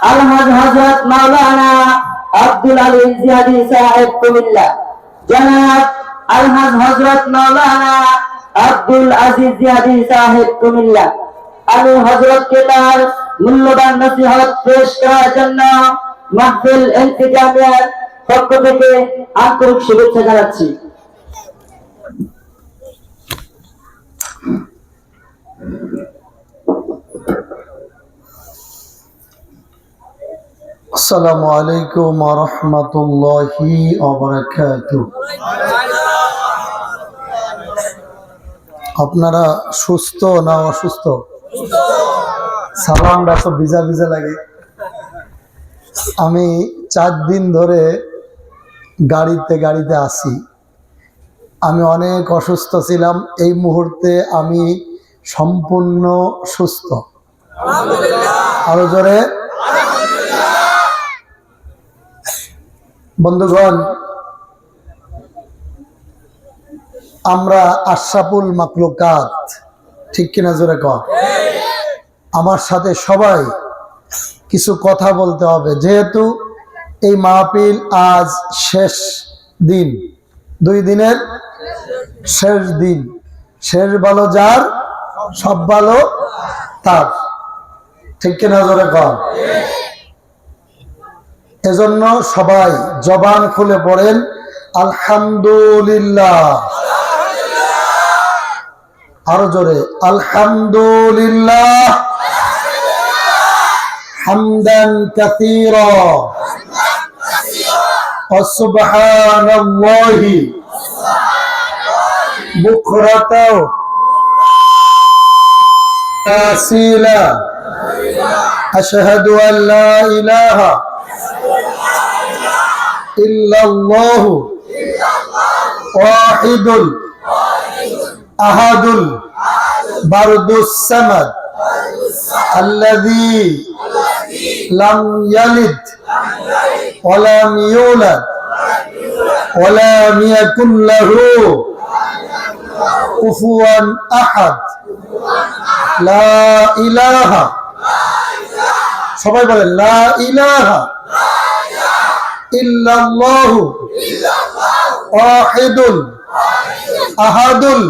আলহাজ হযরত মাওলানা আব্দুল আলী জিয়াদি সাহেব কুমিল্লা, জনাব আলহাজ হযরত মাওলানা আব্দুল আজিজ জিয়াদি সাহেব কুমিল্লা। আমি হযরতকে তার মূল্যবান নসিহত পেশ করার জন্য মাহফিল ইন্তিজামিয়ার পক্ষ থেকে আন্তরিক শুভেচ্ছা জানাচ্ছি। আসসালামু আলাইকুম ওয়া রাহমাতুল্লাহি ওয়া বারাকাতুহু। আপনারা সুস্থ না অসুস্থ? সালামটা তো ভিজা ভিজা লাগে। আমি 4 দিন ধরে গাড়িতে আসি। আমি অনেক অসুস্থ ছিলাম, এই মুহূর্তে আমি সম্পূর্ণ সুস্থ। আরো জোরে বন্ধুগণ, আমরা আশরাফুল মাখলুকাত, ঠিক কিনা জোরে কর? আমার সাথে সবাই কিছু কথা বলতে হবে, যেহেতু এই মাহফিল আজ শেষ দিন, 2 দিনের শেষ দিন। শেষ ভালো যার, সব ভালো তার, ঠিক কিনা জোরে কর? এজন্য সবাই জবান খুলে পড়েন আলহামদুলিল্লাহ। আরো জোরে আলহামদুলিল্লাহ, হামদান কাসীরা ওয়া সুবহানাল্লাহি বুকরাতাও আসীলা, আশহাদু আল লা ইলাহা ইল্লাল্লাহু ওয়াহিদুল আহাদুল বারদুস সামাদ আল্লাযী লাম ইয়ালিদ ওয়া লাম ইউলাদ ওয়া লাম ইয়াকুল লাহু কুফুয়ান আহাদ। লা ইলাহা, সবাই বলেন লা ইলাহা ইল্লাল্লাহু ওয়াহিদুল আহাদুল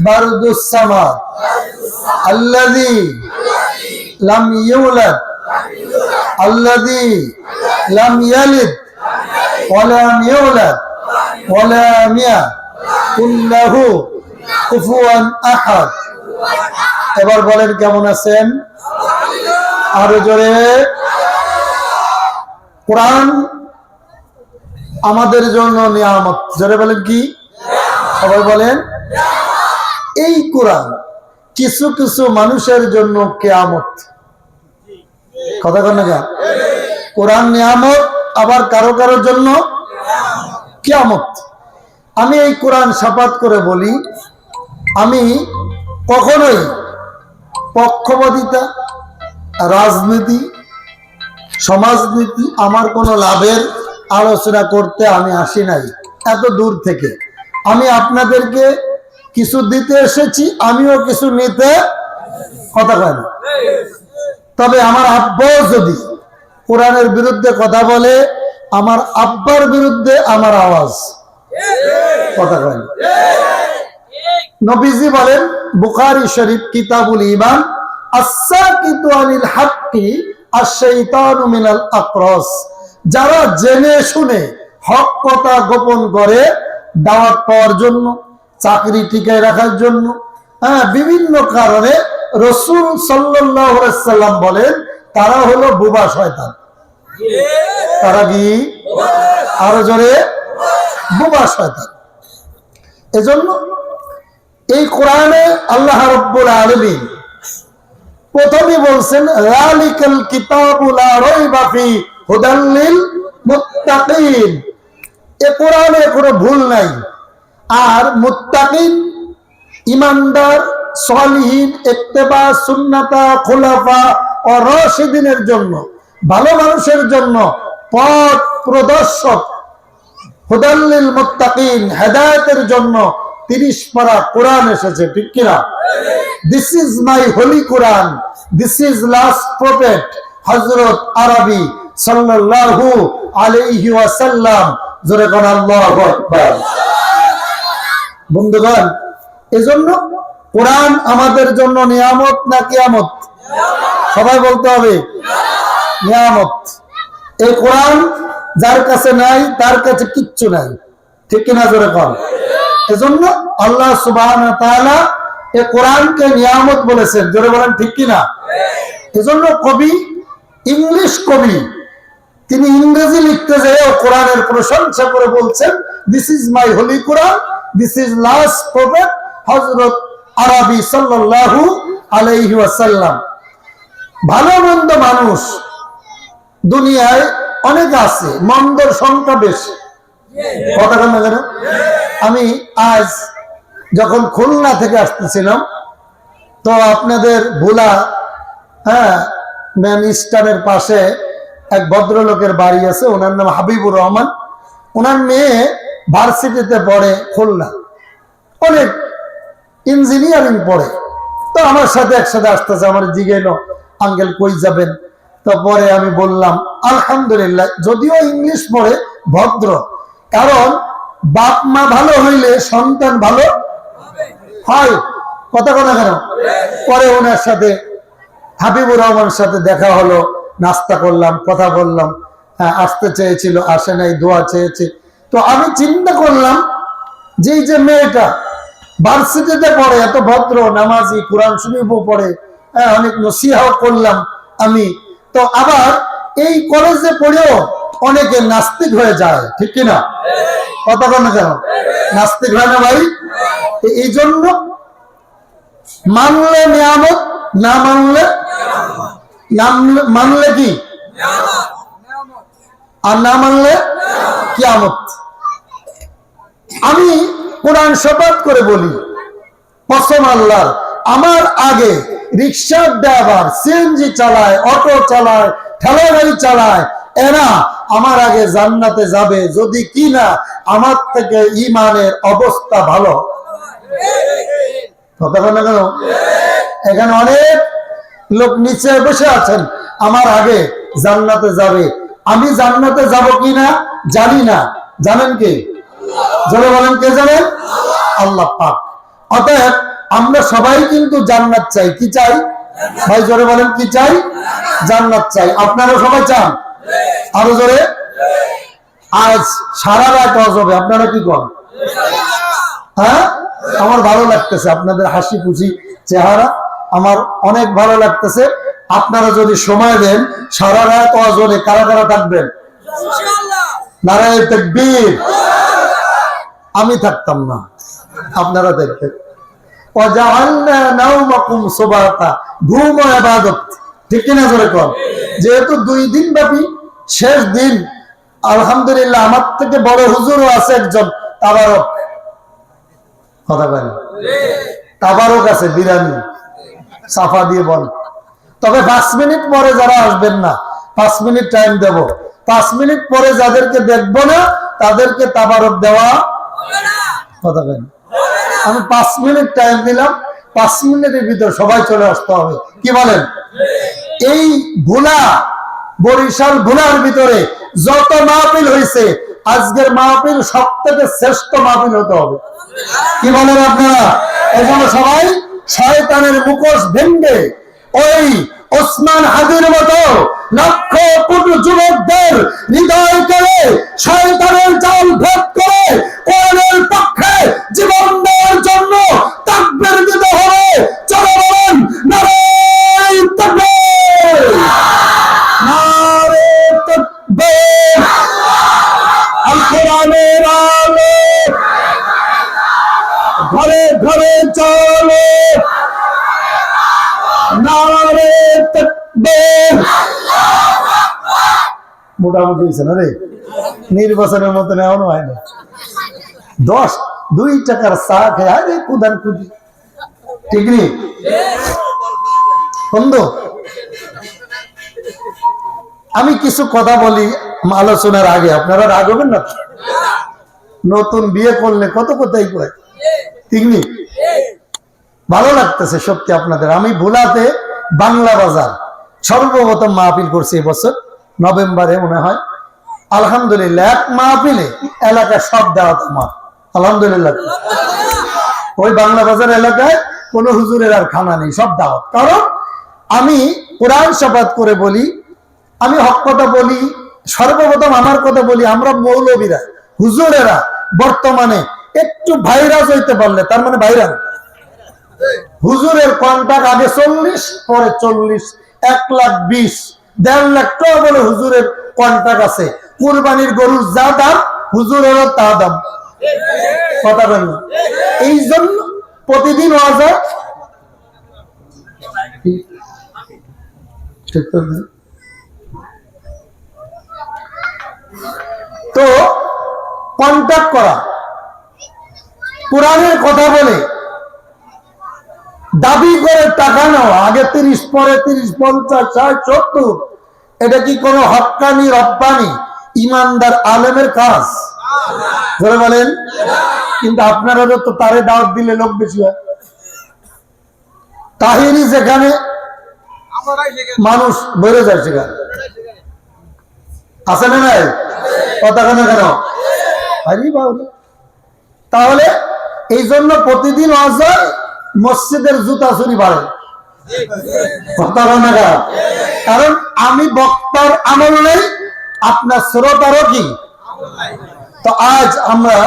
বারদুস সামাদ আল্লাযী লাম ইউলাদ আল্লাযী লাম ইয়ালিদ ওয়া লাম ইউলাদ ওয়া লাম ইয়াকুল লাহু কুফুয়ান আহাদ। এবার বলেন কেমন আছেন? আরো জোরে। কোরআন আমাদের জন্য নিয়ামত, জোরে বলেন কি? সবাই বলেন। এই কোরআন কিছু কিছু মানুষের জন্য কিয়ামত। কথা কন না? কোরআন নিয়ামত, আবার কারো কারোর জন্য কিয়ামত। আমি এই কোরআন শপথ করে বলি, আমি কখনোই পক্ষপাতিতা, রাজনীতি, সমাজনীতি, আমার কোনো লাভের আলোচনা করতে আমি আসি নাই এত দূর থেকে। আমি আপনাদেরকে কিছু দিতে এসেছি, আমিও কিছু নিতে, কথা কয় না। তবে আমার আব্বাও যদি কোরআনের বিরুদ্ধে কথা বলে, আমার আব্বার বিরুদ্ধে আমার আওয়াজ, কথা কয় না। নবীজি বলেন বুখারী শরীফ কিতাবুল ঈমান, আস-সাকিতু আনিল হাক্কি আশ-শাইতানু মিনাল আকরাস। যারা জেনে শুনে হক কথা গোপন করে দাওয়াত পাওয়ার জন্য, চাকরি টিকায় রাখার জন্য, বিভিন্ন কারণে, রাসূল সাল্লাল্লাহু আলাইহি সাল্লাম বলেন তারা হলো বোবা শয়তান। তারা কি? আরো জোরে, বোবা শয়তান। এজন্য এই কোরআনে আল্লাহ রাব্বুল আলামিন প্রথমে বলছেন যালিকাল কিতাবু লা রাইবা ফি হুদাল লিল মুত্তাকিন। এই কোরআনে কোনো ভুল নাই। আর মুত্তাকিন, ঈমানদার, সালিহিন, ইত্তেবা সুন্নাতা খুলাফা ও রাশিদিনের জন্য, ভালো মানুষের জন্য পথ প্রদর্শক, হুদাল লিল মুত্তাকিন, হেদায়েতের জন্য 30 পারা কোরআন এসেছে, ঠিক কিনা? This is my holy Quran, this is last prophet, হযরত আরবি সাল্লাল্লাহু আলাইহি ওয়াসাল্লাম। জোরে কোন আল্লাহু আকবার। বন্ধুগণ, এজন্য কোরআন আমাদের জন্য নিয়ামত না কিয়ামত? সবাই বলতে হবে নিয়ামত। এই কোরআন যার কাছে নাই তার কাছে কিচ্ছু নাই, ঠিক কিনা? জোরে কোন। এজন্য আল্লাহ সুবহানাহু ওয়া তাআলা এই কোরআনকে নিয়ামত বলেছেন। জোরে বলেন ঠিক কিনা? এজন্য কবি, ইংলিশ কবি, তিনি ইংরেজি লিখতে যেয়ে কোরআনের প্রশংসা করে বলছেন, this is my holy Quran, this is last prophet হযরত আরবি সাল্লাল্লাহু আলাইহি ওয়াসাল্লাম। ভালো মন্দ মানুষ দুনিয়ায় অনেক আছে, মন্দর সংখ্যা বেশি। কথা বলেন না কেন? আমি আজ যখন খুলনা থেকে আসতেছিলাম, তো আপনাদের ভোলা ম্যান স্টানের পাশে এক ভদ্রলোকের বাড়ি আছে, ওনার নাম হাবিবুর রহমান। ওনার মেয়ে ভার্সিটিতে পড়ে খুলনা, অনেক ইঞ্জিনিয়ারিং পড়ে। তো আমার সাথে একসাথে আসতেছে, আমার জিজ্ঞেল আঙ্কেল কই যাবেন? তো পরে আমি বললাম আলহামদুলিল্লাহ, যদিও ইংলিশ পড়ে ভদ্র, কারণ বাপ মা ভালো হইলে সন্তান ভালো হয়। কথা কথা কেন? পরে ওনার সাথে হাবিবুর রহমানের সাথে দেখা হলো, নাস্তা করলাম, কথা বললাম। আসতে চেয়েছিল, আসে নাই, দোয়া চেয়েছে। তো আমি চিন্তা করলাম যে এই যে মেয়েটা ভার্সিটিতে পড়ে, এত ভদ্র, নামাজি, কোরআন শরীফও পড়ে, অনেক নসিহা করলাম আমি। তো আবার এই কলেজে পড়েও অনেকে নাস্তিক হয়ে যায়, ঠিক কিনা? কথা বল না কেন? নাস্তিক হয় না ভাই? এই জন্য মানলে নিয়ামত, না মানলে মানলে কি, আর না মানলে কিয়ামত। আমি কোরআন শপথ করে বলি, কসম আল্লাহর, আমার আগে রিক্সা ড্রাইভার, সিএনজি চালায়, অটো চালায়, ঠেলা গাড়ি চালায়, এরা আমার আগে জান্নাতে যাবে যদি কিনা আমার থেকে ঈমানের অবস্থা ভালো। কথা বলেন না কেন? এখানে অনেক লোক নিচে বসে আছেন, আমার আগে জান্নাতে যাবে। আমি জান্নাতে যাব কিনা জানি না, জানেন কে? জোরে বলেন, কে জানেন? আল্লাহ পাক। অতএব আমরা সবাই কিন্তু জান্নাত চাই। কি চাই ভাই? জোরে বলেন, কি চাই? জান্নাত চাই। আপনারা সবাই চান? আরো জোরে। আজ সারা রাত ওয়াজ হবে, আপনারা কি করেন? হ্যাঁ, আমার ভালো লাগতেছে আপনাদের হাসি খুশি চেহারা, আমার অনেক ভালো লাগতেছে। আপনারা যদি সময় দেন, সারা রাত ওয়াজ হবে। কারা কারা থাকবেন? নারায়ে তাকবীর। আমি থাকতাম না, আপনারা দেখবেন। ওয়াজআলনা নাওমাকুম সুবাতা, ঘুম ও ইবাদত, ঠিক কিনা? জোরে কর। যেহেতু 2 দিন ব্যাপী শেষ দিন, আলহামদুলিল্লাহ আমার থেকে বড় হুজুরও আছে একজন, তাবারক। কথা বলেন, তাবারক আছে, বিরানি সাফা দিয়ে বল। তবে 5 মিনিট পরে যারা আসবেন না, 5 মিনিট টাইম দেব। 5 মিনিট পরে যাদেরকে দেখবো না তাদেরকে তাবারক দেওয়া কথা বলেন। আমি 5 মিনিট টাইম দিলাম, 5 মিনিটের ভিতর সবাই চলে আসতে হবে। কি বলেন? এই ভোলা, বরিশাল ভোলার ভিতরে যত মাহফিল হয়েছে, আজকের মাহফিল সব থেকে শ্রেষ্ঠ মাহফিল হতে হবে। কি বলেন আপনারা? এজন্য সবাই শয়তানের মুখোশ ভেঙে ওই ওসমান হাদির মতো লক্ষ কোটি যুবকদের হৃদয় করে শয়তানের জাল ভেদ করে কোরআনের পক্ষে জীবন দেওয়ার জন্য তাকবীর দিতে হবে। চলো বলেন নারায়ে তাকবীর, নারায়ে তাকবীর। আল কোরআনের আলো ঘরে ঘরে চলে, নারায়ে তাকবীর। মোটামুটি হয়েছে না রে? নির্বাচনের মতন এমন হয় না। 2 টাকার চা খেয়ে আরে কুদান কুদি, ঠিক নেই বন্ধু? আমি কিছু কথা বলি আলোচনার আগে, আপনারা রাগ হবেন না? নতুন বিয়ে করলে কত কথাই কয়, ঠিক নেই? ভালো লাগতেছে সত্যি আপনাদের। আমি ভোলাতে বাংলা বাজার, সর্বপ্রথম মাহফিল করছি এবছর নভেম্বরে মনে হয়। আলহামদুলিল্লাহ, এক মাহফিলে এলাকার সব দাওয়াত আমার, আলহামদুলিল্লাহ। ওই বাংলা বাজার এলাকায় কোন হুজুরের আর খানা নেই, সব দাওয়াত। কারণ আমি কোরআন শপথ করে বলি, আমি হক কথা বলি, সর্বপ্রথম আমার কথা বলি। আমরা মৌলবীরা, হুজুরেরা বর্তমানে একটু ভাইরাস হইতে পারলে তার মানে ভাইরাল। হুজুরের কন্ট্রাক্ট আগে 40, পরে 40, 1,20,000, 1.5 লাখ টাকা বলে হুজুরের কন্ট্রাক্ট আছে। কুরবানির গরুর যা দাম হুজুরেরও তা দাম, কথা বলেন। এই জন্য প্রতিদিন ওয়াজ হয়। তো কন্ট্যাক্ট করা, কোরআনের কথা বলে দাবি করে টাকা নেওয়া, আগে 30, পরে 30, 50, 60, 70, এটা কি কোন হক্কানি রব্বানি ইমানদার আলেমের কাজ? ধরে বলেন। কিন্তু আপনারা তো তারে দাওয়াত দিলে লোক বেশি হয়। তাহিরি যেখানে মানুষ বেড়ে যায় সেখানে আছে না নাই? কথা কেন কেন? তাহলে এই জন্য প্রতিদিন ওয়াজ হয়, মসজিদের জুতা চুরি বাড়ে, কথা কেন? কারণ আমি বক্তার আমল নেই, আপনার শ্রোতারও কি। তো আজ আমরা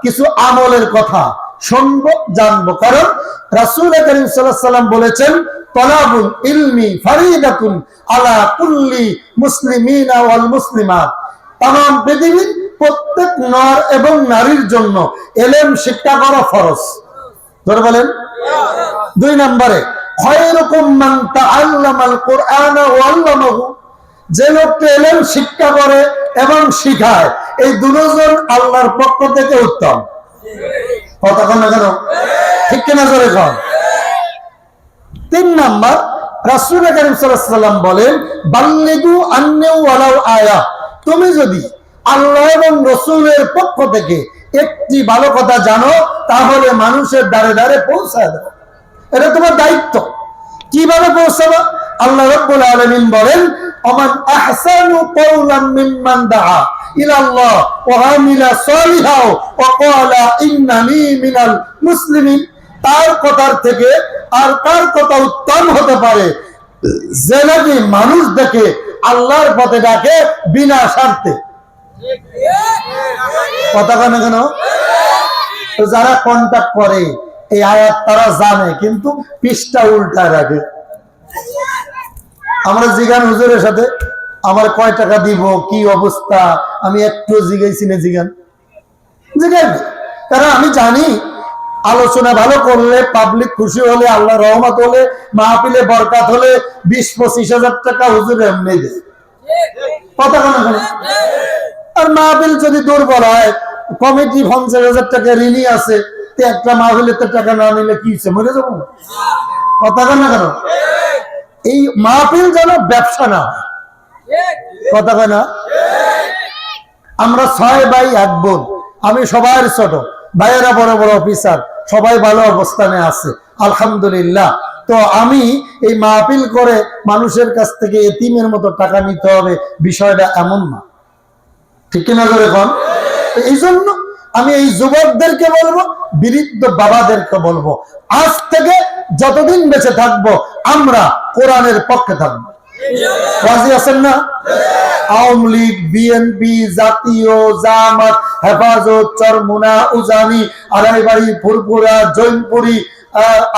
কিছু আমলের কথা শুনবো, জানবো। কারণ রাসূল করিম সাল্লাল্লাহু আলাইহি ওয়াসাল্লাম বলেছেন, তালাবুল ইলমি ফারিদাতুন আলা কুল্লি মুসলিমিনা ওয়াল মুসলিমাত। तमाम পৃথিবীর প্রত্যেক নর এবং নারীর জন্য ইলম শিক্ষা করা ফরজ। ধরে বলেন। 2 নম্বরে, খায়রুকুম মান তাআল্লামাল কুরআনা ওয়া আল্লামাহু। যে লোকটা ইলম শিক্ষা করে এবং শিখায়, এই দুজন আল্লাহর পক্ষ থেকে উত্তম। কথা কেন কেন? ঠিক কিনা জোরে কর। 3 নাম্বার, রাসূল করিম সাল্লাল্লাহু আলাইহি ওয়াসাল্লাম বলেন, বাল্লিগু আন্নি ওয়ালাউ আয়া। তুমি যদি আল্লাহ এবং রাসূলের পক্ষ থেকে একটি ভালো কথা জানো, তাহলে মানুষের দ্বারে দ্বারে পৌঁছায় দাও। এটা তোমার দায়িত্ব। কিভাবে পৌঁছাবা? আল্লাহ রাব্বুল আলামিন বলেন, ওমান আহসানু কাওলাম মিম্মান দাআ ইলাল্লাহ ওয়া আমিলা সালিহা ওয়া ক্বালা ইন্নানি মিনাল মুসলিমিন। তার কথার থেকে আর কার কথা উত্তম হতে পারে, যে নাকি মানুষ দেখে আল্লাহর পথে ডাকে বিনা স্বার্থে। কথা কেন কেন? যারা কন্টাক্ট করে এই আয়াত তারা জানে, কিন্তু পৃষ্ঠা উল্টায় রাখে। আমরা জিগান হুজুরের সাথে, আমার কয় টাকা দিব, কি অবস্থা, আমি একটু জিগাইছি না জিগান জিগাই। কারণ আমি জানি আলোচনা ভালো করলে, পাবলিক খুশি হলে, আল্লাহ রহমত হলে, মাহফিলে বরকত হলে 20-25 হাজার টাকা হুজুর এমনি দেয়। কথা কেন কেন? আর মাহফিল যদি দুর্বল হয়, কমিটি 50,000 টাকা ঋণী আছে, একটা মাহফিলের টাকা না নিলে কি হচ্ছে, মরে যাবো। কথা কেন কেন? এই মাহফিল যেন ব্যবসা না। কথা কেন? আমরা 6 ভাই 1 বোন, আমি সবার ছোট, ভাইয়েরা বড় বড় অফিসার, সবাই ভালো অবস্থানে আছে আলহামদুলিল্লাহ। তো আমি এই মাহফিল করে মানুষের কাছ থেকে এতিমের মতো টাকা নিতে হবে, বিষয়টা এমন না। ঠিক কিনা করে কন? এই জন্য আমি এই যুবকদেরকে বলবো, বৃদ্ধ বাবাদেরকে বলবো, আজ থেকে যতদিন বেঁচে থাকবো আমরা কোরআনের পক্ষে থাকবো। রাজি আছেন না? আওয়ামী লীগ, বিএনপি, জাতীয়, জামাত, হেফাজত, চরমুনা, উজানি, আড়াইবাড়ি, ফুরফুরা, জৈনপুরি,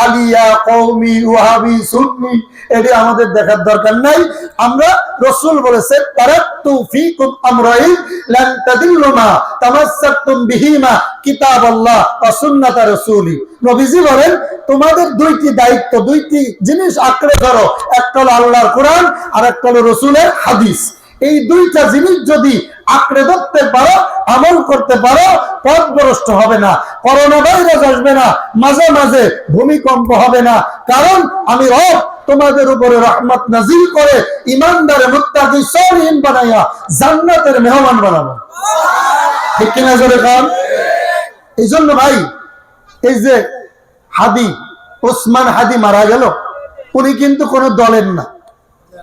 আলিয়া, কওমি, ওয়াহাবি, সুন্নি, এটি আমাদের দেখার দরকার নাই। আমরা রাসূল বলেছে, তারাকতু ফীকুম আমরাইন লান তাদিল্লু মা তামাসসাকতুম বিহিমা কিতাবাল্লাহ ওয়া সুন্নাত রাসূলি। নবীজি বলেন, তোমাদের 2টি দায়িত্ব, 2টি জিনিস আঁকড়ে ধরো, একটা হলো আল্লাহর কোরআন আর একটা হলো রাসূলের হাদিস। এই 2টা জিনিস যদি আঁকড়ে ধরতে পারো, আমল করতে পারো, পথভ্রষ্ট হবে না, করোনা ভাইরাস আসবে না, মাঝে মাঝে ভূমিকম্প হবে না। কারণ আমি রব তোমাদের উপরে রহমত নাজিল করে ইমানদার মুত্তাকি সলিহিন বানাইয়া জান্নাতের মেহমান বানাবো। ঠিক কিনা জোরে কান? এই জন্য ভাই, এই যে ওসমান হাদি মারা গেল, উনি কিন্তু কোন দলের না,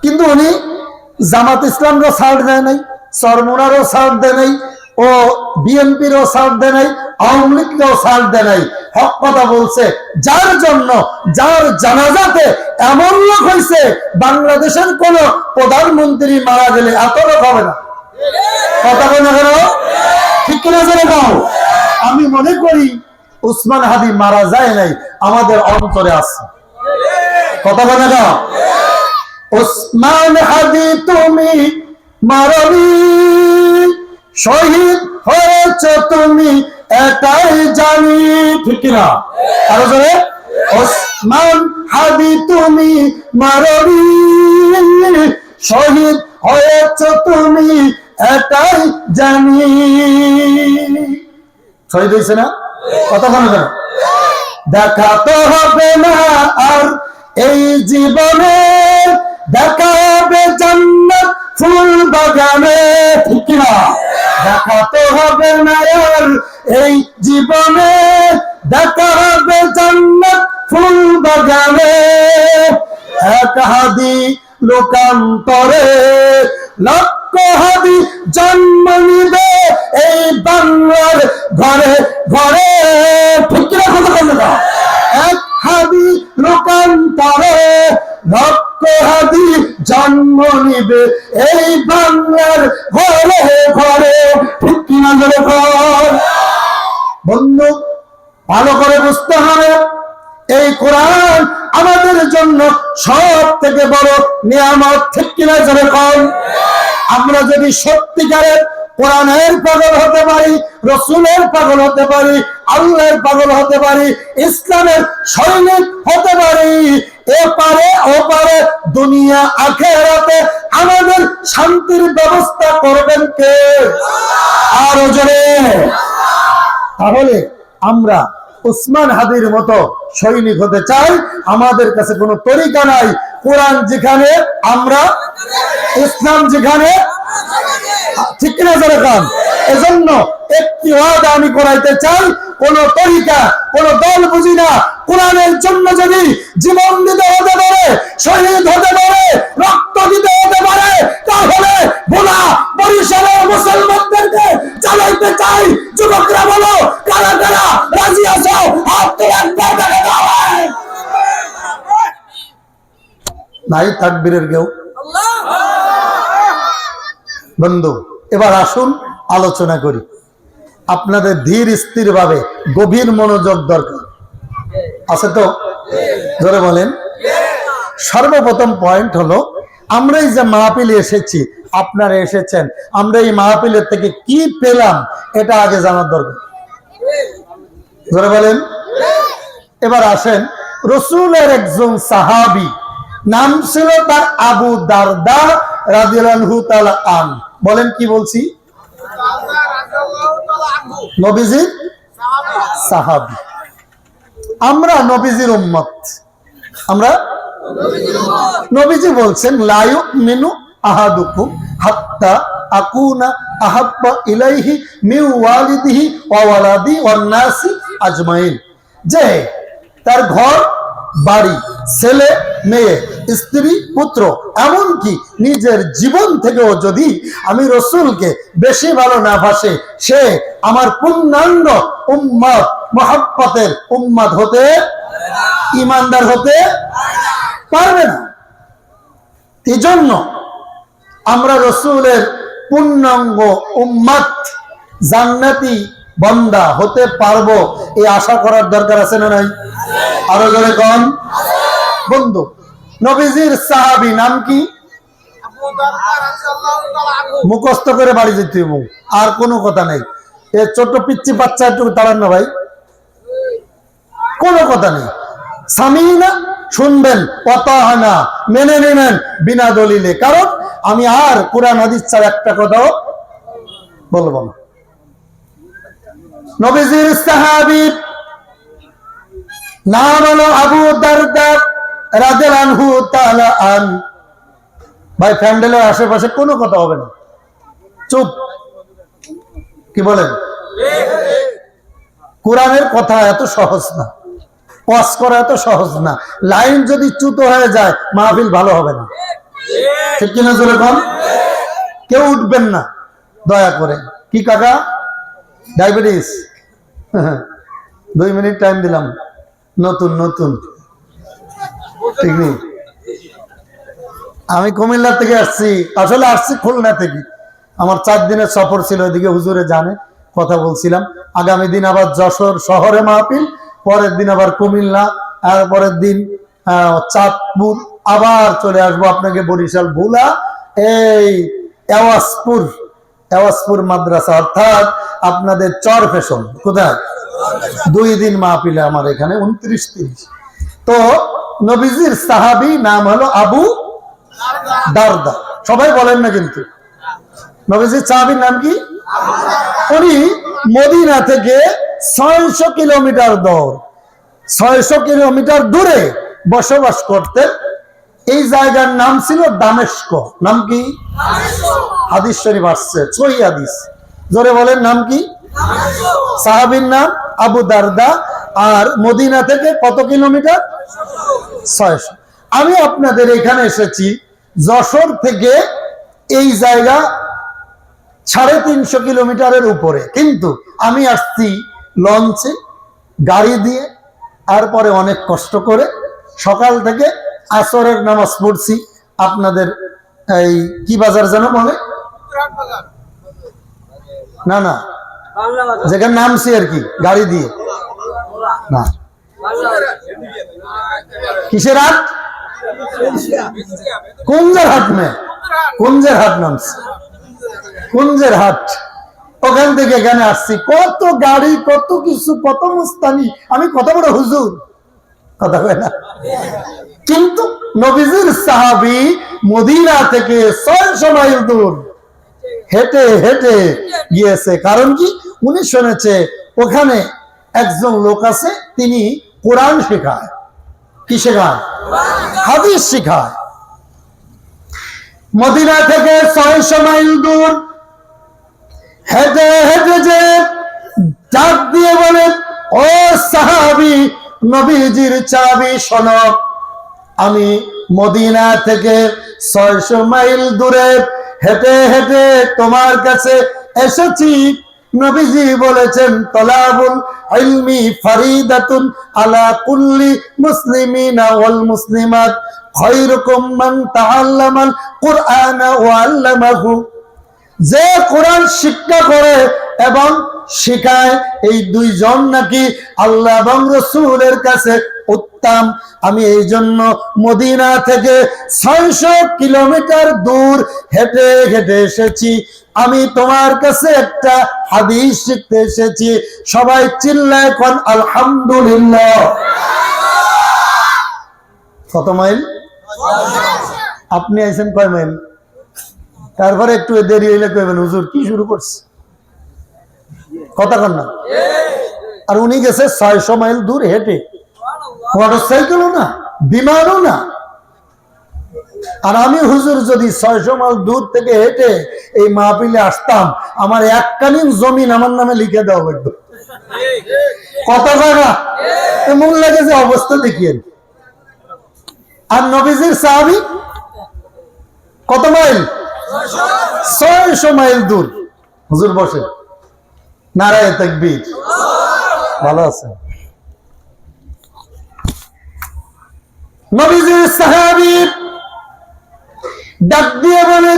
কিন্তু উনি জামাত ইসলামরও ছাড় দেয় নাই, চরমোনারও ছাড় দেয় নাই, ও বিএনপিরও ছাড় দেয় নাই, আওয়ামী লীগকেও ছাড় দেয় নাই। হক কথা বলছে, যার জন্য যার জানাজাতে এমন লোক হয়েছে বাংলাদেশের কোন প্রধানমন্ত্রী মারা গেলে এত লোক হবে না। কথা বলে কেন? ঠিক কিনা জেনে নাও। আমি মনে করি উসমান হাদি মারা যায় নাই, আমাদের অন্তরে আছে। কথা বলে না? উসমান হাদি তুমি মারনি, শহীদ হয়েছ তুমি এটাই জানি। ঠিক কিনা? আরো জোরে। উসমান হাদি তুমি মারনি, শহীদ হয়েছ তুমি এটাই জানি। শহীদ হয়েছে না? কথা বলে কেন? দেখা তো হবে না আর এই জীবনে, দেখা হবে জান্নাত ফুল বাগানে। ঠিক না? দেখা তো হবে না আর এই জীবনে, দেখা হবে জান্নাত ফুল বাগানে। এক হাদি লোকান্তরে লক্ষ হাদি জন্ম নিবে এই বাংলার ঘরে ঘরে। ঠিক কিনা? কথা বলে না? এক হাদি লোকান্তরে লক্ষ হাদি জন্ম নিবে এই বাংলার ঘরে ঘরে। ঠিক কিনা? বন্ধু, ভালো করে বুঝতে হবে, এই কোরআন আমাদের জন্য সব থেকে বড় নিয়ামত। ঠিক কিনা? যেরকম আমরা যদি সত্যিকারের কোরআনের পাগল হতে পারি, রসুলের পাগল হতে পারি, আল্লাহর পাগল হতে পারি, ইসলামের সৈনিক হতে পারি, এপারে ওপারে দুনিয়া আখিরাতে আমাদের শান্তির ব্যবস্থা করবেন কে? আরো জোরে। তাহলে আমরা উসমান হাদির মতো সৈনিক হতে চাই। আমাদের কাছে কোনো তরিকা নাই। কোরআন যেখানে, আমরা ইসলাম যেখানে। ঠিক কিনা? যেরকম এজন্য একটি ওয়াদা আমি করাইতে চাই, কোন তরিকা কোন দল বুঝি না। কোরআনের জন্য যদি জীবন দিতে হতে পারে, শহীদ হতে পারে, রক্ত দিতে হতে পারে, তাহলে ভোলা বরিশালের মুসলমানদেরকে চালাইতে চাই। যুবকরা বলো, কারা কারা রাজি আছো? হাত তুলে একবার দেখা দাও। নাই তাকবীরের কেউ? বন্ধু, এবার আসুন আলোচনা করি। আপনাদের ধীর স্থির ভাবে গভীর মনোযোগ দরকার আছে তো? জোরে বলেন। সর্বপ্রথম পয়েন্ট হলো, আমরা এই যে মাহফিলে এসেছি, আপনারা এসেছেন, আমরা এই মাহফিলের থেকে কি পেলাম এটা আগে জানার দরকার। জোরে বলেন। এবার আসেন, রসুলের একজন সাহাবী, নাম ছিল তার আবু দারদা রাদিয়াল্লাহু তাআলা আন। বলেন কি বলছি? নবীজির সাহাবী। আমরা নবীজির উম্মত। আমরা নবীজি বলছেন, লা ইউমিনু আহাদুকুম হাত্তা আকুনা আহাব্বা ইলাইহি মিন ওয়ালিদিহি ওয়া ওয়ালাদি ওয়ান নাসি আজমাইন। যে তার ঘর বাড়ি, ছেলে মেয়ে, স্ত্রী পুত্র, এমনকি নিজের জীবন থেকেও যদি আমি রসুলকে বেশি ভালো না বাসে, সে আমার পূর্ণাঙ্গ উম্মত, মুহাব্বতের উম্মত হতে, ঈমানদার হতে পারবে না। এই জন্য আমরা রসুলের পূর্ণাঙ্গ উম্মত, জান্নাতি বান্দা হতে পারবো, এই আশা করার দরকার আছে না নাই? আরো জোরে কন। বন্ধু, নবীজির সাহাবী নাম কি? মুখস্থ করে বাড়ি যেতে হবে, আর কোনো কথা নেই। এ ছোট পিচ্ছি বাচ্চা একটু দাঁড়ান না ভাই, কোনো কথা নেই। সামিনা, শুনবেন, কথা হয় না, মেনে নেবেন বিনা দলিলে। কারণ আমি আর কোরআন হাদিস ছাড়া একটা কথাও বলবো না। নবীজির সাহাবী নাম হলো আবু দারদা রাদিয়াল্লাহু তাআলা আন। ভাই, প্যান্ডেলের আশেপাশে কোনো কথা হবে না, চুপ। কি বলেন? কোরআনের কথা এত সহজ না, ওয়াজ করা এত সহজ না। লাইন যদি চ্যুত হয়ে যায়, মাহফিল ভালো হবে না। ঠিক কিনা জোরে কম? কেউ উঠবেন না দয়া করে। কি কাকা, ডায়াবেটিস? 2 মিনিট টাইম দিলাম, নতুন নতুন, ঠিক নেই। আমি কুমিল্লা থেকে আসছি, আসলে আসছি খুলনা থেকে। আমার 4 দিনের সফর ছিল, ওইদিকে হুজুরে জানে, কথা বলছিলাম। আগামী দিন আবার যশোর শহরে মাহফিল, পরের দিন আবার কুমিল্লা, আর পরের দিন চাঁদপুর, আবার চলে আসবো আপনাকে বরিশাল, ভোলা, এই এওয়াজপুর মাদ্রাসা, অর্থাৎ আপনাদের চর ফ্যাশন। কোথায়? 2 দিন মাহফিলে আমার এখানে, 29-30। তো নবীজির সাহাবী নাম হলো আবু দারদা। সবাই বলেন না কিন্তু। নবীজির সাহাবীর নাম কি? উনি মদিনা থেকে 600 কিলোমিটার দূর, 600 কিলোমিটার দূরে বসবাস করতেন। এই জায়গার নাম ছিল দামেস্ক। নাম কি? হাদিস শরীফ আসছে, সহিহ হাদিস। জোরে বলেন, নাম কি? সাহাবীর নাম আবু দারদা। আর মদিনা থেকে কত কিলোমিটার? 600। আমি আপনাদের এখানে এসেছি যশোর থেকে, এই জায়গা 350 কিলোমিটারের উপরে, কিন্তু আমি আসছি লঞ্চে, গাড়ি দিয়ে, তারপরে অনেক কষ্ট করে সকাল থেকে আসরের নামাজ পড়ছি আপনাদের এই কি বাজার যেন বলে, না না, যেখানে নামছি আর কি, গাড়ি দিয়ে না, কিসের হাট? কুঞ্জের হাট। কুঞ্জের হাট নামছি, কুঞ্জের হাট। ওখান থেকে এখানে আসছি, কত গাড়ি, কত কিছু, কত মুস্তানি। আমি কত বড় হুজুর, কথা কয় না। কিন্তু নবীজির সাহাবী মদিনা থেকে 600 মাইল দূর হেঁটে হেঁটে গিয়েছে। কারণ কি? উনি শুনেছে ওখানে একজন লোক আছে, তিনি কোরআন শেখায়। কি শেখায়? হাদিস শেখায়। মদিনা থেকে 600 মাইল দূর হেঁটে হেঁটে যে ডাক দিয়ে বলে, ও সাহাবী, নবীজির চাবি শোনো। আমি মদিনা থেকে 600 মাইল দূরে হেঁটে হেঁটে তোমার কাছে এসেছি। নবীজি বলেছেন, তলাবুল ইলমি ফারিদাতুন আলা কুল্লি মুসলিমিনা ওয়াল মুসলিমাত, খায়রুকুম মান তাআল্লামাল কুরআনা ওয়া আল্লামাহু। যে কোরআন শিক্ষা করে এবং শিখায়, এই 2 জন নাকি আল্লাহ এবং রাসূলের কাছে উত্তম। আমি এই জন্য মদিনা থেকে 600 কিলোমিটার দূর হেঁটে হেঁটে এসেছি। আমি তোমার কাছে একটা হাদিস শিখতে এসেছি। সবাই চিল্লায় কোন আলহামদুলিল্লাহ। কত মাইল? আপনি আইছেন কয় মাইল? তারপরে একটু দেরি হইলে কইবেন, হুজুর কি শুরু করছে, কথা কন না। আর উনি গেছে 600 মাইল দূর হেঁটে, মোটরসাইকেলও না, বিমানও না। আর আমি হুজুর যদি 600 মাইল দূর থেকে হেঁটে এই মাহফিলে আসতাম, আমার এককালীন জমিন আমার নামে লিখে দেওয়া হইতো। কত জায়গা এমন লাগে যে অবস্থা দেখিয়ে। আর নবীজির সাহাবী কত মাইল? 600 মাইল দূর। হুজুর বসে, নারায়ে তাকবীর। ভালো আছে? নবীজির সাহাবী ডাক দিয়ে বলে,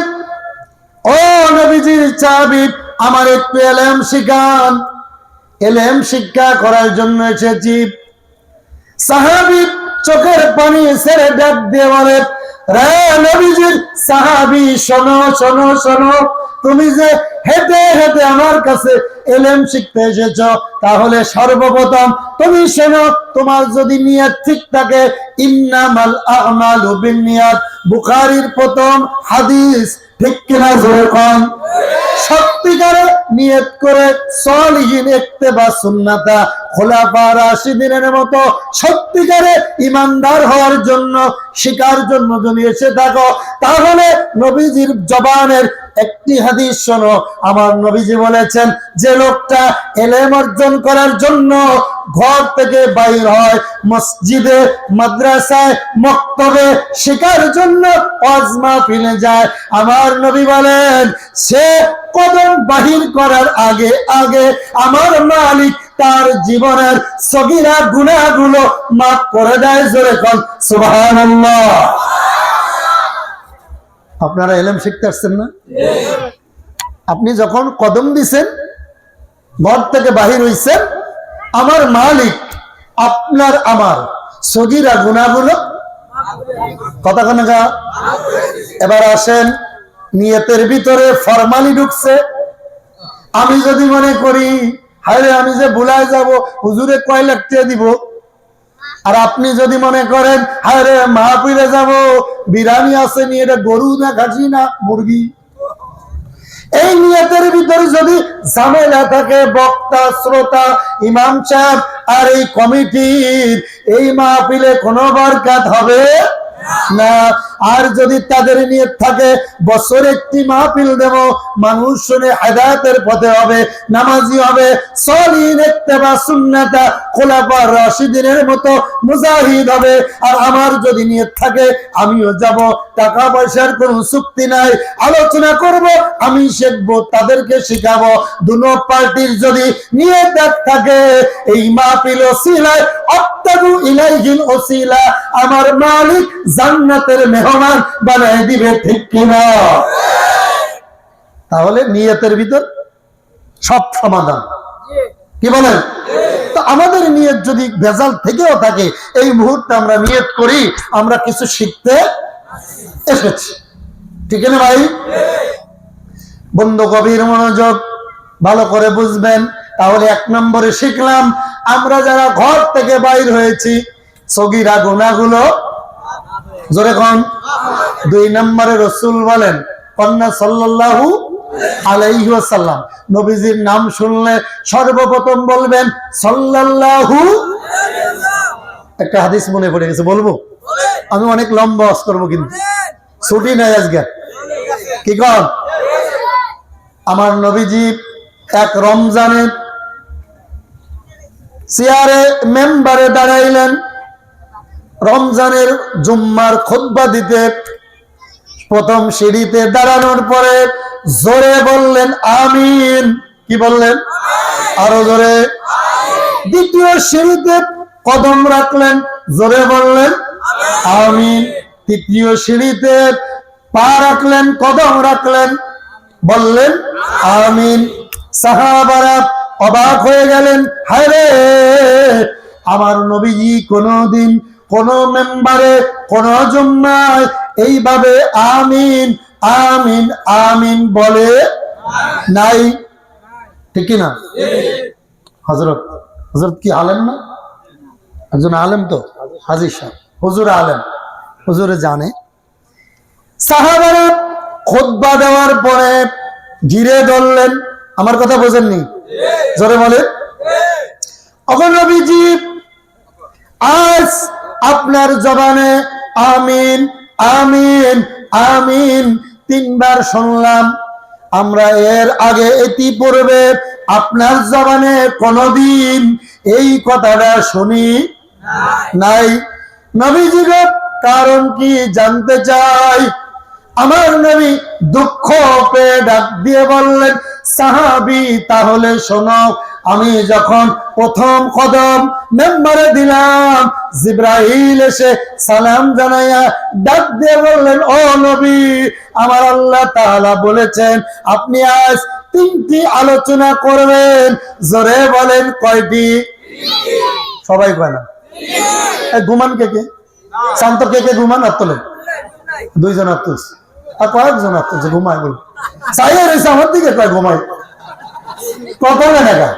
ও নবীজির সাহাবী, আমার একটু ইলম শিখান। ইলম শিক্ষা করার জন্য এসেছি। সাহাবী চোখের পানি ছেড়ে ডাক দিয়ে বলে, রে নবীজির সাহাবী, শোনো শোনো শোনো, তুমি যে হেঁটে হেঁটে আমার কাছে ইলম শিখতে এসেছ, তাহলে সর্বপ্রথম তুমি শোনো, তোমার যদি নিয়ত ঠিক থাকে, ইন্নামাল আমালু বিন্নিয়াত, বুখারীর প্রথম হাদিস, ঠিক কিনা জোরে কোন? সত্যিকারে নিয়ত করে সলিহিন ইত্তেবা সুন্নাতা খোলাফা রাশিদিনের মতো সত্যিকারে ইমানদার হওয়ার জন্য, শিকার জন্য যদি এসে থাকো, তাহলে নবীজির জবানের একটি হাদিস শোনো, আমার নবীজি বলেছেন যে লোকটা ইলম অর্জন করার জন্য ঘর থেকে বাইর হয়, মসজিদে, মাদ্রাসায়, মক্তবে শেখার জন্য ওয়াজ মাহফিলে যায়, আমার নবী বলেন সে কদম বাহির করার আগে আগে আমার মালিক তার জীবনের সগীরা গুনাহগুলো মাফ করে দেয়। জোরে কোন সুবহানাল্লাহ। আপনারা ইলম শিখতে আসছেন না? আপনি যখন কদম দিছেন, ঘর থেকে বাহির হইছেন, আমার মালিক আপনার আমার সগীরা গুনাহগুলো কথা কনগা। এবার আসেন, নিয়তের ভিতরে ফরমালি ঢুকছে। আমি যদি মনে করি হায়রে আমি যে ভুলায় যাব, হুজুরে কয় লাখ টাকা দিব, আর আপনি যদি মনে করেন হায়রে মাহফিলে যাব, বিরিয়ানি আছে নি, এটা গরু না খাসি না মুরগি, এই নিয়তের ভিতরে যদি ঝামেলা থাকে, বক্তা, শ্রোতা, ইমাম সাহেব আর এই কমিটির এই মাহফিলে কোনো বরকত হবে না। আর যদি তাদের নিয়ত থাকে বছর একটি মাহফিল দেব, মানুষ শুনে হেদায়েতের পথে হবে, নামাজি হবে, সলিহ ইত্তেবা সুন্নাতা খোলাফার রাশিদিনের মতো মুজাহিদ হবে। আর আমার যদি নিয়ত থাকে আমিও যাব, টাকা পয়সার কোনো চুক্তি নাই, আলোচনা করব, আমি শিখবো, তাদেরকে শিখাবো, দুনো পার্টির যদি নিয়ত থাকে এই মাহফিল ওসিলায় আত্তাবু ইলাইহিল ওসিলা, আমার মালিক জান্নাতের মেহমান বানায় দিবে, ঠিক কিনা? তাহলে নিয়তের ভিতর সব সমাধান, কি বলেন? তো আমাদের নিয়ত যদি ভেজাল থেকেও থাকে, এই মুহূর্তে আমরা নিয়ত করি আমরা কিছু শিখতে এসেছি, ঠিক না ভাই? বন্ধু গভীর মনোযোগ, ভালো করে বুঝবেন। তাহলে 1 নম্বরে শিখলাম আমরা যারা ঘর থেকে বাইর হয়েছি সগীরা গুনাহগুলো, জোরে কোন। 2 নম্বরে রাসূল বলেন কন্যা সাল্লাল্লাহু আলাইহি ওয়াসাল্লাম, নবীজির নাম শুনলে সর্বপ্রথম বলবেন সাল্লাল্লাহু। একটা হাদিস মনে পড়ে গেছে, বলবো? আমি অনেক লম্বা ওয়াজ করব, কিন্তু ছুটি নাই আজকে, কি কর? আমার নবীজি এক রমজানে চেয়ারে মেম্বারে দাঁড়াইলেন, রমজানের জুম্মার খুতবা দিতে। প্রথম সিঁড়িতে দাঁড়ানোর পরে জোরে বললেন আমিন। কি বললেন? আরো জোরে। দ্বিতীয় সিঁড়িতে কদম রাখলেন, জোরে বললেন আমিন। তৃতীয় সিঁড়িতে পা রাখলেন, কদম রাখলেন, বললেন আমিন। সাহাবারা অবাক হয়ে গেলেন, হায় রে, আমার নবীজি কোনদিন কোন মেম্বারে কোন জুম্মায় এইভাবে আমিন আমিন আমিন বলে নাই, ঠিক না? হযরত কি আলেম না? একজন আলেম তো, হাজী সাহেব, হুজুর আলেম, হুজুরে জানে। সাহাবারা খুতবা দেওয়ার পরে ঘিরে ধরলেন। আমার কথা বোঝেননি? জোরে বলে। ওগো নবীজি, আজ আপনার জবানে আমিন আমিন আমিন 3 বার শুনলাম। আমরা এর আগে ইতিপূর্বে আপনার জবানে কোনদিন এই কথাটা শুনি নাই। নবীজি কারণ কি জানতে চাই। আমার নবী দুঃখ পেয়ে ডাক দিয়ে বললেন, সাহাবী তাহলে শোনো, আমি যখন প্রথম কদম মেম্বারে দিলাম, জিবরাইল এসে সালাম জানাইয়া ডাক দিয়ে বললেন, ও নবী, আমার আল্লাহ তাআলা বলেছেন আপনি আজ 3টি আলোচনা করবেন। জোরে বলেন কয়টি? সবাই কয় না। ঘুমান কে কে? শান্ত কে কে ঘুমান? হাত তোলেন। 2 জন হাত তুলছে, আর কয়েকজন হাত তুলছে ঘুমায় বলে। চাইয়া রয়েছে আমার দিকে, কয় ঘুমায়, কত টাকা।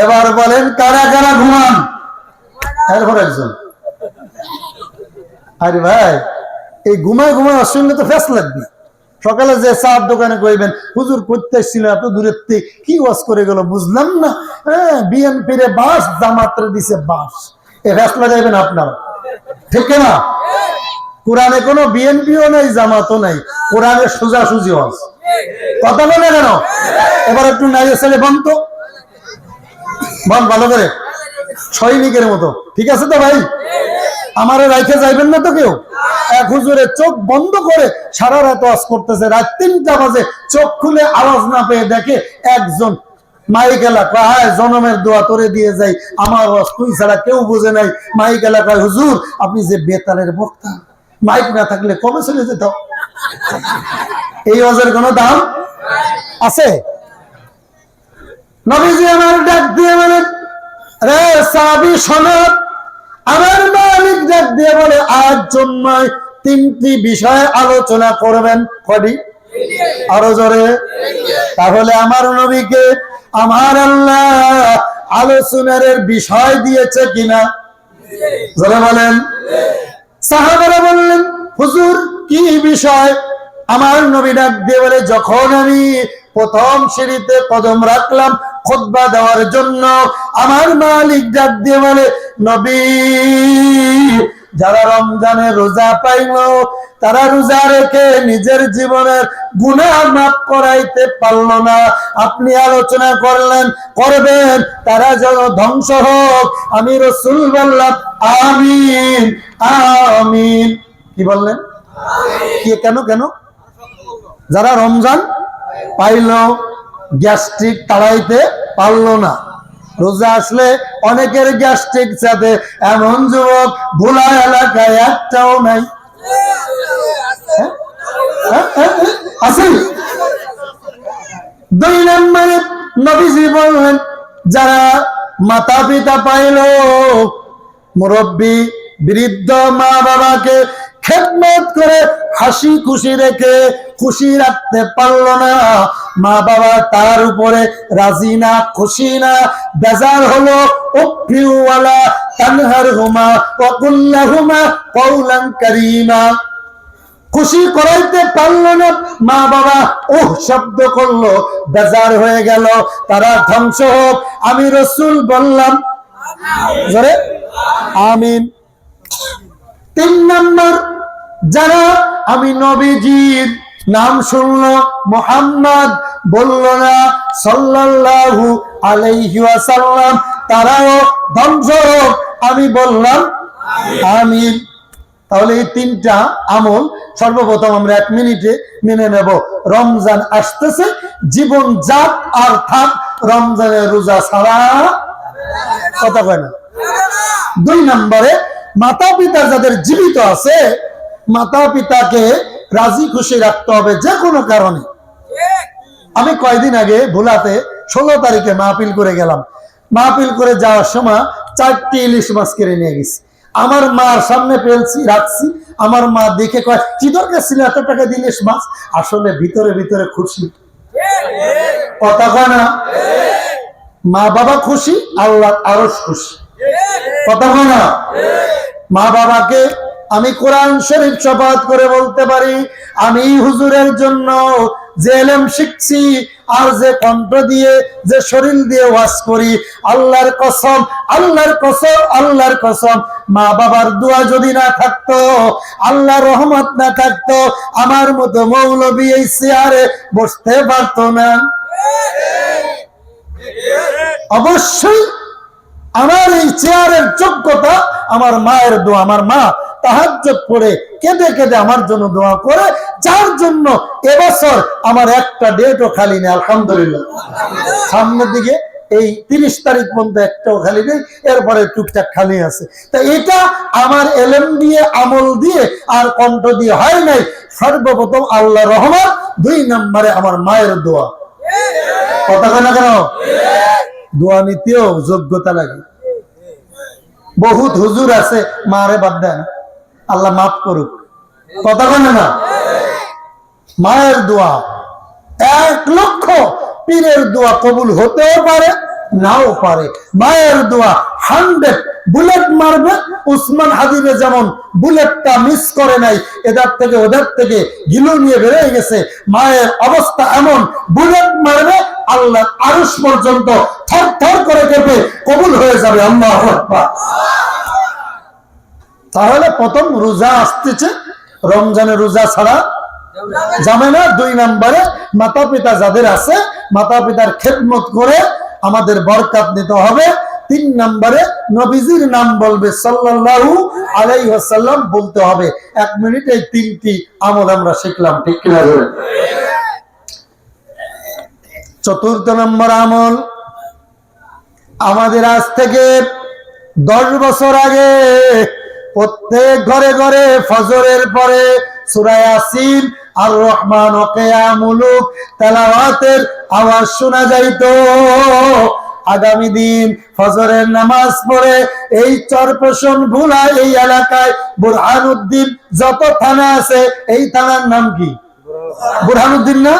এবার বলেন কারা কারা ঘুমান? এরপর একজন। আরে ভাই, এই ঘুমায় ঘুমায় অসুবিধা তো ফেস লাগবে। সকালে যে চার দোকানে কইবেন হুজুর করতে এসেছিল এত দূরের থেকে, কি ওয়াজ করে গেল বুঝলাম না। হ্যাঁ, বিএনপির বাস, জামাতরে দিছে বাস, এ ফেস লাগাইবেন আপনারা, ঠিক না? কোরআনে কোনো বিএনপিও নাই, জামাতও নাই, কোরআনে সোজাসুজি ওয়াজ। কথা বলে কেন? এবার একটু নাইজে ছেলে বন্ধ তো, বল ভালো করে, সৈনিকের মতো। ঠিক আছে তো ভাই? আমারে রাইখে যাইবেন না তো কেউ? এক হুজুরে চোখ বন্ধ করে সারা রাত ওয়াজ করতেছে, রাত 3টা বাজে চোখ খুলে আওয়াজ না পেয়ে দেখে একজন মাইক এলাকা, হ্যাঁ জনমের দোয়া তোরে দিয়ে যাই, আমার ওয়াজ তুই ছাড়া কেউ বুঝে নাই। মাইক এলাকায়, হুজুর আপনি যে বেতালের বক্তা, মাইক না থাকলে কবে চলে যেত? এই ওয়াজের কোনো দাম আছে? নবীজি আমার ডাক দিয়ে বলেন, রে সাহাবী শোনো, আমার মালিক ডাক দিয়ে বলে, আজ জন্মায় 3টি বিষয়ে আলোচনা করবেন। কয়টি? আরো জোরে। তাহলে আমার নবীকে আমার আল্লাহ আলোচনার বিষয় দিয়েছে কিনা? জোরে বলেন। সাহাবারা বললেন, হুজুর কি বিষয়? আমার নবী ডাক দিয়ে বলে, যখন আমি প্রথম সিঁড়িতে কদম রাখলাম খুতবা দেওয়ার জন্য, আমার মালিক ডাক দিয়ে বলে, নবী যারা রমজানে রোজা পাইল, তারা রোজা রেখে নিজের জীবনের গুনাহ মাফ করাইতে পারল না, আপনি আলোচনা করবেন তারা যেন ধ্বংস হোক। আমি রাসূল বললাম আমিন আমিন। কি বললেন? কি কেন কেন? যারা রমজান পাইল, গ্যাস্ট্রিক তাড়াইতে পারলো না, রোজা আসলে অনেকের গ্যাস্ট্রিক সাথে, এমন যুবক ভোলা এলাকায় একটাও নাই। আছে? 2 নম্বরে নবীজি বললেন, যারা মাতা পিতা পাইল, মুরব্বী বৃদ্ধ মা বাবাকে খেদমত করে হাসি খুশি রেখে খুশি রাখতে পারলো না, মা বাবা তার উপরে রাজি না, খুশি না, বেজার হলো, উফিওয়ালা তানহারহুমা ওয়া কুল্লাহুমা কওলান কারীমা। খুশি করাইতে পারলো না, মা বাবা ওহ শব্দ করলো, বেজার হয়ে গেল, তারা ধ্বংস হোক। আমি রাসূল বললাম জোরে আমিন। 3 নম্বর, যারা আমি নবীজির নাম শুনলো, মুহাম্মদ বলল না সাল্লাল্লাহু আলাইহি ওয়াসাল্লাম, তারাও ধ্বংস হোক। আমি বললাম আমিন। তাহলে এই 3টা আমল সর্বপ্রথম আমরা 1 মিনিটে মেনে নেব। রমজান আসতেছে, জীবন যাক আর থাক, রমজানের রোজা ছাড়া কথা কয় না। 2 নম্বরে, মাতা পিতা যাদের জীবিত আছে, মাতা পিতাকে রাজি খুশি রাখতে হবে যে কোনো কারণে। আমি কয়েকদিন আগে ভোলাতে 16 তারিখে মাহফিল করে গেলাম। মাহফিল করে যাওয়ার সময় 4টি ইলিশ মাছ কিনে নিয়ে গেছি। আমার মার সামনে ফেলছি, রাখছি। আমার মা দেখে কয়, কি দরকার ছিল এত টাকা দিয়ে ইলিশ মাছ? আসলে ভিতরে ভিতরে খুশি, কথা কয় না? মা বাবা খুশি, আল্লাহ আরশ খুশি, কথা কয় না? মা বাবাকে আমি কোরআন শরীফ শপথ করে বলতে পারি, আমি হুজুরের জন্য যে ইলম শিখছি আর যে কণ্ঠ দিয়ে, যে শরীর দিয়ে ওয়াজ করি, আল্লাহর কসম, আল্লাহর কসম, আল্লাহর কসম, মা বাবার দোয়া যদি না থাকতো, আল্লাহর রহমত না থাকতো, আমার মতো মৌলবী এই চেয়ারে বসতে পারতো না। অবশ্যই আমার এই চেয়ারের যোগ্যতা আমার মায়ের দোয়া। আমার মা তাহাজ্জুদ পড়ে কেঁদে কেঁদে আমার জন্য দোয়া করে, যার জন্য এবছর আমার একটা ডেটও খালি নেই, আলহামদুলিল্লাহ। সামনের দিকে এই 30 তারিখ পর্যন্ত একটাও খালি নেই, এরপরে টুকটাক খালি আছে। তা এটা আমার এলেম দিয়ে, আমল দিয়ে আর কণ্ঠ দিয়ে হয় নাই। সর্বপ্রথম আল্লাহর রহমত, 2 নম্বরে আমার মায়ের দোয়া। কথা কেন কেন? দোয়া নিতেও যোগ্যতা লাগে। বহুত হুজুর আছে মারে বাদ দেয় না, আল্লাহ মাফ করুক, কথা কেন না? মায়ের দোয়া 1 লক্ষ, পীরের দোয়া কবুল হতেও পারে, নাও পারে। মায়ের দোয়া 100 বুলেট মারবে। উসমান হাদিরে যেমন বুলেটটা মিস করে নাই, এদের থেকে ওদের থেকে গিলু নিয়ে বেরিয়ে গেছে, মায়ের অবস্থা এমন, বুলেট মারবে আল্লাহ আরশ পর্যন্ত থর থর করে কেঁপে কবুল হয়ে যাবে। আল্লাহু আকবার। তাহলে প্রথম রোজা আসতেছে, রমজানের রোজা ছাড়া যাবে না। 2 নম্বরে মাতা পিতা যাদের আছে মাতা পিতার খেদমত করে আমাদের বরকত নিতে হবে। 3 নম্বরে নবীজির নাম বলবে সাল্লাল্লাহু আলাইহি ওয়াসাল্লাম বলতে হবে। 1 মিনিটে 3টি আমল আমরা শিখলাম, ঠিক কিনা? 4th নম্বর আমল, আমাদের আজ থেকে 10 বছর আগে প্রত্যেক ঘরে ঘরে ফজরের পরে সূরা ইয়াসিন আর রহমান ও কিয়ামুলুক তেলাওয়াতের আওয়াজ শোনা যাইতো। আগামী দিন ফজরের নামাজ পড়ে এই চরপেশন ভুলা এই এলাকায় বুরহানুদ্দিন যত থানা আছে, এই থানার নাম কি? বুরহানুদ্দিন না?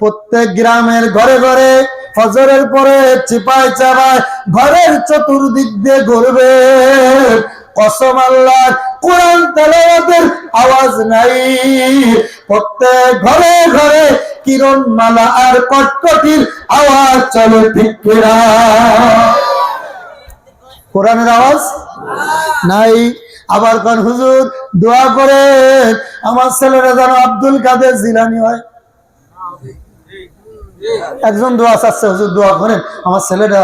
প্রত্যেক গ্রামের ঘরে ঘরে ফজরের পরে চিপায় চাপায় ঘরের চতুর্দিক দিয়ে ঘুরবে। কসম আল্লাহ, কোরআন তেলাওয়াতের আওয়াজ নাই। প্রত্যেক ঘরে ঘরে কিরণ মালা আর কটকটির আওয়াজ চলে, ঠিক কিনা? কোরআনের আওয়াজ নাই। আবার কোন হুজুর দোয়া করে আমার ছেলেরা যেন আব্দুল কাদের জিলানী হয়। একজন দোয়া চাচ্ছে, হুজুর দোয়া করেন আমার ছেলেটা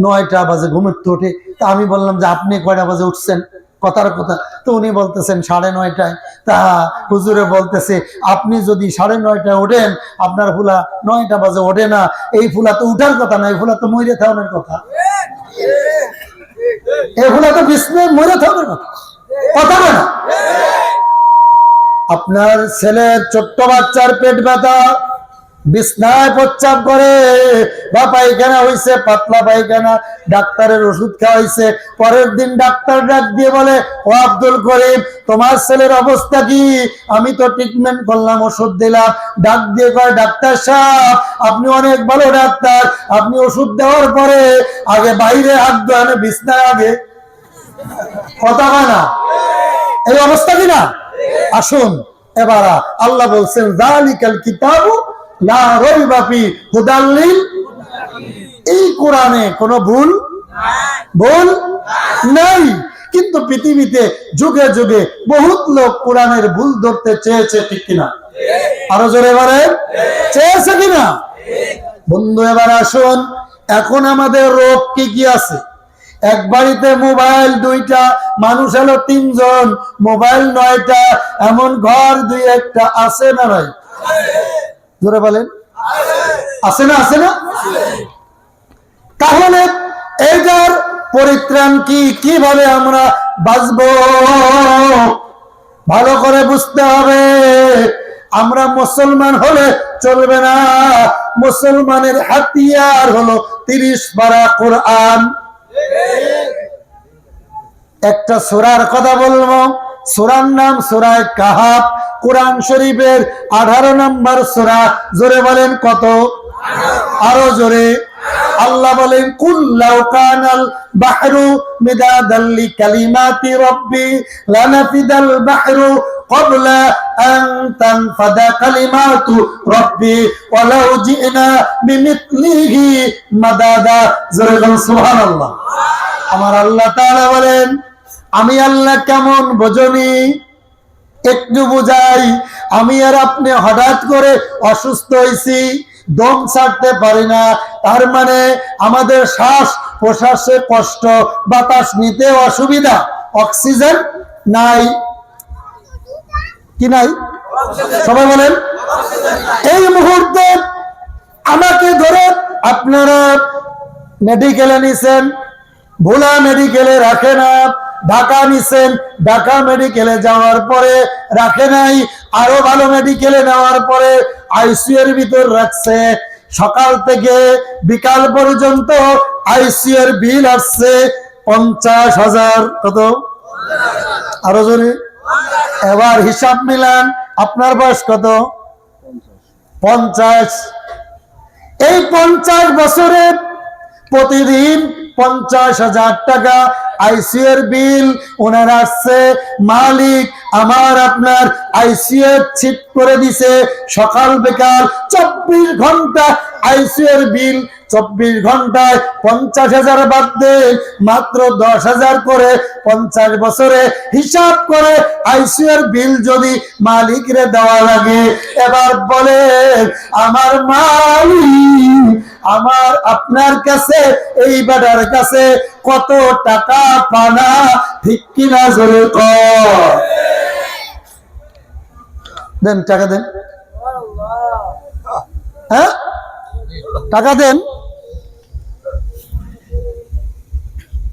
9টা বাজে ঘুমের তো ওঠে। তা আমি বললাম যে আপনি কয়টা বাজে উঠছেন? কথার কথা। তো উনি বলতেছেন 9:30টায়। তা হুজুরে বলতেছে আপনি যদি 9:30টায় ওঠেন, আপনার ফুলা 9টা বাজে ওঠে না। এই ফুলা তো উঠার কথা না, এই ফুলা তো মরে থাকার কথা। এই ফুলা তো বিষ্ণু মরে থাকার কথা, কথা না। আপনার ছেলের ছোট্ট বাচ্চার পেট ব্যথা, বিছনায় প্রস্রাব করে বা পায়খানা হয়েছে, পাতলা পায়খানা, ডাক্তারের ওষুধ খাওয়াইছে। পরের দিন ডাক্তার ডাক দিয়ে বলে, ও আব্দুল করিম তোমার ছেলের অবস্থা কি? আমি তো ট্রিটমেন্ট করলাম, ওষুধ দিলাম। ডাক দিয়ে কয়, ডাক্তার সাহেব আপনি অনেক ভালো ডাক্তার, আপনি ওষুধ দেওয়ার পরে আগে বাইরে হাত ধোয়ানো, বিছনায় আগে কথা হয় না। এই অবস্থা কিনা? আসুন এবার আল্লাহ বলছেন যালিকাল কিতাবু লা রাইবা ফি হুদাল লিল, এই কোরআনে কোনো ভুল নাই। কিন্তু পৃথিবীতে যুগে যুগে বহুত লোক কোরআনের ভুল ধরতে চেয়েছে, ঠিক কিনা? আরো জোরে বলে চেয়েছে কিনা? বন্ধু এবার আসুন, এখন আমাদের রোগ কি কি আছে? এক বাড়িতে মোবাইল 2টা, মানুষ হলো 3 জন, মোবাইল 9টা, এমন ঘর 2-1টা আছে না নাই? জোরে বলেন আছে না? আছে না? তাহলে এটার পরিত্রাণ কি, কিভাবে আমরা বাঁচবো? ভালো করে বুঝতে হবে। আমরা মুসলমান হলে চলবে না। মুসলমানের হাতিয়ার হলো 30 পারা কোরআন। একটা সূরার কথা বলবো, সূরার নাম সূরা কাহাফ, কোরআন শরীফের 18 নম্বর সূরা। জোরে বলেন কত? আরো জোরে। আল্লাহ বলেন, কুল লাউ কানাল বাহরু মিদাদাল লিকালিমাতি রাব্বি লানাফিদাল বাহরু ক্বাবলা আন তানফাদা কালিমাতু রাব্বি ওয়ালাউ জিনা বিমিথলিহি মাদাদা। জোরে বলেন সুবহানাল্লাহ। আমার আল্লাহ তাআলা বলেন, আমি আল্লাহ কেমন বোঝনি? একটু বুঝাই। আমি আর আপনি হঠাৎ করে অসুস্থ হয়েছি, দম ছাড়তে পারি না, তার মানে আমাদের শ্বাস প্রশ্বাসে কষ্ট, বাতাস নিতে অসুবিধা, অক্সিজেন নাই। কি নাই? সবাই বলেন। এই মুহূর্তে আমাকে ধরে আপনারা মেডিকেলে নিছেন, ভোলা মেডিকেলে রাখে না, ঢাকা নিছেন, ঢাকা মেডিকেলে যাওয়ার পরে রাখে নাই, আরো ভালো মেডিকেলে নেওয়ার পরে আইসিইউ এর ভিতর রাখছে। সকাল থেকে বিকাল পর্যন্ত আইসিইউ এর বিল আসছে 50,000। কত? আরো জোরে। এবার হিসাব মিলান, আপনার বয়স কত? 50। এই 50 বছরে প্রতিদিন 50,000 টাকা আইসিইউ এর বিল ওনার আসছে। মালিক আমার আপনার আইসিইউ ঠিক করে দিছে, সকাল বিকাল 24 ঘন্টা আইসিইউর বিল 24 ঘন্টায় 50,000 বাদ দেন, মাত্র 10,000 করে 50 বছরে হিসাব করে আইসিইউর বিল যদি মালিকরে দেওয়া লাগে, এবার বলেন আমার মালিক আমার আপনার কাছে এই বেটার কাছে কত টাকা পানা, ঠিক কিনা জোরে কর। দেন টাকা দেন, হ্যাঁ টাকা দেন,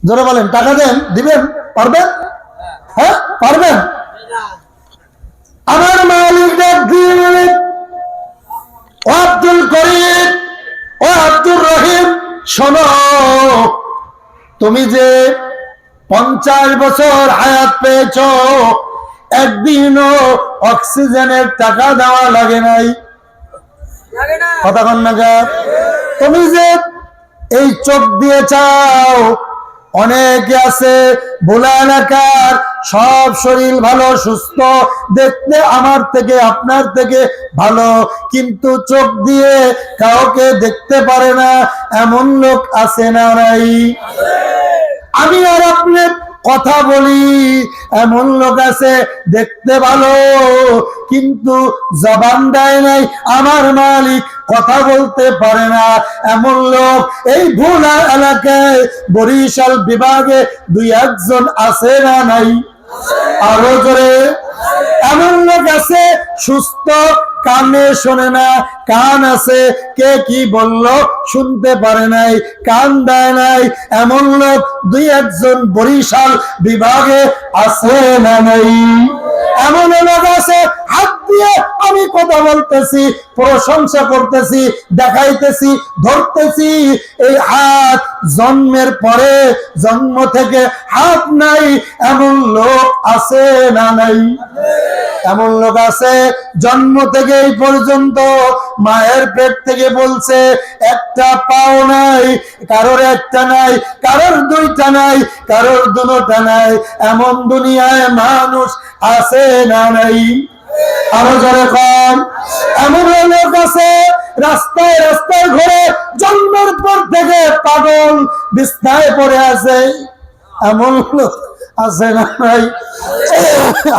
জোরে বলেন টাকা দেন, দিবেন, পারবেন? হ্যাঁ পারবেন? আমার মালিক ডাক দিয়ে বলেন, ও আব্দুল করিম, ও আব্দুর রহিম, শোনো, তুমি যে 50 বছর হায়াত পেয়েছ, একদিনও অক্সিজেনের টাকা দেওয়া লাগে নাই, কথা কন না গা? তুমি যে এই চোখ দিয়ে চাও, অনেকে আছে ভোলা এলাকার, সব শরীর ভালো সুস্থ, দেখতে আমার থেকে আপনার থেকে ভালো, কিন্তু চোখ দিয়ে কাউকে দেখতে পারে না, এমন লোক আছে না নাই? আমি আর আপনি কথা বলি, এমন লোক আছে দেখতে ভালো কিন্তু জবান দেয় নাই, আমার মালিক কথা বলতে পারে না, এমন লোক এই ভোলা এলাকায় বরিশাল বিভাগে 2-1 জন আছে না নাই? আরো জোরে। এমন লোক আছে সুস্থ, কানে শোনে না, কান আছে, কে কি বলল শুনতে পারে নাই, কান দেয় নাই, এমন লোক 2-1 জন বরিশাল বিভাগে আছে না নাই? এমন লোক আছে হাত দিয়ে আমি কথা বলতেছি, প্রশংসা করতেছি, দেখাইতেছি, ধরতেছি, এই হাত জন্মের পরে, জন্ম থেকে হাত নাই, এমন লোক আছে না নাই? এমন লোক আছে জন্ম থেকে এই পর্যন্ত মায়ের পেট থেকে বলছে একটা পাও নাই, কারোর একটা নাই, কারোর 2টা নাই, কারোর 2টা নাই, এমন দুনিয়ায় মানুষ আছে না নাই? আরো যারা কম। এমন লোক আছে রাস্তায় রাস্তায় ঘুরে জন্মের পর থেকে পাগল বিছনায় পড়ে আছে, এমন লোক আছে না নাই?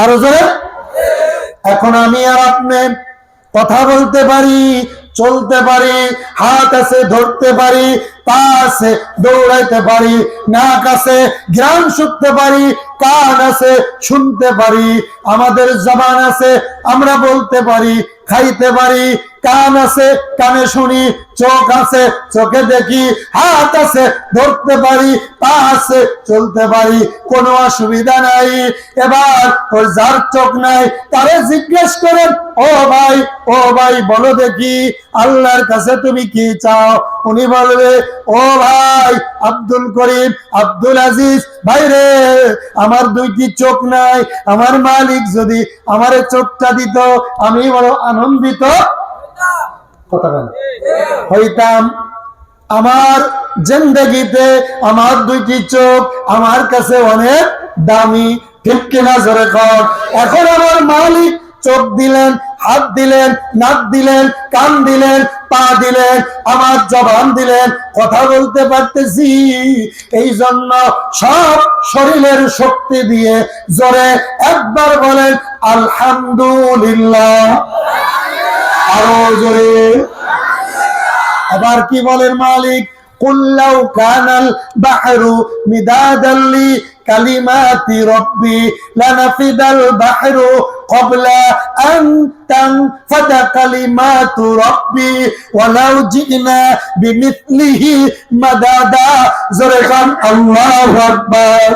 আরো যারা। এখন আমি আর আপনি কথা বলতে পারি, চলতে পারি, হাত আছে ধরতে পারি, পা আছে দৌড়াইতে পারি, নাক আছে ঘ্রাণ শুকতে পারি, কান আছে শুনতে পারি, আমাদের জবান আছে আমরা বলতে পারি, খাইতে পারি, কান আছে কানে শুনি, চোখ আছে চোখে দেখি, হাত আছে ধরতে পারি, পা আছে চলতে পারি, কোনো অসুবিধা নাই। এবার ওর যার চোখ নাই তারে জিজ্ঞেস করেন, ও ভাই বলো দেখি আল্লাহর কাছে তুমি কি চাও? উনি বলবে, ও ভাই আব্দুল করিম, আব্দুল আজিজ ভাই রে, আমার 2টি চোখ নাই, আমার মালিক যদি আমারে চোখটা দিত আমি বড় আনন্দিত হইতাম। আমার জিন্দেগিতে আমার 2টি চোখ আমার কাছে অনেক দামি, ঠিক কিনা জোরে কর। এখন আমার মালিক চোখ দিলেন, হাত দিলেন, নাক দিলেন, কান দিলেন, পা দিলেন, আমার জবান দিলেন, কথা বলতে পারতেছি, এই জন্য সব শরীরের শক্তি দিয়ে জোরে একবার বলেন আলহামদুলিল্লাহ, আরো জোরে। আবার কি বলেন মালিক? কুল্লাউ কানাল বাহরু মিদাদাল লি কালিমাতি রব্বি লানাফিদাল বাহরু ক্বাবলা আন তানফাদা কালিমাতু রব্বি ওয়ালাউ জিনা বিমিথলিহি মাদাদা। জোরে কান আল্লাহু আকবার।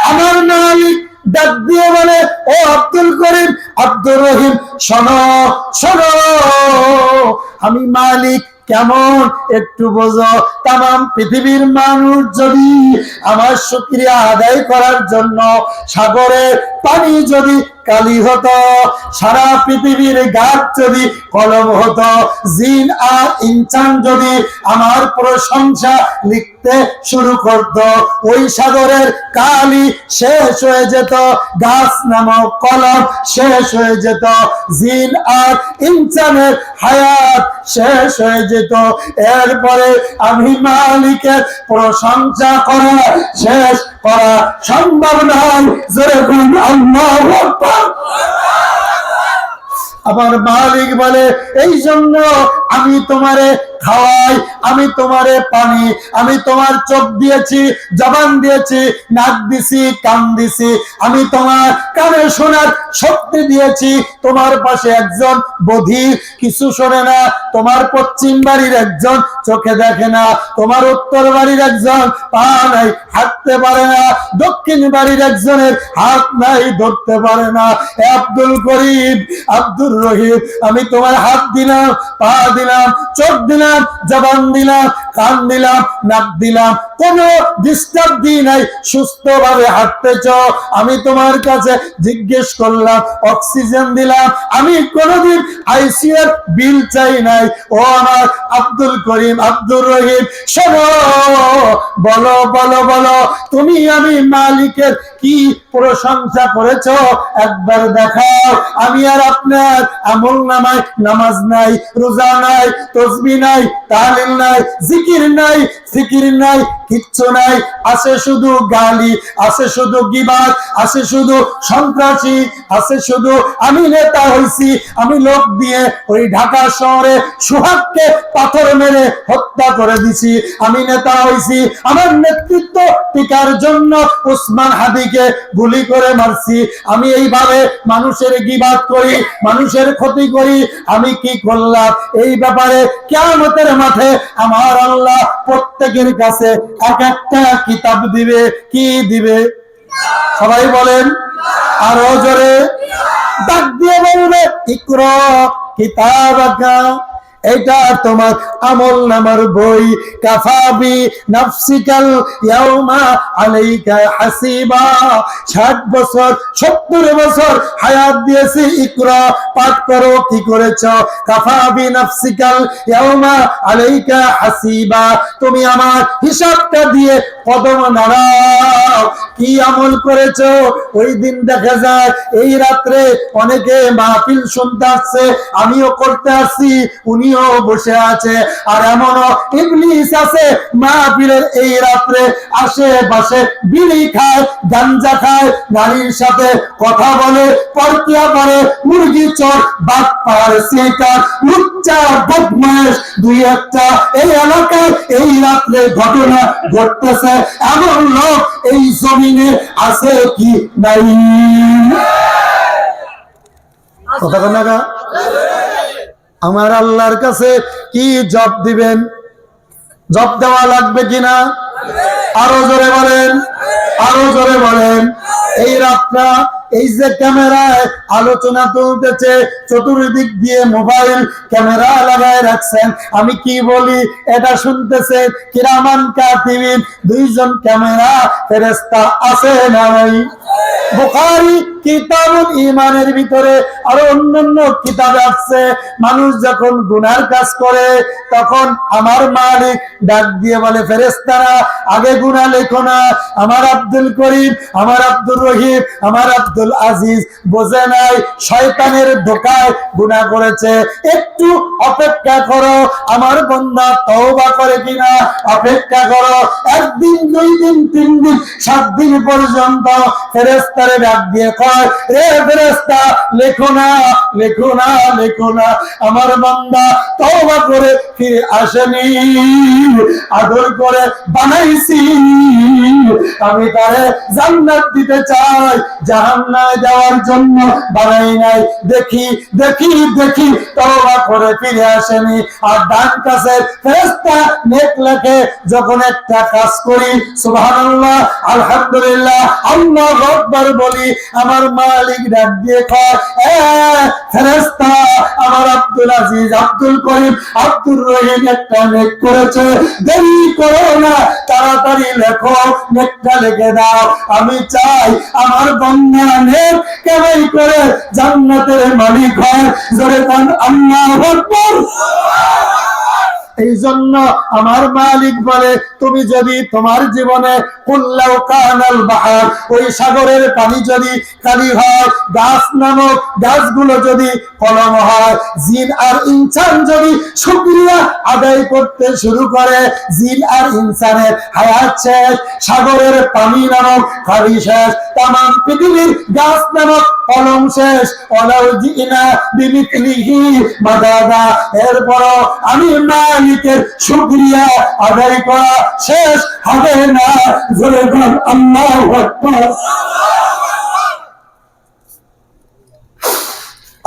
আমার মালিক ডাক দিয়ে বলে, ও আব্দুল করিম, আব্দুর রহিম, শোনো শোনো, আমি মালিক কেমন একটু বোঝো। তাম পৃথিবীর মানুষ যদি আমার শুকরিয়া আদায় করার জন্য সাগরের পানি যদি কালি হতো, সারা পৃথিবীর গাছ যদি কলম হতো, জিন আর ইনসান যদি আমার প্রশংসা লিখতে শুরু করত, ওই সাগরের কালি শেষ হয়ে যেত, গাছ নামক কলম শেষ হয়ে যেত, জিন আর ইনসানের হায়াত শেষ হয়ে যেত। এরপরে আমি মালিকের প্রশংসা করা শেষ করা সম্ভব নয়। যেরকম আল্লাহু আকবার। আমার মালিক বলে, এই জন্য আমি তোমারে খাওয়াই, আমি তোমারে পানি, আমি তোমার চোখ দিয়েছি, জবান দিয়েছি, নাক দিছি, কান দিছি, আমি তোমার কানে শোনার শক্তি দিয়েছি। তোমার পাশে একজন বধির, কিছু শোনে না, তোমার পশ্চিম বাড়ির একজন চোখে দেখে না, তোমার উত্তর বাড়ির একজন পা নাই, হাঁটতে পারে না, দক্ষিণ বাড়ির একজনের হাত নাই, ধরতে পারে না। এ আব্দুল করিম, আব্দুর রহিম, আমি তোমার হাত দিলাম, পা দিলাম, চোখ দিলাম, জবান দিলাম, কান দিলাম, নাক দিলাম, কোন ডিস্টার্ব দিই নাই, সুস্থ ভাবে হাঁটতেছ। আমি তোমার কাছে জিজ্ঞেস করলাম, অক্সিজেন দিলাম, আমি কোনদিন আইসিইউর বিল চাই নাই। ও আমার আব্দুল করিম, আব্দুর রহিম, শোনো, বলো বলো বলো, তুমি আমি মালিকের কি প্রশংসা করেছো একবার দেখাও। আমি আর আপনার আমল নামায় নামাজ নাই, রোজা নাই, তসবিহ নাই, তাহলিল নাই, জিকির নাই, ফিকির নাই, কিচ্ছু নাই। আছে শুধু গালি, আছে শুধু গীবাত, আছে শুধু সন্ত্রাসী, আছে শুধু আমি নেতা হইছি, আমি লোক দিয়ে ওই ঢাকা শহরে সোহাগকে পাথর মেরে হত্যা করে দিছি, আমি নেতা হইছি, আমার নেতৃত্ব টিকার জন্য উসমান হাদিকে গুলি করে মারছি, আমি এইভাবে মানুষের গীবাত করি, মানুষের ক্ষতি করি, আমি কি করলাম? এই ব্যাপারে কিয়ামতের মাঠে আমার আল্লাহ প্রত্যেকের কাছে এক একটা কিতাব দিবে। কি দিবে? সবাই বলেন আরো জোরে, ডাক দিয়ে বলবে, ইকরা কিতাবাকা, এটা তোমার আমল নামার বই। কাফাবি নাফসিকাল ইয়াউমা আলাইকা হাসিবা। 60 বছর 70 বছর হায়াত দিয়েছি, ইকরা পাঠ করো, কি করেছ? কাফাবি নাফসিকাল ইয়াউমা আলাইকা হাসিবা, তুমি আমার হিসাবটা দিয়ে কদম নাড়াও, কি আমল করেছো? ওই দিন দেখা যায় এই রাত্রে অনেকে মাহফিল শুনতে আসছে, আমিও করতে আসছি, উনিও বসে আছে, আর এমনও ইবলিস আছে মাহফিলের এই রাত্রে আশেপাশে বিড়ি খায়, গাঞ্জা খায়, নারীর সাথে কথা বলে, পরকিয়া করে, মুরগি চোর, বাটপার, সিটার, লুচ্চা, বদমাশ দুই একটা এই এলাকায় এই রাত্রে ঘটনা ঘটতেছে। এমন লোক এই জমিনে আছে কি নাই? কথা বলেন না? আমার আল্লাহর কাছে কি জব দিবেন? জব দেওয়া লাগবে কিনা? আরো জোরে বলেন, আরো জোরে বলেন। এই রাতটা এই যে ক্যামেরায় আলোচনা চলতেছে, চতুর্দিক দিয়ে মোবাইল ক্যামেরা লাগায় রাখছেন, আমি কি বলি এটা শুনতেছে কিরামান কাতিবিন, 2 জন ক্যামেরা ফেরেশতা আছে না নাই? বুখারী কিতাবুল ঈমানের ভিতরে আরো অন্যান্য কিতাবে আছে, মানুষ যখন গুনার কাজ করে তখন আমার মালিক ডাক দিয়ে বলে, ফেরেশতারা আগে গুনাহ লেখো না। আমার আব্দুল করিম, আমার আব্দুর রহিম, আমার আব্দুল আজিজ বোঝে নাই, শয়তানের ধোঁকায় গুনাহ করেছে, একটু অপেক্ষা করো, আমার বান্দা তওবা করে কিনা অপেক্ষা করো। 1 দিন 2 দিন 3 দিন 7 দিন পর্যন্ত ফেরেশতারে ডাক দিয়ে কয়, রে ফেরেশতা লেখো না, লেখো না, লেখো না, আমার বান্দা তওবা করে ফিরে আসেনি, আদর করে বানাইছি, আমি তারে জান্নাত দিতে চাই, জাহান্নামে যাওয়ার জন্য বানাই নাই। দেখি দেখি দেখি তওবা করে ফিরে আসেনি। আর ডান কাছের ফেরেশতা নেক লেখে, যখন একটা কাজ করি সুবহানাল্লাহ, আলহামদুলিল্লাহ, আল্লাহু আকবার বলি, আমার আমার মালিক ডাক দিয়ে কয়, ফেরেশতা, আমার আব্দুল আজিজ, আব্দুল করিম, আব্দুর রহিম একটা নেক করেছে, দেরি করো না, তাড়াতাড়ি লেখো, নেকটা লিখে দাও। আমি চাই আমার বান্দা নেক কামাই করে জান্নাতের মালিক হয়। জোরে কান আল্লাহু আকবার। এই জন্য আমার মালিক বলে, তুমি যদি তোমার জীবনে কুল্লাউ কানাল বাহার, ওই সাগরের পানি যদি কালি হয়, গাছ নামক গাছগুলো যদি কলম হয়, জিন আর ইনসান যদি শুকরিয়া আদায় করতে শুরু করে, জিন আর ইনসানের হায়াত শেষ, সাগরের পানি নামক খালি শেষ, তামাম পৃথিবীর গাছ নামক কলম শেষ, ওয়ালাউ জিনা বিমিথলিহি মাদাদা, এরপরও আমি মালিকের শুকরিয়া আদায় করা শেষ হবে না। জোরে বল আল্লাহু আকবার।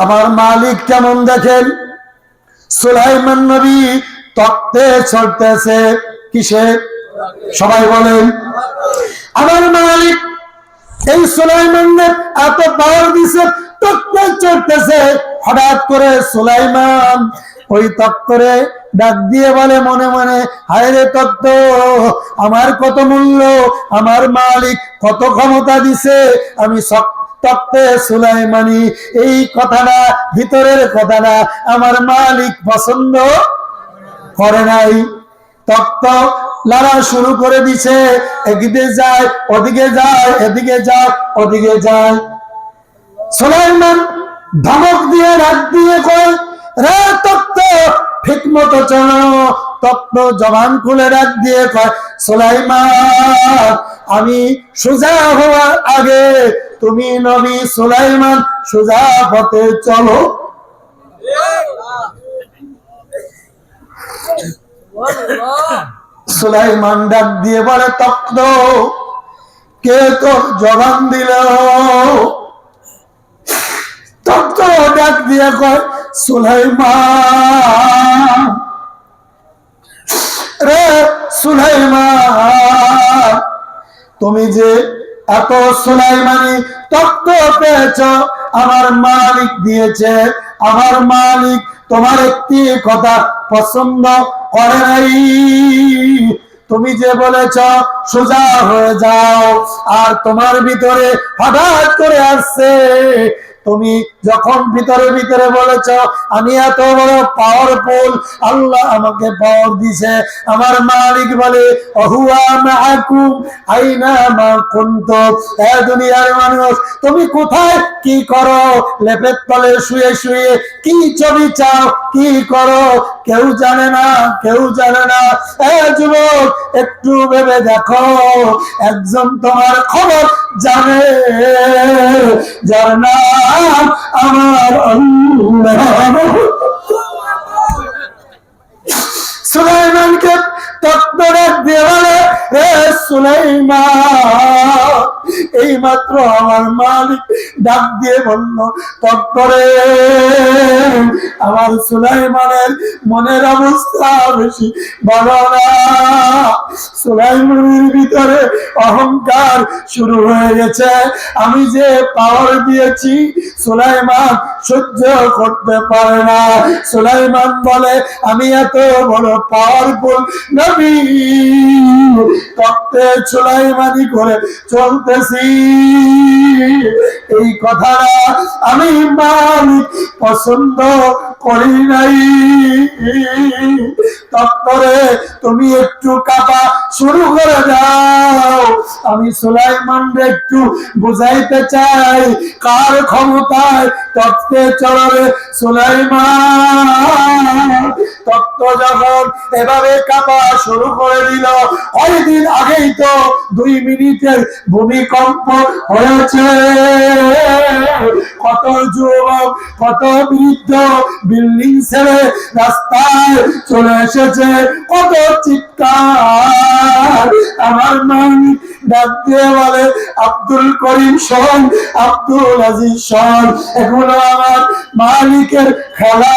আমার মালিক কেমন দেখেন, সুলাইমান নবী তক্তে চড়তেছে, কিসে? সবাই বলেন। আমার মালিক এই সুলাইমানের এত পাওয়ার দিছে, তক্তে চড়তেছে। হঠাৎ করে সুলাইমান ওই তক্তরে ডাক দিয়ে বলে মনে মনে, হায় রে তক্ত, আমার কত মূল্য, আমার মালিক কত ক্ষমতা দিছে, আমি তক্তে সুলাইমানি। এই কথাটা ভিতরের কথা না, আমার মালিক পছন্দ করে নাই। তক্ত লড়া শুরু করে দিছে, এদিকে যায় ওদিকে যায়, এদিকে যায় ওদিকে যায়। সুলাইমান ধমক দিয়ে রাত দিয়ে কয়, রে তক্ত, ঠিক মতো চলো। তক্ত জবান খুলে রাত দিয়ে কয়, সুলাইমান, আমি সোজা হওয়ার আগে তুমি নবী সুলাইমান সোজা পথে চলো। সুলাইমান ডাক দিয়ে বলে, তক্ত, কে তোর জবান দিল? তক্ত ডাক দিয়ে কয়, সুলাইমান, রে সুলাইমান, তুমি যে এত সুলাইমানি তক্ত পেয়েছ, আমার মালিক দিয়েছে। আমার মালিক তোমার একটি কথা পছন্দ করে নাই। তুমি যে বলেছ সোজা হয়ে যাও, আর তোমার ভিতরে হঠাৎ করে আসছে, তুমি যখন ভিতরে ভিতরে বলেছ আমি এত বড় পাওয়ারফুল, আল্লাহ আমাকে পাওয়ার দিছে। আমার মালিক বলে, অহুয়া মাআকুম আইনা মা কুনতুম, হে দুনিয়ার মানুষ, তুমি কোথায় কি করো, লেপের তলে শুয়ে শুয়ে কি ছবি চাও, কি করো, কেউ জানে না, কেউ জানে না। হে যুবক, একটু ভেবে দেখো, একজন তোমার খবর জানে, যার নাম আমার আল্লাহ। সুলাইমানকে তক্ত দিয়ে বলে, হে সুলাইমান, এই মাত্র আমার মালিক ডাক দিয়ে বলল, তক্তরে, আমার সুলাইমানের মনের অবস্থা বেশি ভালো না। সুলাইমানের ভিতরে অহংকার শুরু হয়ে গেছে। আমি যে পাওয়ার দিয়েছি সুলাইমান সহ্য করতে পারে না। সুলাইমান বলে, আমি এত বড় পাওয়ারফুল নবী, তক্তে সুলাইমানি করে চলতেছি। এই কথাটা আমি মালিক পছন্দ করি নাই। তক্তরে তুমি একটু কাঁপা শুরু করে দাও। আমি সুলাইমানকে একটু বুঝাইতে চাই কার ক্ষমতায় তক্তে চড়বে সুলাইমান। তক্ত যখন এভাবে কাঁপা শুরু করে দিল, কয়েকদিন আগেই তো 2 মিনিটের ভূমিকম্প হয়েছে। কত যুবক, কত বৃদ্ধ বিল্ডিং ছেড়ে রাস্তায় চলে এসেছে, কত চিৎকার। আমার মালিক ডাক দিয়ে বলে, আব্দুল করিম শোন, আব্দুল আজিজ শোন, এগুলো আমার মালিকের খেলা।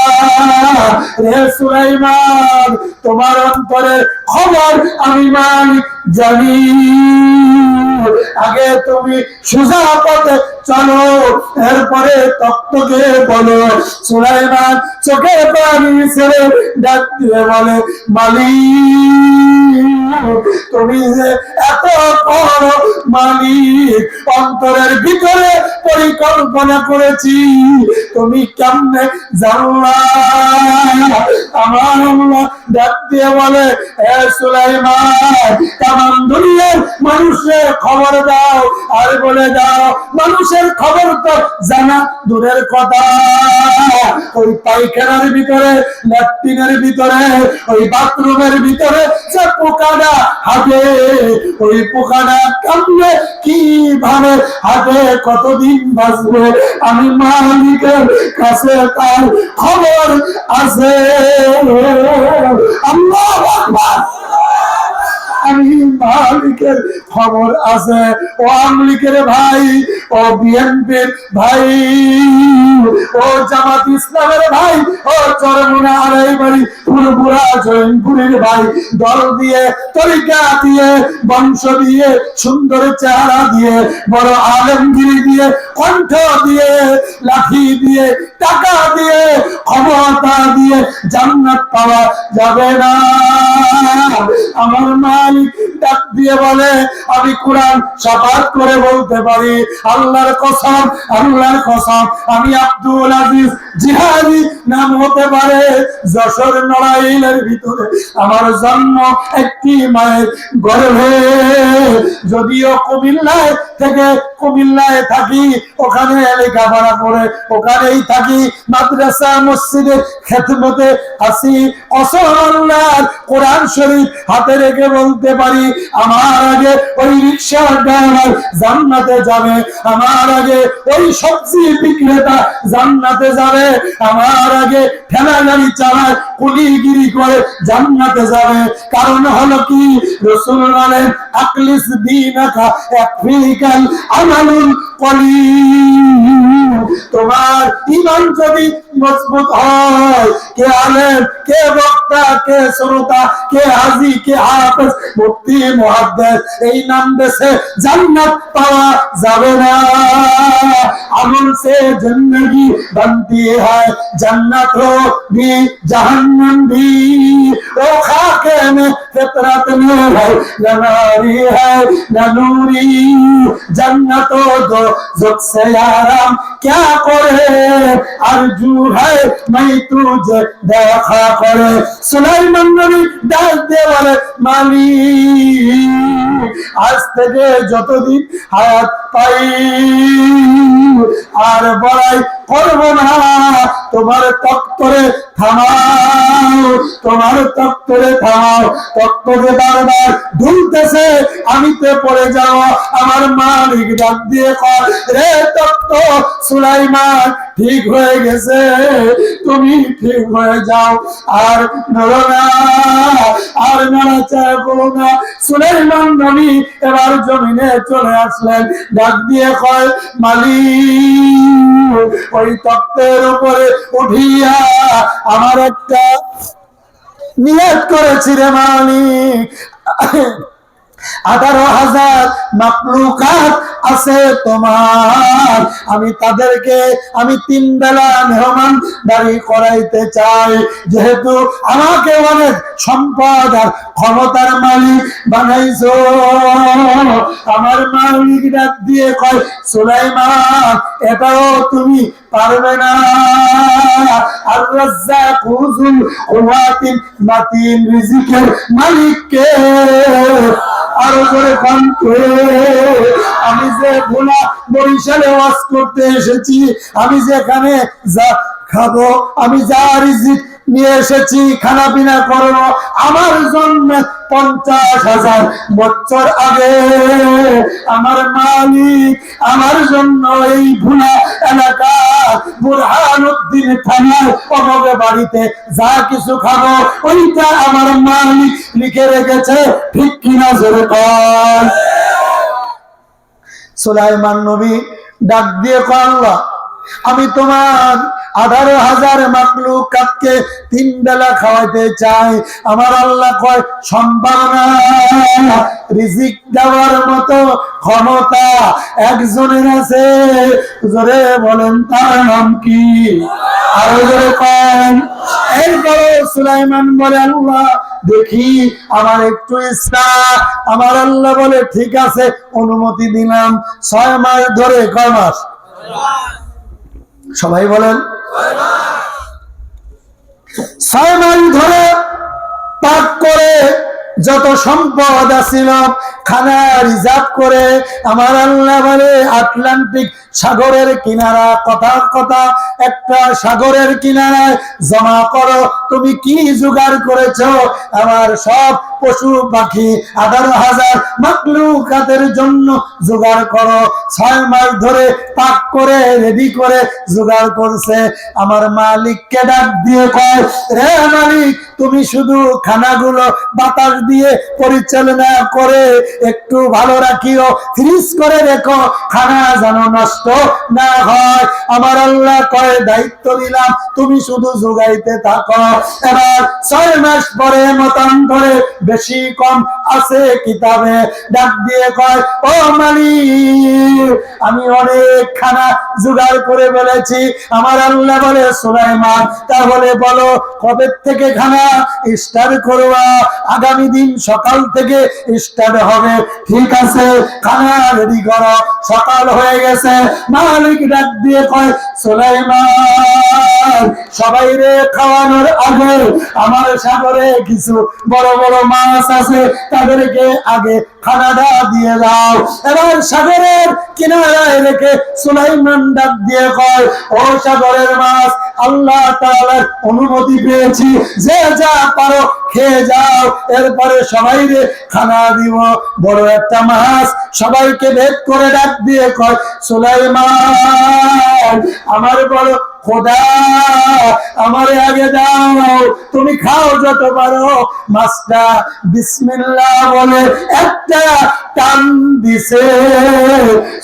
রে সুলাইমান, তোমার অন্তরের খবর আমি মালিক জানি। আগে তুমি সোজা পথে চলো, এরপরে তক্তকে বলো। সুলাইমান চোখে পানি ছেড়ে ডাক দিয়ে বলে, মালিক তুমি যে এত বড় মালিক, অন্তরের ভিতরে পরিকল্পনা করেছি, তুমি কেমনে জানলা? আমার আল্লাহ ডাক দিয়ে বলে, হে সুলাইমান, তামাম দুনিয়ার মানুষের খবর দাও, আর বলে দাও মানুষের খবর তো জানা দূরের কথা, ওই পায়খানার ভিতরে, ল্যাট্রিনের ভিতরে, ওই বাথরুমের ভিতরে যে পোকাটা হাঁটে, ওই পোকাটা কেমনে কিভাবে হাঁটে, কতদিন বাঁচবে, আমি মালিকের কাছে তার খবর আছে। আল্লাহু আকবার। আমি মালিকের খবর আছে। ও আমলিকের ভাই, ও বিএনপির ভাই, ও জামাত ইসলামের ভাই, ও চরমুনা আড়াইবাড়ি পুরপুরা জৈনপুরের ভাই, দল দিয়ে, তরিকা দিয়ে, বংশ দিয়ে, সুন্দর চেহারা দিয়ে, বড় আলমগিরি দিয়ে, কণ্ঠ দিয়ে, লাঠি দিয়ে, টাকা দিয়ে, ক্ষমতা দিয়ে জান্নাত পাওয়া যাবে না। আমার মালিক ডাক দিয়ে বলে, আমি কোরআন শপথ করে বলতে পারি, আল্লাহর কসম, আল্লাহর কসম, আমি আব্দুল আজিজ জিহাদি নাম হতে পারে, যশোর নড়াইলের ভিতরে আমার জন্ম একটি মায়ের গর্ভে, যদিও কুমিল্লায় থেকে কুমিল্লায় থাকি, ওখানে লেখাপড়া করে ওখানেই থাকি, মাদ্রাসা মসজিদে খেদমতে আছি, আল্লাহর কোরআন শরীফ হাতে রেখে বলতে পারি, আমার আগে ওই রিকশা ড্রাইভার জান্নাতে যাবে, আমার আগে ওই সবজি বিক্রেতা জান্নাতে যাবে, আমার আগে ঠেলা গাড়ি চালায় কুলিগিরি করে জান্নাতে যাবে। কারণ হলো কি, রাসূল বলেন, আকলিস দীনাকা ইয়াকফিকাল আমালুল কলিল। তোমার ঈমান যদি মজবুত হয়, কে আলেম, কে বক্তা, কে শ্রোতা, কে হাজী, কে হাফেজ, মুফতি, মুহাদ্দিস, এই নাম দেশে জান্নাত পাওয়া যাবে না। আমল से जिंदगी बनती है, जन्नत हो भी जहन्नम भी, वो खाके में फितरत में है, न नारी है न नूरी, जन्नत दो जुग से याराम क्या करे, आरजू है मैं तुझे देखा करे। सुलाइमान नबी डाक दे বলে, মালিক আজ থেকে যতদিন হায়াত পাই আর বড়াই করব না, তোমার তক্তরে থামাও, তোমার তক্তরে থামাও। তক্তকে বারবার ঢুলতেছে, আমি তো পড়ে যাও। আমার মালিক ডাক দিয়ে কর, রে তক্ত, সুলাইমান ঠিক হয়ে গেছে, তুমি ঠিক হয়ে যাও, আর নড়ো না, আর নড়াচড়া করো না। সুলাইমান নবী এবার জমিনে চলে আসলেন, ডাক দিয়ে কয়, মালিক ওই তক্তের উপরে উঠিয়া আমার একটা নিয়ত করেছি রে মালিক, 18,000 মাখলুকাত আছে তোমার, আমি তাদেরকে আমি 3 বেলা মেহমানদারি করাইতে চাই। যেহেতু আমাকে অনেক সম্পদ আর ক্ষমতার মালিক বানাইছো, আমার মালিক ডাক দিয়ে কয়, সুলাইমান এটাও তুমি পারবে না। আর রাজ্জাক যুল কুওয়াতিল মাতিন, রিজিকের মালিক কে? আরো করে কানতে, আমি যে ভোলা বরিশালে ওয়াজ করতে এসেছি, আমি যেখানে যা খাবো, আমি যা রিজিক নিয়ে এসেছি, খানা পিনা করবো, আমার জন্য 50,000 বছর আগে আমার মালিক আমার জন্য এই ভুলা এলাকা বুরহানুদ্দিন থানার অভাবে বাড়িতে যা কিছু খাবো, ওইটা আমার মালিক লিখে রেখেছে, ঠিক কিনা জোরে কর। সুলাইমান নবী ডাক দিয়ে কয়, আল্লাহ আমি তোমার 18,000 মাখলুকাতকে 3 বেলা খাওয়াইতে চাই। আমার আল্লাহ কয় সম্ভব না, রিজিক দেওয়ার মতো ক্ষমতা একজনের আছে। জোরে বলেন তার নাম কি? আরো জোরে কন। এরপরে সুলাইমান বলে আল্লাহ দেখি আমার একটু ইচ্ছা। আমার আল্লাহ বলে ঠিক আছে অনুমতি দিলাম। 6 মাস ধরে, কয় মাস? সবাই বলেন 6 মাস ধরে পাক করে যত সম্পদ আছিল খানা রিজার্ভ করে আমার আল্লাহ বলে আটলান্টিক সাগরের কিনারা, কথার কথা একটা সাগরের কিনারায় জমা করো। তুমি কি জোগাড় করেছো? আমার সব পশু পাখি 18,000 মাখলুকাতের জন্য জোগাড় করো। 6 মাস ধরে পাক করে রেডি করে জোগাড় করছে। আমার মালিককে ডাক দিয়ে কয়, রে মালিক তুমি শুধু খানাগুলো বাতাস দিয়ে পরিচালনা করে একটু ভালো রাখিও, ফ্রিজ করে রেখো, খানা যেন নষ্ট না হয়। আমার আল্লাহ কয় দায়িত্ব দিলাম, তুমি শুধু জোগাইতে থাকো। এবার 6 মাস পরে মতান্তরে বেশি কম আছে কিতাবে ডাক দিয়ে কয়, ও মালিক আমি অনেক খানা জোগাড় করে বলেছি। আমার আল্লাহ বলে সুলাইমান তাহলে বলো কবে থেকে খানা স্টার্ট করবা? আগামী দিন সকাল থেকে স্টার্ট হবে। ঠিক আছে খানা রেডি করো। সকাল হয়ে গেছে। মালিক ডাক দিয়ে কয়, সুলাইমান সবাই রে খাওয়ানোর আগে আমার সাগরে কিছু বড় বড় মাছ আছে, তাদেরকে আগে খানাটা দিয়ে দাও। এবার সাগরের কিনারায় রেখে সুলাইমান ডাক দিয়ে কয়, ও সাগরের মাছ আল্লাহ তাআলার অনুমতি পেয়েছি, যে যা পারো খেয়ে যাও। এরপরে সবাই রে খানা দিব। বড় একটা মাছ সবাইকে ভেদ করে ডাক দিয়ে কয়, সুলাইমান আমার বড় খোদা আমারে আগে দাও, তুমি খাও যত পারো। মাছটা বিসমিল্লাহ বলে একটা টান দিছে।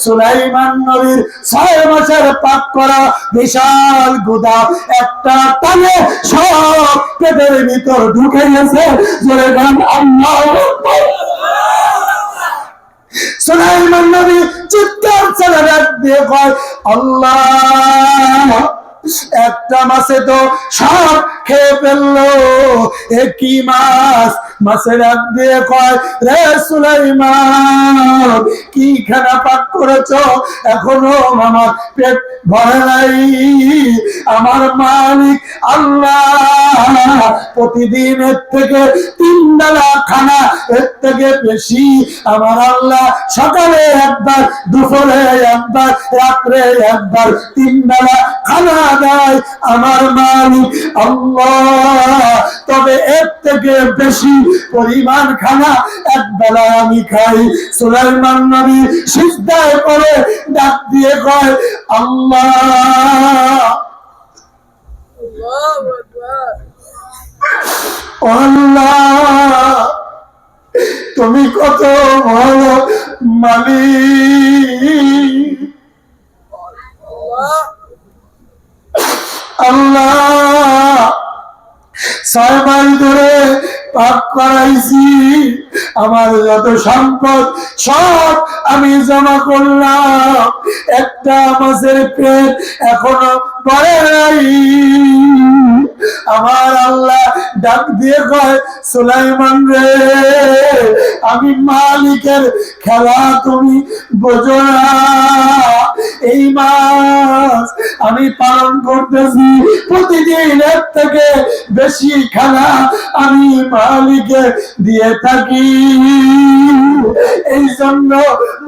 সুলাইমান নবীর 6 মাসের পাক করা বিশাল গুদা একটা টানে সব পেটের ভিতর ঢুকে গেছে। জোরে গান আল্লাহু আকবার। সুলাইমান নবী চিৎকার ছেড়ে ডাক দিয়ে কয়, আল্লাহ একটা মাছে তো সব খেয়ে ফেললো, একই মাছ। মাছে ডাক দিয়ে কয়, রে সুলাইমান কি খানা পাক করেছো? এখনো আমার পেট ভরে নাই। আমার মালিক আল্লাহ প্রতিদিন এর থেকে 3 বেলা খানা, এর থেকে বেশি আমার আল্লাহ সকালে একবার, দুপুরে একবার, রাত্রে একবার, 3 বেলা খানা দেয় আমার মালিক আল্লাহ। তবে এর থেকে বেশি পরিমাণ খানা এক বেলা আমি খাই। সুলাইমান নবী সিজদায় পড়ে ডাক দিয়ে কয়, আল্লাহ আল্লাহ তুমি কত ভালো মালিক। আল্লাহ 6 মাস ধরে পাপ করাইছি, আমার যত সম্পদ সব আমি জমা করলাম, একটা মাছের পেট এখনো ভরে নাই। আমার আল্লাহ ডাক দিয়ে কয়, সুলাইমান রে আমি মালিকের খেলা তুমি বোঝো না। এই মাস আমি পালন করতেছি, প্রতিদিন এর থেকে বেশি খানা আমি মালিকে দিয়ে থাকি। এই জন্য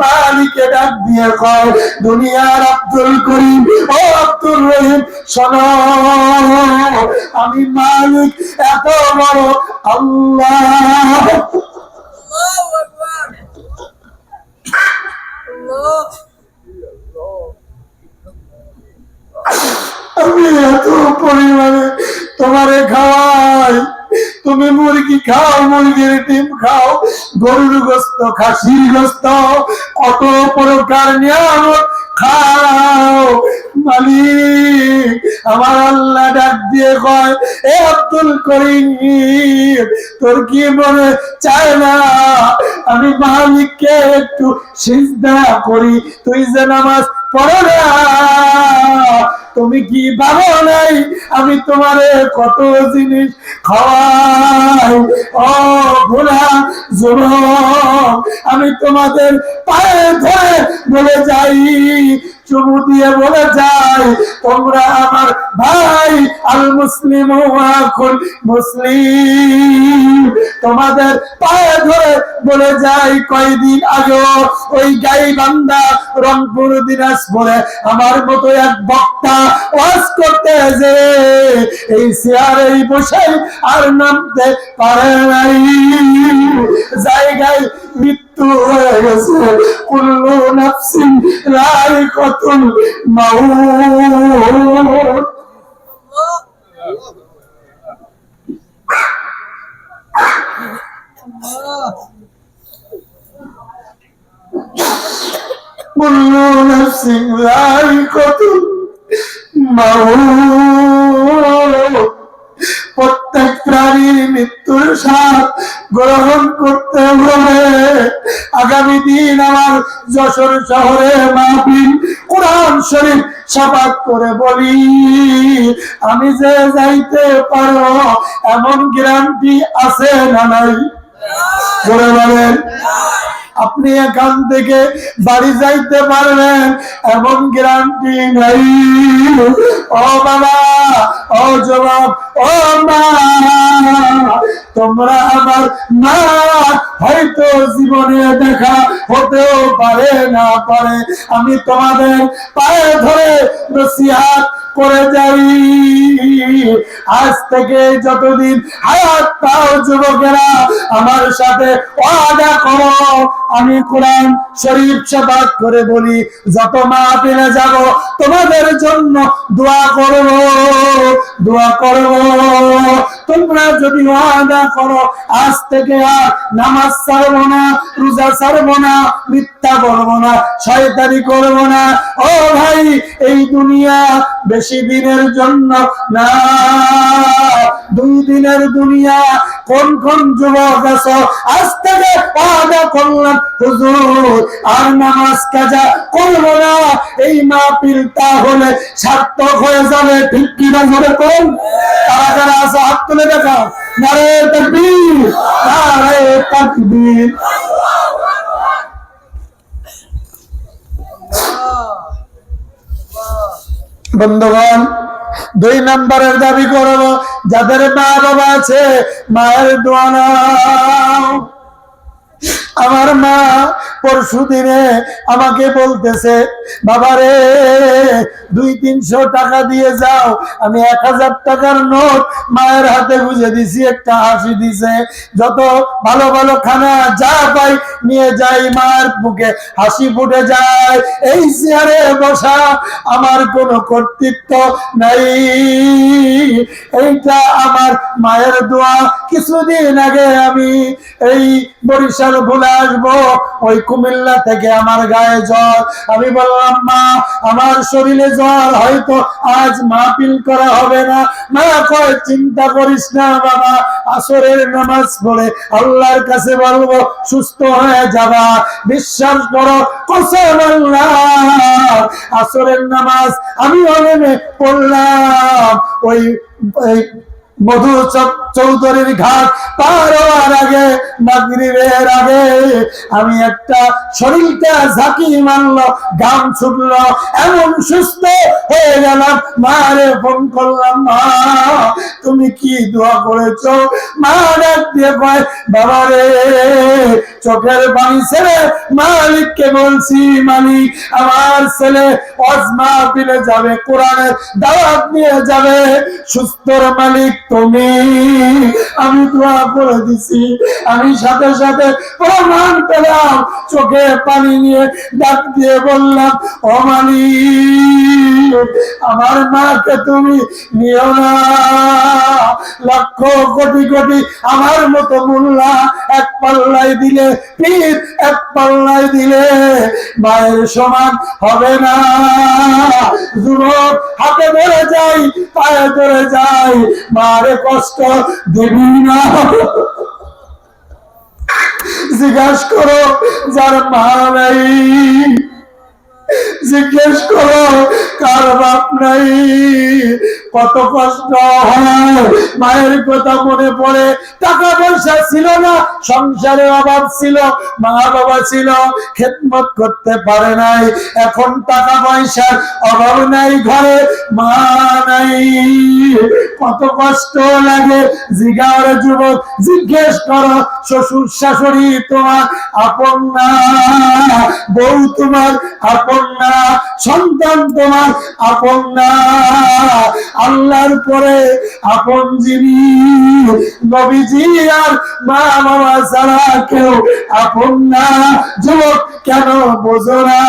মালিকে ডাক দিয়ে কয়, দুনিয়ার আব্দুল করিম ও আব্দুল রহিম শোনো, আমি মালিক এত বড় আল্লাহ। আমি এত পরিমাণে তোমারে খাওয়াই, তুমি মুরগি খাও, মুরগির ডিম খাও, গরুর গোস্ত, খাসির গোস্ত, কত প্রকার নিয়ামত খাও। মালিক, আমার আল্লাহ ডাক দিয়ে কয়, এ আব্দুল করিম, তোর কি মনে চায় না আমি মালিককে একটু সিজদা করি? তুই যে নামাজ পড়ো না, তুমি কি ভাবো নাই আমি তোমারে কত জিনিস খাওয়াই? ও ভোলা যুবক, আমি তোমাদের পায়ে ধরে বলে যাই, চুমু দিয়ে বলে যাই, তোমরা আমার ভাই। আল মুসলিম আখুল মুসলিম। তোমাদের পায়ে ধরে বলে যাই, কয়দিন আগে ওই গাইবান্ধা রংপুর দিনাজপুরে আমার মতো এক বক্তা ওয়াজ করতে যে এই চেয়ারে বসে আর নামতে পারে নাই, জায়গায় মৃত্যু হয়ে গেছে। কুল্লু নাফসিন যায়িকাতুল মাউত। কুল্লু নাফসিন যায়িকাতুল মাউত। প্রত্যেক প্রাণীর মৃত্যুর স্বাদ গ্রহণ করতে হবে। আগামী দিন আমার যশোর শহরে মাহফিল, কোরআন শরীফ শপথ করে বলি, আমি যে যাইতে পারো এমন গ্যারান্টি আছে না নাই? বলে বলেন, আপনি এখান থেকে বাড়ি যাইতে পারবেন এমন গ্যারান্টি নাই। ও বাবা, ও যুবক, ও মা, তোমরা আমার মা হয়তো জীবনে দেখা হতেও পারে না পারে, আমি তোমাদের পায়ে ধরে নসিহত করে যাই, আজ থেকে যতদিন হায়াত পাও যুবকেরা আমার সাথে ওয়াদা করো, আমি কোরআন শরীফ শপথ করে বলি, যত মাহফিলে যাব তোমাদের জন্য দোয়া করব, দোয়া করব। তোমরা যদি ওয়াদা করো আজ থেকে আর নামাজ ছাড়বো না, রোজা ছাড়বো না, মিথ্যা বলবো না, শয়তানি করবো না। ও ভাই, এই দুনিয়া বেশি দিনের জন্য না, 2 দিনের দুনিয়া। কোন কোন যুবক আছো আজ থেকে ওয়াদা করলাম হুজুর আর নামাজ কাজা করবো না, এই মাহফিল তাহলে সার্থক হয়ে যাবে। ঠিক কি না জোরে কোন? কারা কারা আছে হাত তুলে দেখাও। নারে তাকবীর, নারে তাকবীর। বন্ধুগণ, 2 নম্বরের দাবি করব, যাদের মা বাবা আছে মায়ের দোয়া নাও। আমার মা পরশু দিনে আমাকে বলতেছে, বাবারে 200-300 টাকা দিয়ে যাও। আমি 1000 টাকার নোট মায়ের হাতে গুঁজে দিছি, একটা হাসি দিছে। যত ভালো ভালো খানা যা পাই নিয়ে যাই, মায়ের মুখে হাসি ফুটে যায়। এই চেয়ারে বসা আমার কোনো কর্তৃত্ব নাই, এইটা আমার মায়ের দোয়া। কিছুদিন আগে আমি এই বরিশাল ভুলে আসবো, ওই কুমিল্লা থেকে আমার গায়ে জ্বর। আমি বললাম, মা আমার শরীরে জ্বর, হয়তো আজ মাহফিল করা হবে না। মা কয়, চিন্তা করিস না বাবা, আসরের নামাজ পড়ে আল্লাহর কাছে বলবো সুস্থ হয়ে যাবা, বিশ্বাস করো, কসম আল্লাহ। আসরের নামাজ আমি নেমে পড়লাম, ওই মধু চৌধুরীর ঘাট পার হওয়ার আগে, মাগরিবের আগে আমি একটা শরীরটা ঝাঁকি মারলো, ঘাম ছুটলো, এমন সুস্থ হয়ে গেলাম। মারে ফোন করলাম, মা তুমি কি দোয়া করেছো? মা ডাক দিয়ে কয়, বাবা রে, চোখের পানি ছেড়ে মালিককে বলছি, মালিক আমার ছেলে ওয়াজ মাহফিলে যাবে, কোরআনের দাওয়াত নিয়ে যাবে, সুস্থর মালিক তুমি। আমি দোয়া করে দিছি, আমি সাথে সাথে প্রমাণ পেলাম, চোখে পানি নিয়ে ডাক দিয়ে বললাম, ও মালিক আমার মাকে তুমি নিও না। লক্ষ কোটি কোটি আমার মতো মোল্লা এক পাল্লায় দিলে, পিঠ এক পাল্লায় দিলে মায়ের সমান হবে না। যুবক হাতে ধরে যাই, পায়ে ধরে যাই, মারে কষ্ট দিবি না। জিজ্ঞাসা করো যার মা নাই, জিজ্ঞেস করো কার বাপ নাই, কত কষ্ট হয়। মায়ের কথা মনে পড়ে। টাকা পয়সা ছিল না, সংসারের অভাব ছিল, মা বাবা ছিল, খেদমত করতে পারে নাই। এখন টাকা পয়সার অভাব নাই, ঘরে মা নাই, কত কষ্ট লাগে। জিজ্ঞাসা যুবক, জিজ্ঞেস করো শ্বশুর শাশুড়ি তোমার আপন না, বউ তোমার আপন না, সন্তান তোমার আপন না। আল্লাহর পরে আপন যিনি, নবীজি আর মা বাবা ছাড়া কেউ আপন না। যুবক কেন বোঝো না?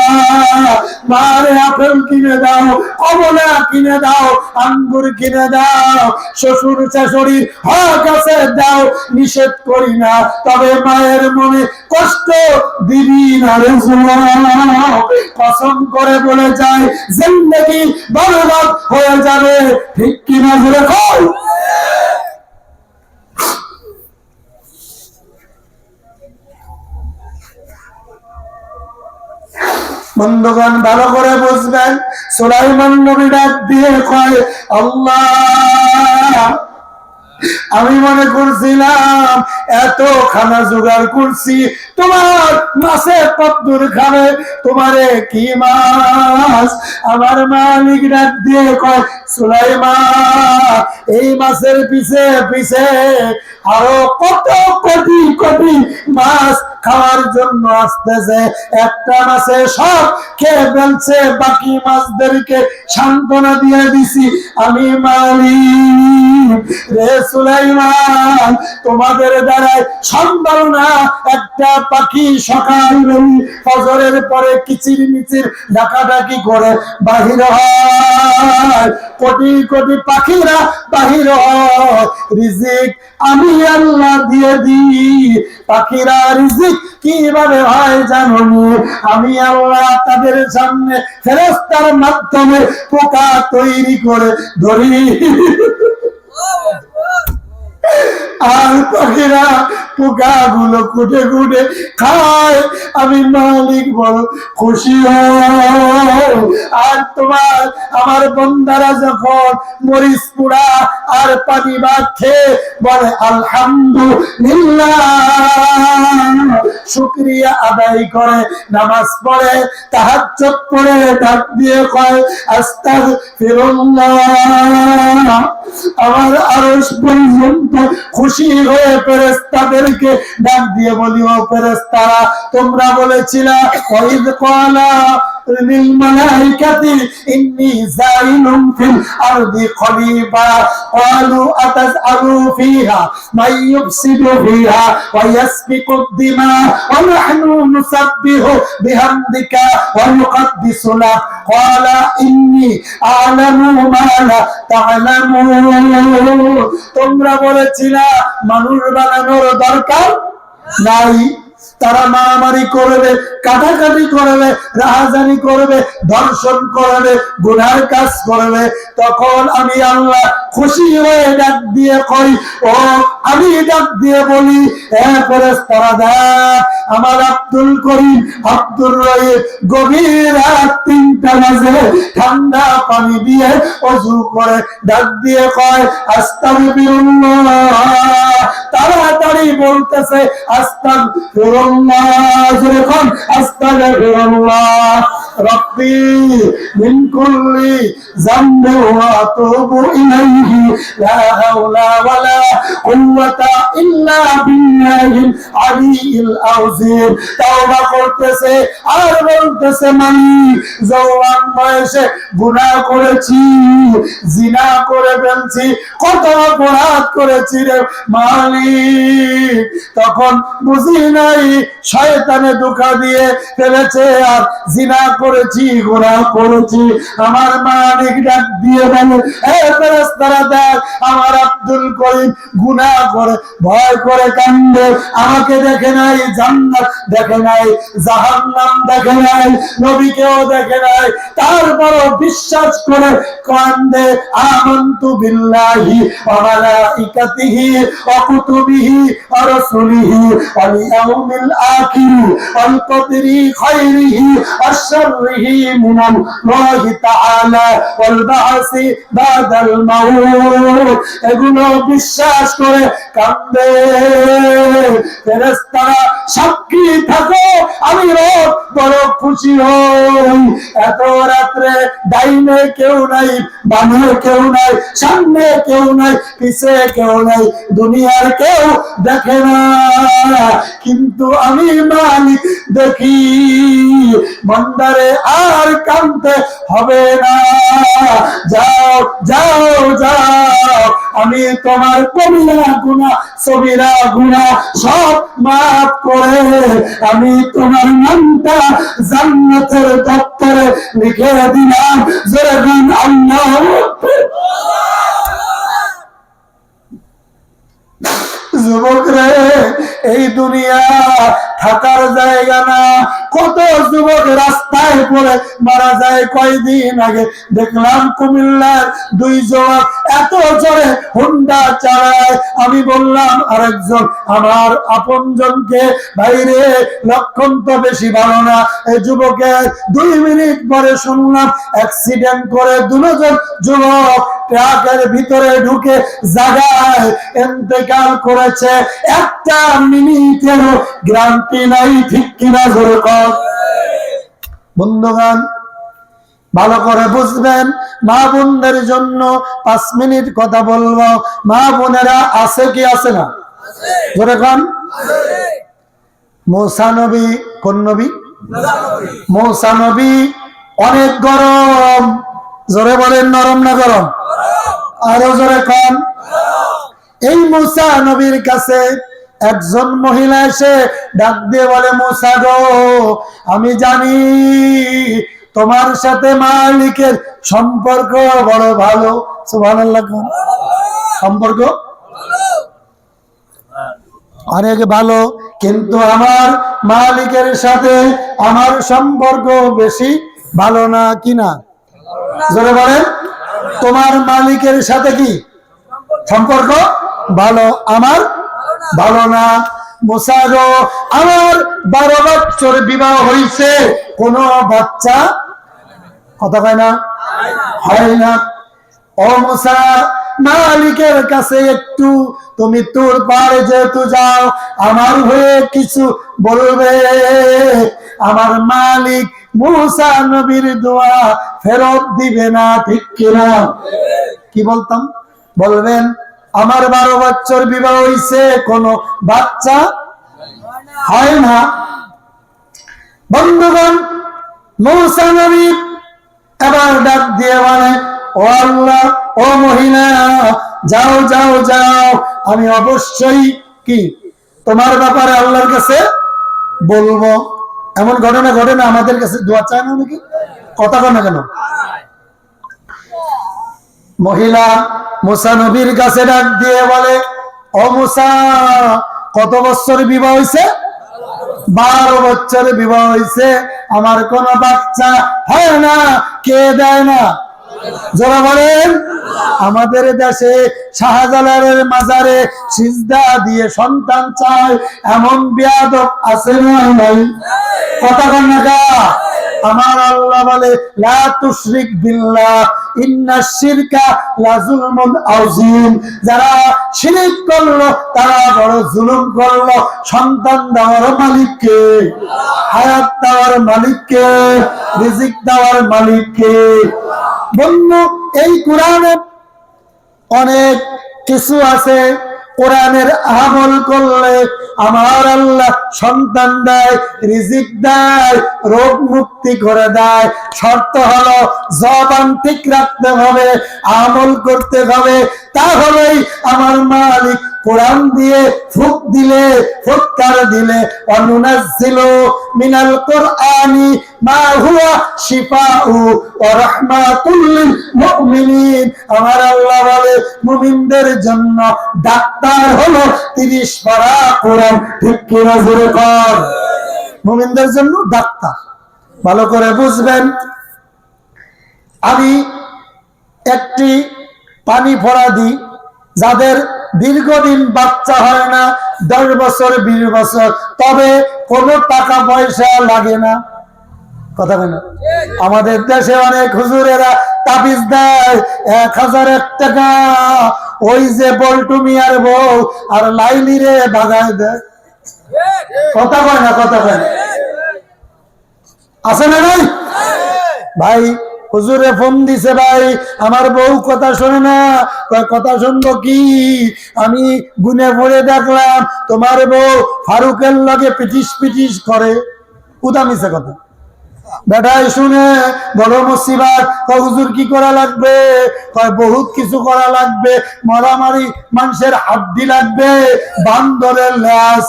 মারে আপেল কিনে দাও, কমলা কিনে দাও, আঙ্গুর কিনে দাও, শ্বশুর শাশুড়ির হক আছে দাও, নিষেধ করি না, তবে মায়ের মনে কষ্ট দিবি না রে যুবক। কসম করে বলে যায় জিন্দেগি বরবাদ হয়ে যাবে, ঠিক কিনা বলে কই? বন্ধুগণ ভালো করে বুঝবেন, সুলাইমান নবী ডাক দিয়ে কয়, আল্লাহ আমি মনে করছিলাম এত খানা জোগাড় করছি, তোমার মাছের কদ্দুর খাবে, তোমারে কি মাছ? আমার মালিক ডাক দিয়ে কয়, সুলাইমান এই মাছের পিছে পিছে আরো কত কোটি কোটি মাছ খাওয়ার জন্য আসতেছে। একটা মাছে সব খেয়ে ফেলছে, বাকি মাছদেরকে সান্ত্বনা দিয়ে দিছি আমি মালিক। রে সুলাইমান তোমাদের দ্বারাই সম্ভব না একটা পাখি সকাল ফজরের পরে কিচির মিচির ডাকাডাকি করে বাহির হয়, কোটি কোটি পাখিরা বাহির হয়, রিজিক আমি আল্লাহ দিয়ে দিই। পাখিরা রিজিক কিভাবে হয় জানো? আমি আল্লাহ তাদের সামনে ফেরেশতার মাধ্যমে পোকা তৈরি করে ধরি, আর পাখিরা পোকা গুলো কুটে কুটে খায়। আমি মালিক বড় খুশি হয়। আর তোমার আমার বন্দারা যখন মরিচ পোড়া আর পানি ভাত খেয়ে বলে আলহামদুলিল্লাহ, শুকরিয়া আদায় করে, নামাজ পড়ে, তাহাজ্জুদ পড়ে, ডাক দিয়ে কয় আস্তাগফিরুল্লাহ, আমার আরশ পর্যন্ত খুশি হয়ে ফেরেশতাদেরকে ডাক দিয়ে বলি, ও ফেরেশতারা তোমরা বলেছিলা ওয়াইদ ক্বালা লিল মালাইকাতি ইন্নী জাইলুন ফিল আরদি খলিফা ক্বালু আতাজআলু ফিহা মান ইউফসিদু ফিহা ওয়া ইয়াসফিকু দিমা ওয়া নাহনু নুসাব্বিহু বিহামদিকা ওয়া নুকদ্দিসু লাক ক্বালা ইন্নী আ'লামু মা লা তা'লামুন। তোমরা বলেছিলা মানুষ বানানোর দরকার নাই, তারা মারামারি করবে, কাটাকাটি করবে, রাহাজানি করবে, ধর্ষণ করবে, গুনার কাজ করবে। তখন আমি আল্লাহ খুশি হয়ে ডাক দিয়ে কই, ও আমি ডাক দিয়ে বলি, ফেরেশতারা দেখ আমার আব্দুল করিম আব্দুর রহিম গভীর রাত 3টা বাজে ঠান্ডা পানি দিয়ে ওযু করে ডাক দিয়ে কয় আস্তাগফিরুল্লাহ। তাড়াতাড়ি বলতেছে আস্তাগফিরুল্লাহ, যখন আস্তাগফিরুল্লাহ রব্বি মিন কুল্লি যামবি ওয়া আতুবু ইলাইহি লা হাওলা ওয়ালা কুওয়াতা ইল্লা বিল্লাহিল আলিয়্যিল আযীম। তাওবা করতেছে আর বলতেছে মালিক জওয়ান বয়সে গুনাহ করেছি, জিনা করে ফেলছি, কত অপরাধ করেছি রে মালিক। তখন বুঝি নাই শয়তানে ধোঁকা দিয়ে ফেলেছে আর জিনা করেছি। আমার মালিক ডাক দিয়ে বলে, হে ফেরেশতারা দেখ, আমার আব্দুল করিম গুনাহ করে ভয় করে কান্দে। আমাকে দেখে নাই, জান্নাত দেখে নাই, জাহান্নাম দেখে নাই, নবীকেও দেখে নাই, তারপরও বিশ্বাস করে কান্দে। আমানতু বিল্লাহি ওয়া মালাইকাতিহি ওয়া কুতুবিহি ওয়া রাসূলিহি ওয়াল ইয়াউমিল আখির ওয়াল কদরি খাইরিহি ওয়া শাররিহি মিনাল্লাহি তাআলা ওয়াল বা'সি বাদাল মাউত। এগুলো বিশ্বাস করে কান্দে। ফেরেশতারা সাক্ষী থাকো, আমি রব বড় খুশি হই। এত রাত্রে ডাইনে কেউ নাই, বামে কেউ নাই, সামনে কেউ নাই, পিছে কেউ নাই, দুনিয়ার কেউ দেখে না, কিন্তু আমি মালিক দেখি। মন্দারে আর কাঁদতে হবে না, যাও যাও যাও, আমি তোমার কবিরা গুনাহ সগীরা গুনাহ সব মাফ করে আমি তোমার নামটা জান্নাতের দপ্তরে লিখে দিলাম। জোরে বলুন আল্লাহু আকবার। যুবক রে, এই দুনিয়া থাকার জায়গা না। কত যুবক রাস্তায় পড়ে মারা যায়। কয়দিন আগে দেখলাম কুমিল্লার দুই যুবক এত জোরে হুন্ডা চালায়। আমি বললাম আরেকজন আমার আপনজনকে, বাইরে লক্ষণ তো বেশি ভালো না। এই যুবকের 2 মিনিট পরে শুনলাম অ্যাক্সিডেন্ট করে দুজন যুবক ট্রাকের ভিতরে ঢুকে জায়গায় ইন্তেকাল করেছে। একটা মিনিটেরও গ্যারান্টি নাই, ঠিক কিনা জোরে কর। বন্ধুগণ, ভালো করে বুঝবেন, মা বোনদের জন্য 5 মিনিট কথা বলবো। মা বোনেরা আছে কি আছে না? জোরে কন। মুসা নবী, কোন নবী? মুসা নবী অনেক গরম। জোরে বলেন, নরম না গরম? আরো জোরে কন। এই মুসা নবীর কাছে একজন মহিলা এসে ডাক দিয়ে বলে, মুসা গো, আমি জানি তোমার সাথে মালিকের সম্পর্ক বড় ভালো। সুবহানাল্লাহ। সম্পর্ক অনেক ভালো, কিন্তু আমার মালিকের সাথে আমার সম্পর্ক বেশি ভালো না। কি না? জোরে বলেন। তোমার মালিকের সাথে কি সম্পর্ক? ভালো, আমার ভালো না। মুসা গো, আমার 12 বছর বিবাহ হয়েছে, কোনো বাচ্চা কথা কয় না, হয় না। ও মুসা, মালিকের কাছে একটু তুমি তোর পারে যেহেতু যাও, আমার হয়ে কিছু বলবে। আমার মালিক মুসা নবীর দোয়া ফেরত দিবে না, ঠিক কিনা? কি বলতাম? বলবেন আমার 12 বছর বিবাহ হয়েছে, কোনো বাচ্চা হয় না। বন্ধুগণ, মুসা নবী এবার ডাক দিয়ে বলে, ও আল্লাহ, ও মহিলা, যাও যাও যাও, আমি অবশ্যই কি তোমার ব্যাপারে আল্লাহর কাছে বলবো। এমন ঘটনা ঘটে না? আমাদের কাছে দোয়া চায় না নাকি? কথা কয় না কেন? মহিলা মুসা নবীর কাছে ডাক দিয়ে বলে, ও মুসা, কত বছর বিবাহ হয়েছে? 12 বছর বিবাহ হয়েছে, আমার কোনো বাচ্চা হয় না। কে দেয় না? যারা বলেন, আমাদের দেশে শাহজালালের মাজারে সিজদা দিয়ে সন্তান চায়, এমন বেয়াদব আছে না নাই? কথা কন না কা? আমার আল্লাহ বলে, লা তুশরিক বিল্লাহ ইন্নাশ শিরকা লাযুলমুন আযীম। যারা শিরক করলো তারা বড় জুলুম করলো। সন্তান দেওয়ার মালিক কে? হায়াত দেওয়ার মালিক কে? রিজিক দেওয়ার মালিক কে? বন্ধু, এই কোরআনে অনেক কিছু আছে। কোরআনের আমল করলে আমার আল্লাহ সন্তান দেয়, রিজিক দেয়, রোগ মুক্তি করে দেয়। শর্ত হলো জবান ঠিক রাখতে হবে, আমল করতে হবে, তাহলেই আমার মালিক কোরআন দিয়ে ফুক দিলে, ফুৎকার দিলে, অনুনাজ্জিলু মিনাল কুরআনি মা হুয়া শিফাউ ওয়া রাহমাতুল লিল মুমিনিন। আমার আল্লাহ বলে মুমিনদের জন্য ডাক্তার হলো 30 পারা কোরআন। ঠিক কি না জোরে কর? মুমিনদের জন্য ডাক্তার। ভালো করে বুঝবেন। আমি একটি পানি ফোড়া দিই যাদের দীর্ঘদিন বাচ্চা হয় না, 10 বছর 20 বছর, তবে কোনো টাকা পয়সা লাগে না। কথা বলে না? আমাদের দেশে অনেক হুজুরেরা তাবিজ দেয় 1001 টাকা, ওই যে বল্টু মিয়ার বউ আর লাইলি রে ভাগায় দেয়। কথা কয় না? কথা কয় না? আছে না ভাই? ভাই হুজুরে ফোন দিছে, ভাই আমার বউ কথা শোনে না। কথা শুনবো কি? আমি গুনে পড়ে দেখলাম তোমার বউ ফারুকের লগে পিটিস পিটিস করে। উদামিছে কথা। বেটাই শুনে বড় মুসিবত। হুজুর কি করা লাগবে? বহুত কিছু করা লাগবে। মারামারি, মানুষের হাড্ডি লাগবে, বান্দরের ল্যাস।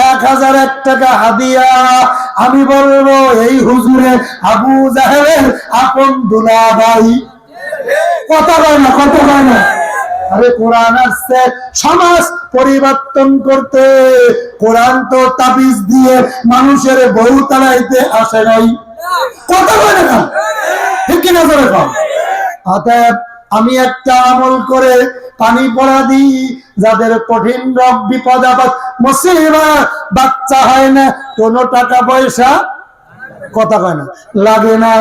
1001 টাকা হাদিয়া। আমি বলবো এই হুজুরে আবু জাহেলের আপন দুলাভাই। কথা কয় না? কথা কয় না? আরে কোরআন আসছে সমাজ পরিবর্তন করতে। কোরআন তো তাবিজ দিয়ে মানুষের বউ তাড়াইতে আসে নাই। কথা কয় না? ঠিক কিনা করে কম? অতএব আমি একটা আমল করে পানি পড়া দিই যাদের কঠিন রোগ বিপদ আপদ মুসিবত, বাচ্চা হয় না, কোনো টাকা পয়সা, কথা কয় না, লাগে না।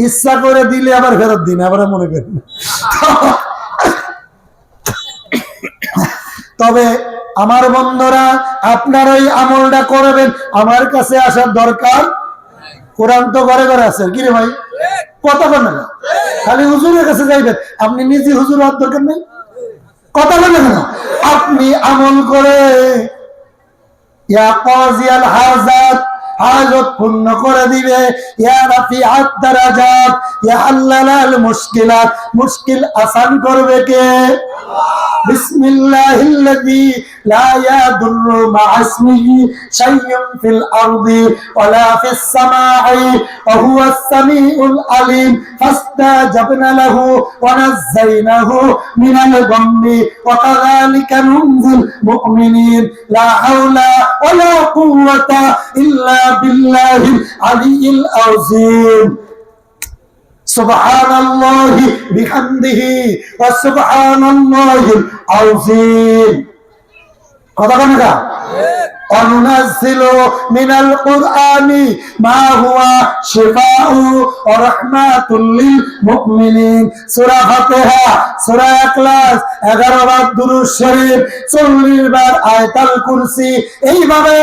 ইচ্ছা করে দিলে আবার ফেরত দিন, আবার মনে করেন। তবে আমার বন্ধুরা, আপনার ওই আমলটা করবেন, আমার কাছে আসার দরকার। কোরআন তো ঘরে ঘরে আছে, কি রে ভাই? কথা বল না, খালি হুজুরের কাছে যাইবেন, আপনি নিজে হুজুর হওয়ার দরকার নেই। কথা বলেন না? আপনি আমল করে ইয়া কাজিয়াল হাজাত, হাজত পূর্ণ করে দিবে। ইয়া রাফিআত দারাজাত, ইয়া হাল্লালাল মুশকিলাত, মুশকিল আসান করবে কে? বিসমিল্লাহিল্লাযী লা ইয়াদুররু মা ইসমিহি শাইউন ফিল আরদি ওয়ালা ফিস সামাই ওয়া হুয়াস সামিউল আলিম। ফাস্তাজাবনা লাহু ওয়া নাযায়নাহু মিনাল গাম্মি ওয়া কাযালিকা নুনজিল মুমিনিন। লা হাওলা ওয়ালা কুওয়াতা ইল্লা বিল্লাহিল আলিয়্যিল আযীম। সুবহানাল্লাহি বিহামদিহি ওয়া সুবহানাল্লাহিল আযীম। কথা বলেন না? অনুনাজ্জিলু মিনাল কুরআনি মা হুয়া শিফাউ ওয়া রাহমাতুল লিল মুমিনিন। সূরা ফাতিহা, সূরা ইখলাস, 11 বার দুরূদ শরীফ, 40 বার আয়াতুল কুরসি। এইভাবে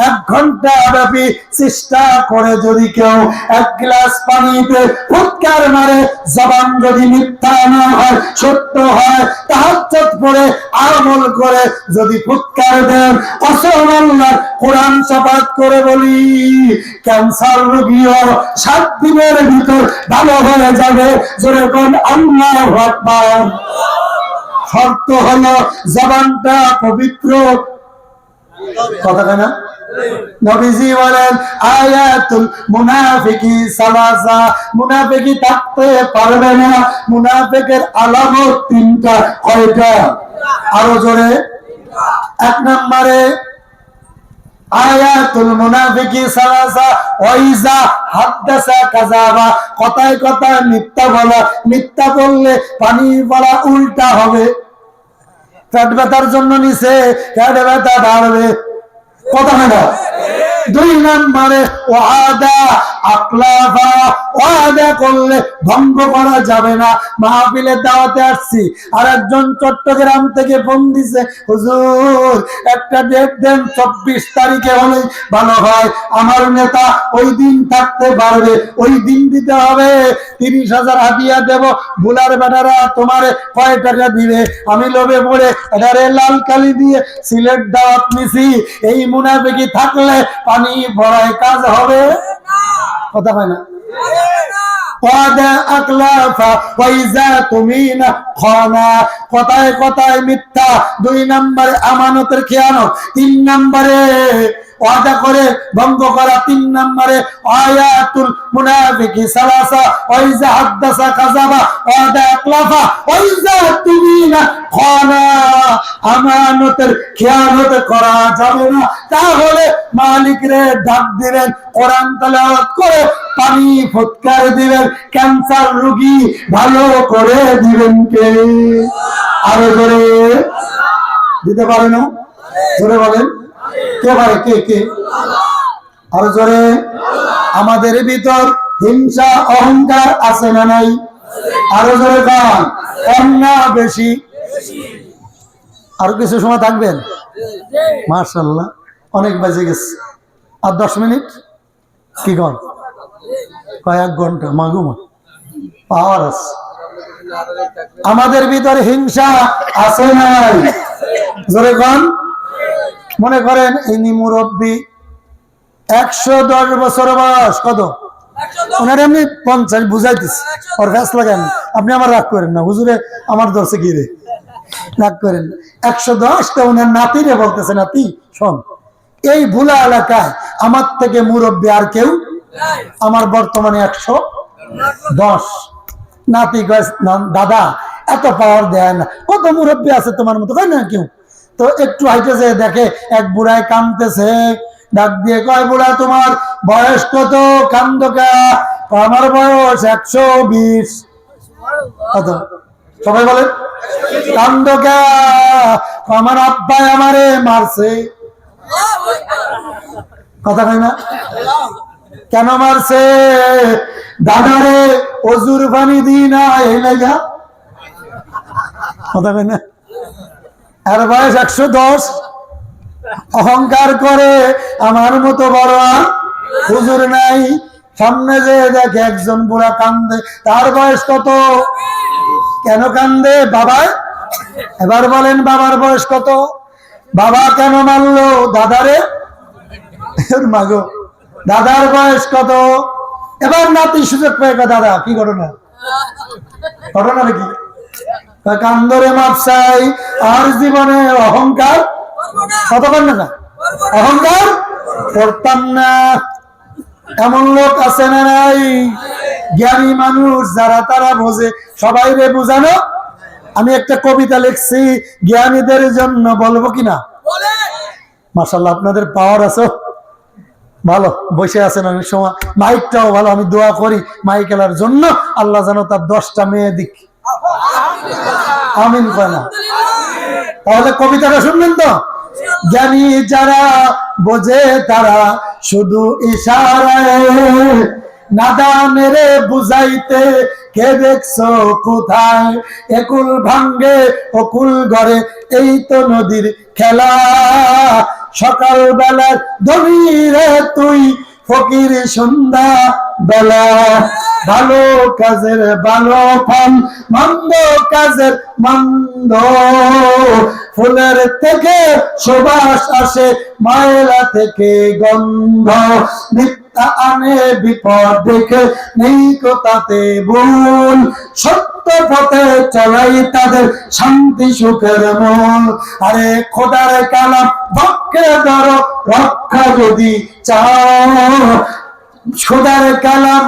1 ঘন্টা ব্যাপী চেষ্টা করে যদি কেউ 1 গ্লাস পানিতে ফুৎকার মারে, জবান যদি মিথ্যা না হয়, সত্য হয়, তাহাজ্জুদ পড়ে আমল করে যদি ফুৎকার দেন, কসম আল্লাহ, কোরআন শপথ করে বলি, ক্যান্সার রোগীও 7 দিনের ভিতর ভালো হয়ে যাবে। যেরকম আল্লাহু আকবার। শর্ত হলো জবানটা পবিত্র। কথা কেনা? নবীজি বলেন আয়াতুল মুনাফিকি সালাসা, মুনাফিকি থাকতে পারবে না। মুনাফিকের আলামত 3টা। কয়টা? আরো জোরে। 1 নম্বরে আয়াতুল মুনাফিকি সালাসা ওয়াইজা হাদাসা কাযাবা, কথায় কথায় মিথ্যা বলা। মিথ্যা বললে পানি পড়া উল্টা হবে। পেট ব্যথার জন্য নিচে পেট ব্যথা বাড়বে। কথা না? 2 নম্বরে ওয়াদা আকলাফা, ওয়াদা করলে ভঙ্গ করা যাবে না। মাহফিলে দাওয়াতে আসছি, আর একজন চট্টগ্রাম থেকে ফোন দিছে, হুজুর একটা ডেট দেন, 24 তারিখে হলে ভালো হয়। আমার নেতা ওই দিন থাকতে পারবে, ওই দিন দিতে হবে। 30,000 হাদিয়া দেব। বুলার বেটারা তোমারে কয় টাকা দিবে? আমি লোভে পড়ে এটারে লাল কালি দিয়ে সিলেট দাওয়াত নিছি। এই মুনাফিকি থাকলে পানি ভরায় কাজ হবে। কথা হয় না? ওয়াদা আকলাফা ওয়াইজা তুমিনা খানা, কথায় কথায় মিথ্যা, 2 নম্বরে আমানতের খেয়ানত, 3 নম্বরে ওয়াদা করে ভঙ্গ করা, 3 নম্বরে আয়াতুল মুনাফিকি সালাসা ওয়াইজা হাদাসা কাযাবা ওয়াদা আকলাফা ওয়াইজা তুমিনা খানা, আমানতের খেয়ানত করা যাবে না। তাহলে মালিক রে ডাক দিবেন, কোরআন তেলাওয়াত করে পানি ফুৎকার দিবেন, ক্যান্সার রোগী ভালো করে দিবেন কে? আরো জোরে দিতে পারে না? জোরে বলেন কে পারে? কে কে? আরো জোরে। আমাদের ভিতর হিংসা অহংকার আছে না নাই? আরো জোরে কান, কম না বেশি? আরো কিছু সময় থাকবেন? মাশাআল্লাহ, অনেক বেজে গেছে, আর 10 মিনিট কি কন? কয়েক ঘন্টা মাগুমা পাওয়ার আছে। আমাদের ভিতরে হিংসা আছে নাই? জোরে কন। মনে করেন ইনি মুরব্বী, 110 বছর বয়স, কত ওনার? এমনি 50 বুঝাইতেছি, ওর ফ্যাস লাগান, আপনি আমার রাগ করেন না, হুজুরে আমার দর্শে কি রে রাগ করেন। 110টা ওনার নাতিরে বলতেছে, নাতি শোন, এই ভুলা এলাকায় আমার থেকে মুরব্বী আর কেউ, আমার বর্তমানে 110। নাতি কয়, দাদা এত পাওয়ার দেয় না, কত মুরব্বী আছে তোমার মতো, কয় না কেউ। তো একটু হাইটেছে, দেখে এক বুড়ায় কাঁদতেছে, ডাক দিয়ে কয়, বুড়া তোমার বয়স কত? কান্দ কা? আমার বয়স 120। কত? সবাই বলেন কান্দ কা? আমার আব্বাই আমারে মারছে। কথা কয় না? কেন মারছে? দাদারে অজুর পানি দিই না এই লাগা। কথা কয় না? আর বয়স 110, অহংকার করে আমার মতো বড় আর হুজুর নাই। সামনে যে দেখে একজন বুড়া কান্দে, তার বয়স কত? কেন কান্দে? বাবা। এবার বলেন বাবার বয়স কত? বাবা কেন মারলো দাদারে? মাগো, দাদার বয়স কত? এবার নাতি সুযোগ পেয়ে, দাদা কি ঘটনা? ঘটনা নাকি? কান্দরে মাপসাই, আর জীবনে অহংকার কত করেন না? অহংকার করতাম না। এমন লোক আছে না নাই? জ্ঞানী মানুষ যারা, তারা বোঝে। সবাই রে বুঝানো। আমি একটা কবিতা লিখছি জ্ঞানীদের জন্য, বলবো কিনা? মাশাআল্লাহ, আপনাদের পাওয়ার আছে, ভালো বসে আছেন। অনেক সময় মাইকটাও ভালো, আমি দোয়া করি মাইকেলার জন্য, আল্লাহ যেন তার 10টা মেয়ে দিক। আমিন কয় না? তাহলে কবিতাটা শুনবেন তো? জ্ঞানী যারা বোঝে তারা শুধু ইশারায়, নাদানেরে বুঝাইতে কে দেখছো কোথায়? একুল ভাঙ্গে অকুল ঘরে, এই তো নদীর খেলা। সকাল বেলা ধনী রে তুই, ফকির সন্ধ্যা বেলা। ভালো কাজের ভালো ফল, মন্দ কাজের মন্দ। ফুলের থেকে সুবাস আসে, ময়লা থেকে গন্ধ। মিথ্যা আনে বিপদ, দেখে নেই কো তাতে ভুল। সত্য পথে চলাই তাদের শান্তি সুখের মূল। আরে খোদার কালাম পক্ষে ধরো, রক্ষা যদি চাও। খোদার কালাম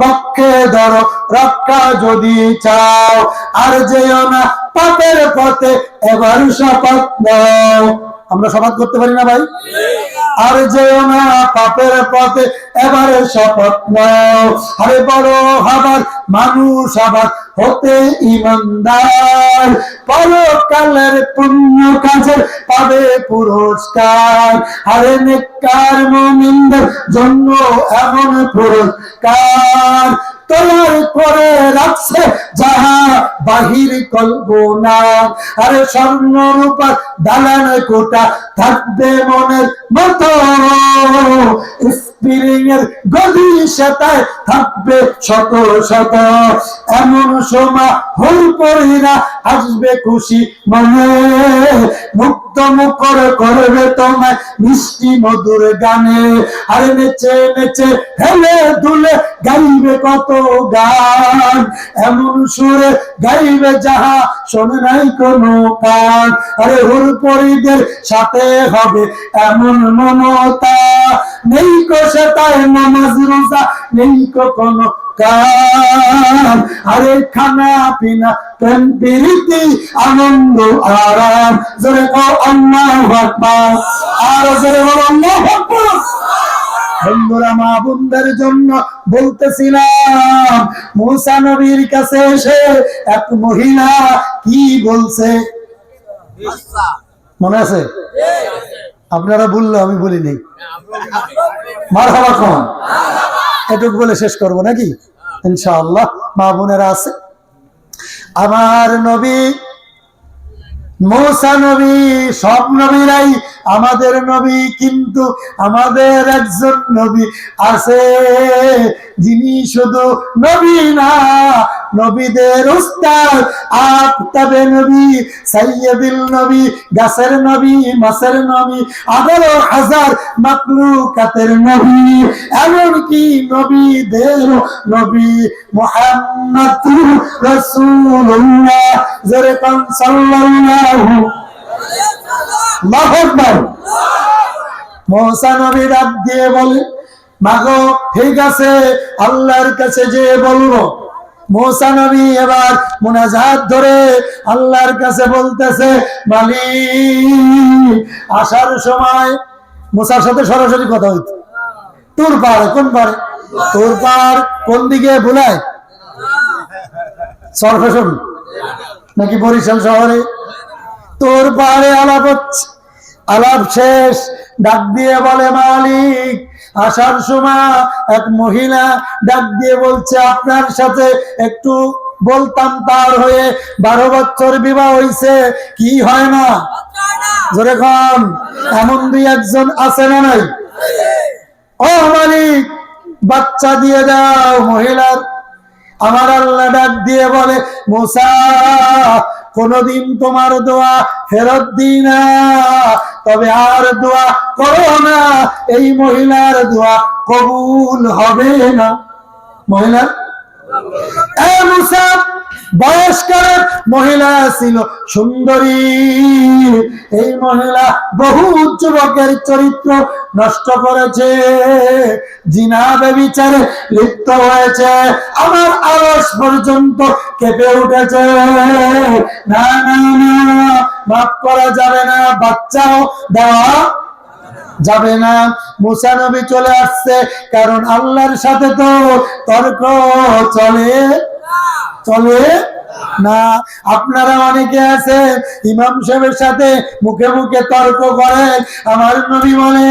পক্ষে ধরো, রক্ষা যদি চাও। আর যেও না পাপের পথে, এবার শপথ নাও। আমরা শপথ করতে পারি না ভাই? আর যেও না পাপের পথে, এবারে শপথ নাও। আরে বড় হবার মানুষ আবার হতে ইমানদার। পরকালের পুণ্য কাজের পাবে পুরস্কার। আরে নেককার মুমিনদের জন্য এমন পুরস্কার তৈরি করে রাখছে, যাহা বাহির কল্পনা। আরে স্বর্ণ রূপার দালান কোটা থাকবে মনের মতো। স্প্রিং এর গভীর সাতায় থাকবে শত শত। এমন সময় হুরপরীরা আসবে খুশি মনে, মুক্ত মুখর করবে তোমায় মিষ্টি মধুর গানে। আর নেচে নেচে হেলে দুলে গাইবে কত গান, এমন সুরে গাইবে যাহা শোনে নাই কোনো কান। আরে হুরপরীদের সাথে হবে এমন মমতা, নেই কো সেটায় নামাজ রোজা, নেই কো কোনো কাম। আরে খানা পিনা প্রেম প্রীতি আনন্দ আরাম, জোরে কো আল্লাহু আকবার, আর জোরে বলো আল্লাহু আকবার। বন্ধুরা, মা বোনদের জন্য বলতেছিলাম, মুসা নবীর কাছে এসে এক মহিলা কি বলছে মনে আছে? আপনারা বললো, আমি বলি নেই। মারহাবা কোন এটুকু বলে শেষ করবো নাকি ইনশাআল্লাহ। মা বোনেরা আছে, আমার নবী মুসা নবী, সব নবীরাই আমাদের নবী, কিন্তু আমাদের একজন নবী আছে যিনি শুধু নবী না, নবীদের উস্তাদ, আফতাবে নবী, সাইয়্যিদুল নবী, গাছের নবী, মাছের নবী, ১৮,০০০ মাখলুকাতের নবী, এমনকি নবীদের নবী মুহাম্মাদুর রাসূলুল্লাহ, যারে কোন সাল্লাল্লাহু আল্লাহু আকবার। মুসা নবী ডাক দিয়ে বলে, মাগো ঠিক আছে, আল্লাহর কাছে যে বলবো। মুসা নবী এবার মুনাজাত ধরে আল্লাহর কাছে বলতেছে, মালিক। আসার সময় মুসার সাথে সরাসরি কথা হইতো। তোর পাড়ে কোন পাড়ে? তোর পাড় কোন দিকে ভুলায়? সরফেশন নাকি বরিশাল শহরে? তোর পাড়ে আলাপ হচ্ছে, আলাপ শেষ, ডাক দিয়ে বলে, মালিক। আসার সময় এক মহিলা ডাক দিয়ে বলছে, আপনার সাথে একটু বলতাম, তার হয়ে 12 বছর বিবাহ হইছে, কি হয় না? জোরে কন, এমন দুই একজন আছে না নাই? ও মালিক, বাচ্চা দিয়ে দাও মহিলার। আমার আল্লাহ ডাক দিয়ে বলে, মুসা, কোনদিন তোমার দোয়া ফেরত দিই না, তবে আর দোয়া করো না, এই মহিলার দোয়া কবুল হবে না। মহিলা মুসা বয়স্কার মহিলা ছিল, সুন্দরী। এই মহিলা বহু যুবকের চরিত্র নষ্ট করেছে, জিনা ব্যভিচারে লিপ্ত হয়েছে, আমার আরশ পর্যন্ত কেঁপে উঠেছে। না না না, মাফ করা যাবে না, বাচ্চাও দেওয়া যাবে না। মুসা নবী চলে আসছে, কারণ আল্লাহর সাথে তো তর্ক চলে না। আপনারা অনেকে আছেন ইমাম সাহেবের সাথে মুখে মুখে তর্ক করেন, আমার নবী বলে,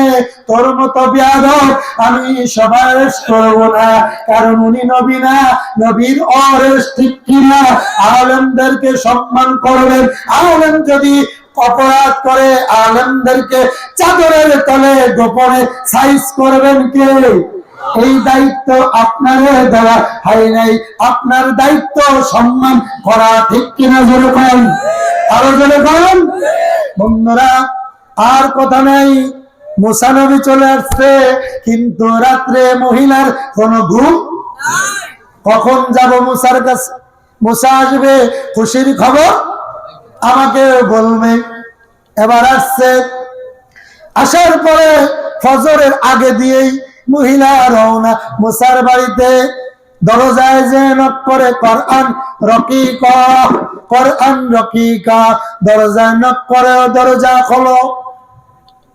তোর মতো বেয়াদব আমি সবার করব না, কারণ উনি নবী না, নবীর অরেস ঠিক কিনা? আলেমদেরকে সম্মান করবেন, আলেম যদি অপরাধ করে আলেমদেরকে চাদরের তলে গোপনে সাইজ করবেন কে? এই দায়িত্ব আপনার দেওয়া হয় নাই, আপনার দায়িত্ব সম্মান করা, ঠিক কিনা? জোরে বলেন, আরো জোরে বলেন। বন্ধুরা, আর কথা নাই, মুসা নবী চলে আসছে, কিন্তু রাত্রে মহিলার কোনো ঘুম। কখন যাব মুসার কাছে? মুসা আসবে, খুশির খবর আমাকে বলবে। এবার আসছে, আসার পরে ফজরের আগে দিয়েই মহিলা রওনা মুসার বাড়িতে। দরজায় যে নক করে, কোরআন রকিকা, কোরআন রকিকা, দরজায় নক করে, দরজা খোলো,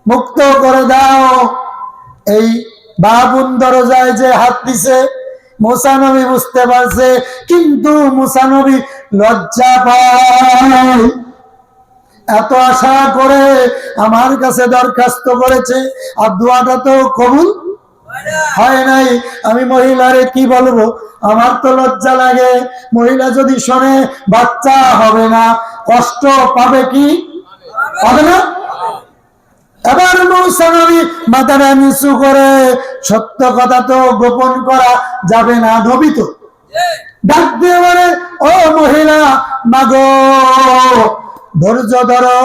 মুক্ত করে দাও। এই বাবুন দরজায় যে হাত দিছে, মুসা নবী বুঝতে পারছে, কিন্তু মুসা নবী লজ্জা পায়। এত আশা করে আমার কাছে দরখাস্ত করেছে, আর দোয়াটা তো কবুল হয় নাই, আমি মহিলারে কি বলবো? আমার তো লজ্জা লাগে। মহিলা যদি শোনে বাচ্চা হবে না, কষ্ট পাবে কি পাবে না? এবার মুসা নবী মাথাটা নিচু করে সত্য কথা তো গোপন করা যাবে না, নবী তো ডাক দিয়ে বলে, ও মহিলা মাগো ধৈর্য ধরো,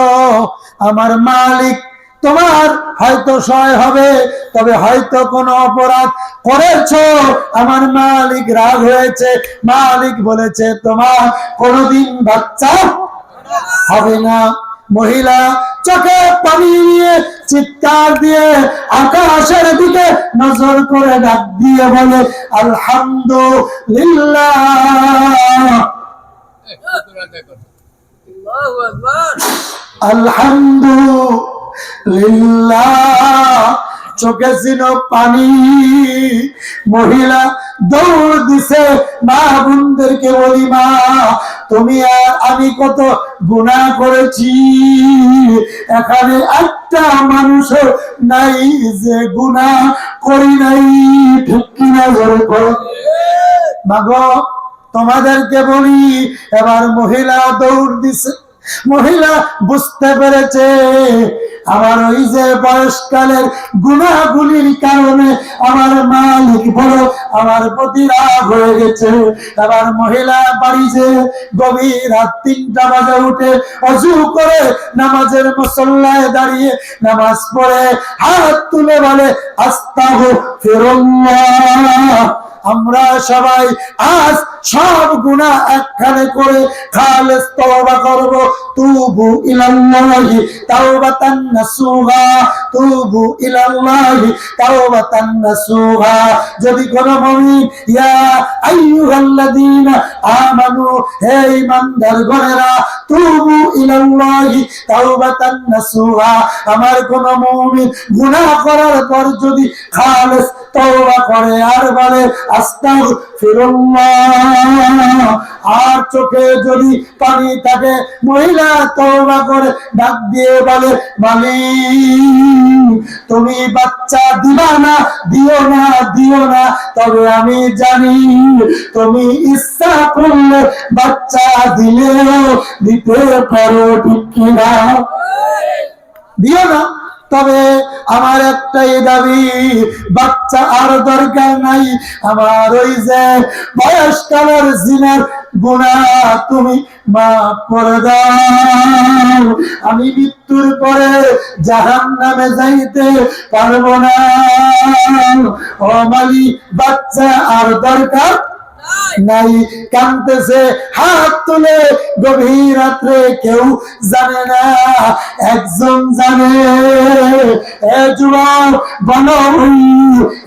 আমার মালিক তোমার হয়তো সহায় হবে, তবে হয়তো কোনো অপরাধ করেছো, আমার মালিক রাগ হয়েছে, মালিক বলেছে তোমার কোনোদিন বাচ্চা হবে না। মহিলা চোখে পানি নিয়ে চিৎকার দিয়ে আকাশের দিকে নজর করে ডাক দিয়ে বলে, আলহামদুলিল্লাহ, আলহামদুলিল্লাহ। চোখে ছিল পানি, মহিলা দৌড় দিছে। মা বোনদেরকে বলি, মা তুমি আর আমি কত গুনাহ করেছি, এখানে একটা মানুষ নাই যে গুনাহ করি নাই, ঠিক কিনা জোরে করো। মাগো তোমাদেরকে বলি, এবার মহিলা দৌড় দিছে। মহিলা বুঝতে পেরেছে আমার ওই যে বয়সকালের গুনাহগুলির কারণে আমার মালিক বড় আমার প্রতি রাগ হয়ে গেছে। এবার মহিলা বাড়ি যে গভীর রাত ৩টা বাজে উঠে ওযু করে নামাজের মুসল্লায় দাঁড়িয়ে নামাজ পড়ে হাত তুলে বলে, আস্তাগফিরুল্লাহ। আমরা সবাই আজ সব গুনাহ একখানে করে খালেস তওবা করব। তুবু ইলাল্লাহি তাওবাতান নাসুহা, তুবু ইলাল্লাহি তাওবাতান নাসুহা। যদি কোন মুমিন ইয়া আইয়ুহাল্লাযীনা আমানু, হে ঈমানদারগণেরা, তুবু ইলাল্লাহি তাওবাতান নাসুহা, আমার কোন মুমিন গুনাহ করার পর যদি খালেস তওবা করে আর বলে আস্তাগফিরুল্লাহ, আর চোখে যদি পানি থাকে, মহিলা তওবা করে ডাক দিয়ে বলে, মালিক তুমি বাচ্চা দিবা না, দিও না, দিও না, তবে আমি জানি তুমি ইচ্ছা করলে বাচ্চা দিলেও দিতে পারো, ঠিক কিনা? দিও না, তবে আমার একটাই দাবি, বাচ্চা আর দরকার নাই, আমার ওই যে বয়সকালের জিনার গুনাহ তুমি মাফ করে দাও। আমি মৃত্যুর পরে জাহান্নামে যাইতে পারবো না। ও মালিক, বাচ্চা আর দরকার নাই। কাঁদতেছে হাত তুলে গভীর রাত্রে, কেউ জানে না, একজন জানে। এ যুবক বলো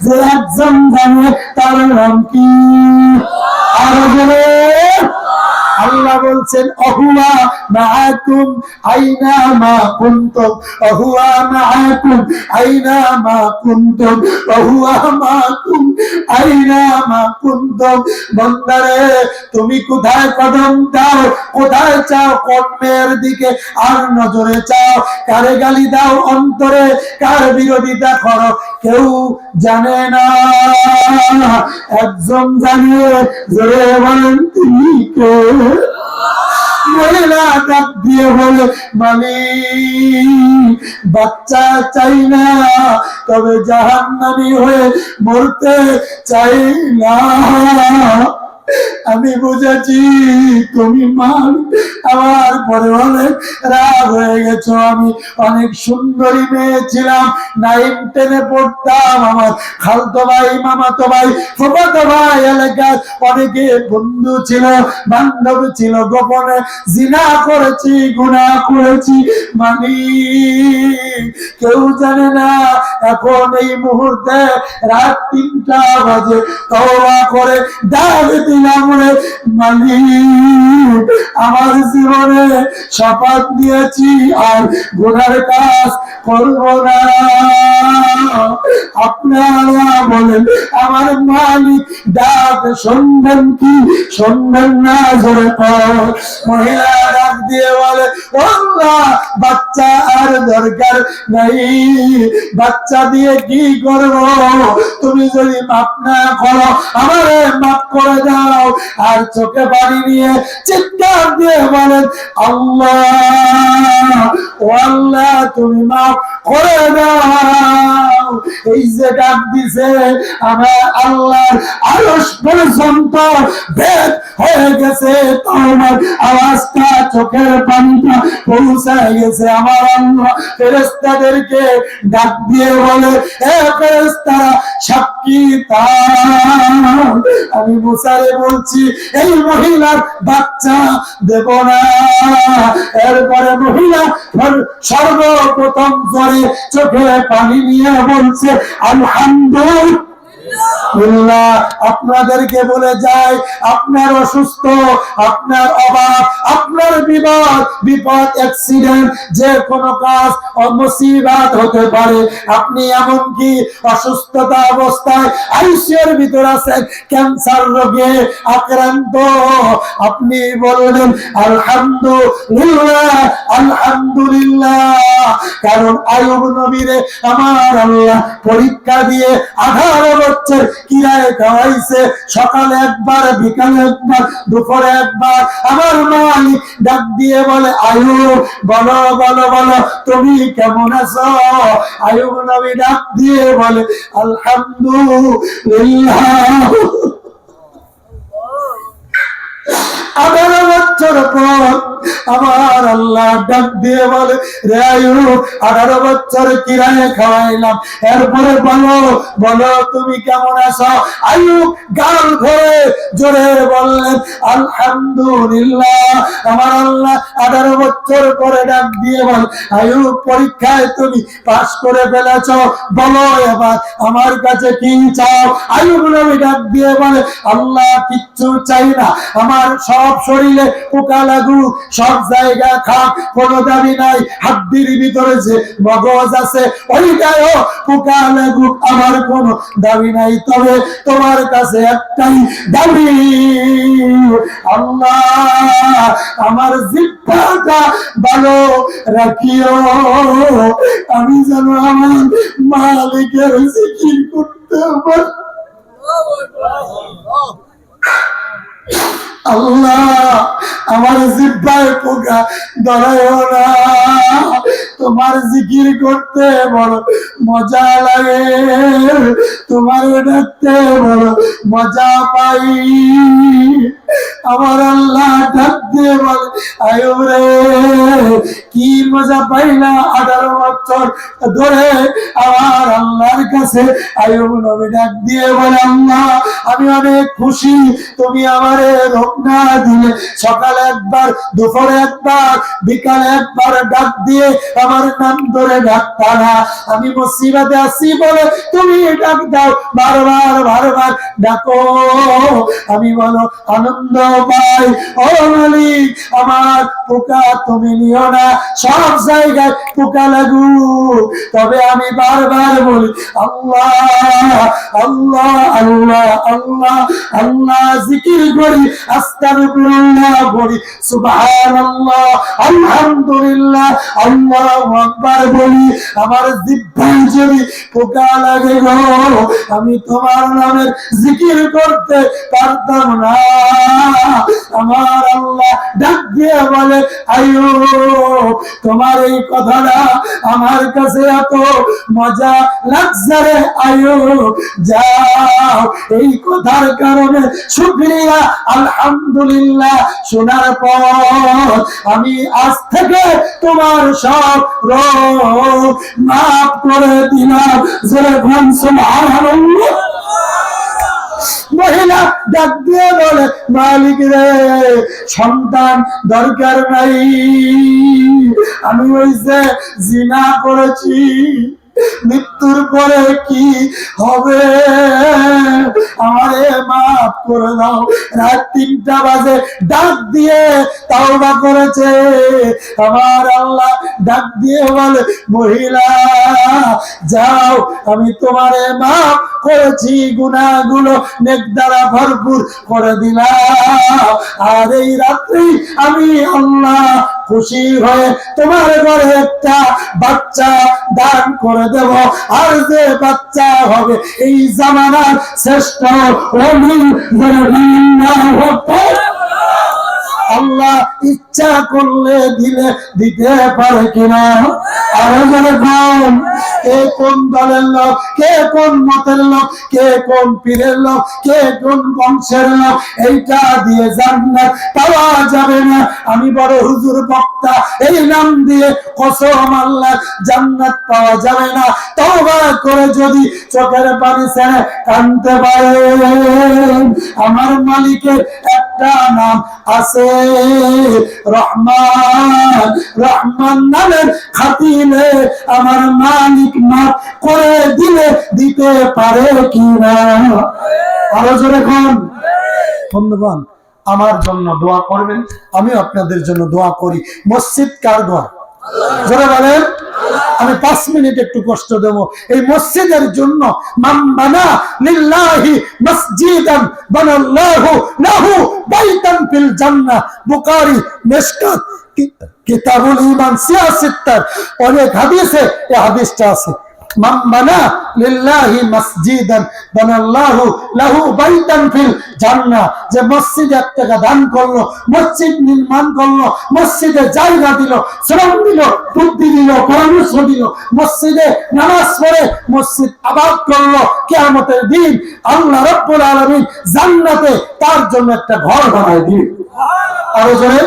যে একজন জানে, তার নাম কি? আর বলে আল্লাহ বলছেন, অহুয়া মাআকুম আইনা মা কুনতুম, অহুয়া মাআকুম আইনা মা কুনতুম, অহুয়া মাআকুম আইনা মা কুনতুম। বান্দারে তুমি কোথায় কদম দাও, কোথায় চাও, কোন মেয়ের দিকে আর নজরে চাও, কারে গালি দাও অন্তরে, কার বিরোধিতা করো, কেউ জানে না, একজন জানে। জোরে বলেন তিনি কে? মহিলা ডাক দিয়ে বলে, মালিক বাচ্চা চাই না, তবে জাহান্নামী হয়ে মরতে চাই না। আমি বুঝেছি তুমি মালিক, আমার পরে অনেক রাগ হয়ে গেছো। আমি অনেক সুন্দরী মেয়ে ছিলাম, 9, 10-এ পড়তাম। আমার খালতো ভাই, মামাতো ভাই, ফুফাতো ভাই, এলাকার অনেকে বন্ধু ছিল, বান্ধব ছিল, গোপনে জিনা করেছি, গুনাহ করেছি, মালিক কেউ জানে না। এখন এই মুহূর্তে রাত 3টা বাজে তওবা করে ডাক দিলাম, রে মালিক আমার জীবনে শপথ দিয়েছি আর গুনার কাজ করব না। আপনারা বলেন আমার মালিক ডাক শুনবেন কি শুনবেন না? জোরে পড়। মহিলা ডাক দিয়ে বলে, আল্লাহ বাচ্চা আর দরকার নাই, বাচ্চা দিয়ে কি করব? তুমি যদি মাফ না করো, আমারে মাফ করে দাও। আর চোখে পানি নিয়ে চিৎকার দিয়ে বলেন, আল্লাহ ও আল্লাহ তুমি মাফ করে দাও। এই যে ডাক দিছে আমার আল্লাহর আরশ পর্যন্ত বেদ হয়ে গেছে, তোমার আওয়াজটা চোখের পানিটা পৌঁছায় গেছে। আমার আল্লাহ ফেরেশতাদেরকে ডাক দিয়ে বলে, এ ফেরেশতারা সাক্ষী আমি মুসারে বলছি এই মহিলার বাচ্চা দেব না। এরপরে মহিলা সর্বপ্রথম জোরে চোখে পানি নিয়ে বলছে আলহামদুলিল্লাহ। আপনাদেরকে বলে যায়, আপনার অসুস্থ, আপনার অভাব, আপনার বিপদ অ্যাক্সিডেন্ট, যে কোনো কাজ মুসিবত হতে পারে। আপনি এমনকি অসুস্থতা অবস্থায় আইসিইউর ভিতর আছেন, ক্যান্সার রোগে আক্রান্ত, আপনি বললেন আলহামদুলিল্লাহ আলহামদুলিল্লাহ। কারণ আইয়ুব নবীরে আমার আল্লাহ পরীক্ষা দিয়ে 18 বছর কিরায় খাওয়াইছে, সকালে একবার, বিকালে একবার, দুপুরে একবার। আমার মালিক ডাক দিয়ে বলে, আইয়ুব বলো বলো বলো তুমি কেমন আছো? আইয়ুব নবী ডাক দিয়ে বলে আলহামদুলিল্লাহ। 18 বছর পর আমার আল্লাহ ডাক দিয়ে বলে, রে আইয়ুব 18 বছর কিরায় খাওয়াইলাম, এরপরে বলো বলো তুমি কেমন আছো? আইয়ুব গাল ধরে জোরে বললেন আলহামদুলিল্লাহ। আমার আল্লাহ 18 বছর পরে ডাক দিয়ে বল, আইয়ুব পরীক্ষায় তুমি পাস করে ফেলেছ, বলো এবার আমার কাছে কি চাও? আইয়ুব নবী ডাক দিয়ে বলে, আল্লাহ কিচ্ছু চাই না, আমার সব শরীরে পোকা লাগুক, সব জায়গা খাক, কোনো দাবি নাই। হাড্ডির ভিতরে যে মগজ আছে ওইটাও পোকা লাগুক, আমার কোনো দাবি নাই। তবে তোমার কাছে একটাই দাবি, আল্লাহ আমার জিহ্বাটা ভালো রাখিও, আমি যেন আমার মালিকের জিকির করতে পারি। আল্লাহ আমার জিহ্বায় পোকা ধরায়ও না, তোমার জিকির করতে বড় মজা লাগে, তোমার ডাকতে বড় মজা পাই। আমার আল্লাহ ডাক দিয়ে বলে, আইয়ুব রে কি মজা পাইলা 18 বছর ধরে আমার আল্লাহর কাছে? আইয়ুব নবী ডাক দিয়ে বলে, আল্লাহ আমি অনেক খুশি, তুমি আমারে রোগ না দিলে, সকালে একবার, দুপুরে একবার, বিকালে একবার ডাক দিয়ে আমার নাম ধরে ডাকতা না। আমি মুসিবতে আছি বলে তুমি ডাক দাও, বারবার বারবার ডাকো, আমি বলো আনন্দ পাই। ও মালিক আমার পোকা তুমি নিও না, সব জায়গায় পোকা লাগু, তবে আমি বারবার বলি আল্লাহ আল্লাহ আল্লাহ আল্লাহ আল্লাহ, জিকির করি, আস্তাগফিরুল্লাহ বলি, সুবহানাল্লাহ, আলহামদুলিল্লাহ, আল্লাহু আকবার বলি। আমার জিহ্বায় যদি পোকা লাগে গো, আমি তোমার নামের জিকির করতে পারতাম না। আমার আল্লাহ ডাক দিয়ে বলে, আইয়ুব তোমার এই কথাটা আমার কাছে এত মজা লাগছে রে আইয়ুব, যাও এই কথার কারণে শুকরিয়া আলহামদুলিল্লাহ শোনার পর আমি আজ থেকে তোমার সব রোগ মাফ করে দিলাম। যেরকম সুবহানাল্লাহ। মহিলা ডাক দিয়ে বলে, মালিক রে সন্তান দরকার নাই, আমি ওই যে জিনা করেছি, মৃত্যুর পরে কি হবে, আমারে মাফ করে দাও। রাত 3টা বাজে ডাক দিয়ে তাওবা করেছে। আমার আল্লাহ ডাক দিয়ে বলে, মহিলা যাও আমি তোমারে মাফ করেছি, গুনাহগুলো নেক দ্বারা ভরপুর করে দিলাম। আর এই রাত্রি আমি আল্লাহ খুশি হয়ে তোমার ঘরে একটা বাচ্চা দান করে দেব, আর যে বাচ্চা হবে এই জামানার শ্রেষ্ঠ ওলি। আল্লাহ ইচ্ছা করলে দিলে দিতে পারে কিনা? আরো জনে কোন, কে কোন দলের লোক, কে কোন মতের লোক, কে কোন পীরের লোক, কে কোন বংশের লোক, এইটা দিয়ে জান্নাত পাওয়া যাবে না। আমি বড় হুজুর বক্তা, এই নাম দিয়ে কসম আল্লাহ জান্নাত পাওয়া যাবে না। তওবা করে যদি চোখের পানি ছেড়ে কাঁদতে পারেন, আমার মালিকের একটা নাম আছে রহমান। রহমান নামের খাতিরে আমার মালিক মাফ করে দিলে দিতে পারে কিনা? আরো জোরে কোন। বন্ধুগণ, আমার জন্য দোয়া করবেন, আমি আপনাদের জন্য দোয়া করি। মসজিদ কার ঘর? যারা বলেন আমি 5 মিনিট একটু কষ্ট দেব এই মসজিদের জন্য। মান বানা লিল্লাহি মসজিদান বানাল্লাহু লাহু বাইতান ফিল জান্নাহ। বুখারী, মিশকাত, কিতাবুল ঈমান, সিয়াসিত্তার অনেক হাদিসে এই হাদিসটা আছে। মান বানা লিল্লাহি মসজিদান বানাল্লাহু লাহু বাইতান ফিল জান্নাহ। যে মসজিদ 1 টাকা দান করলো, মসজিদ নির্মাণ করলো, মসজিদে জায়গা দিল, শ্রম দিল, বুদ্ধি দিল, পরামর্শ দিল, মসজিদে নামাজ পড়ে মসজিদ আবাদ করলো, কিয়ামতের দিন আল্লাহ রাব্বুল আলামিন জান্নাতে তার জন্য একটা ঘর বানায় দিবে। আরো জোরে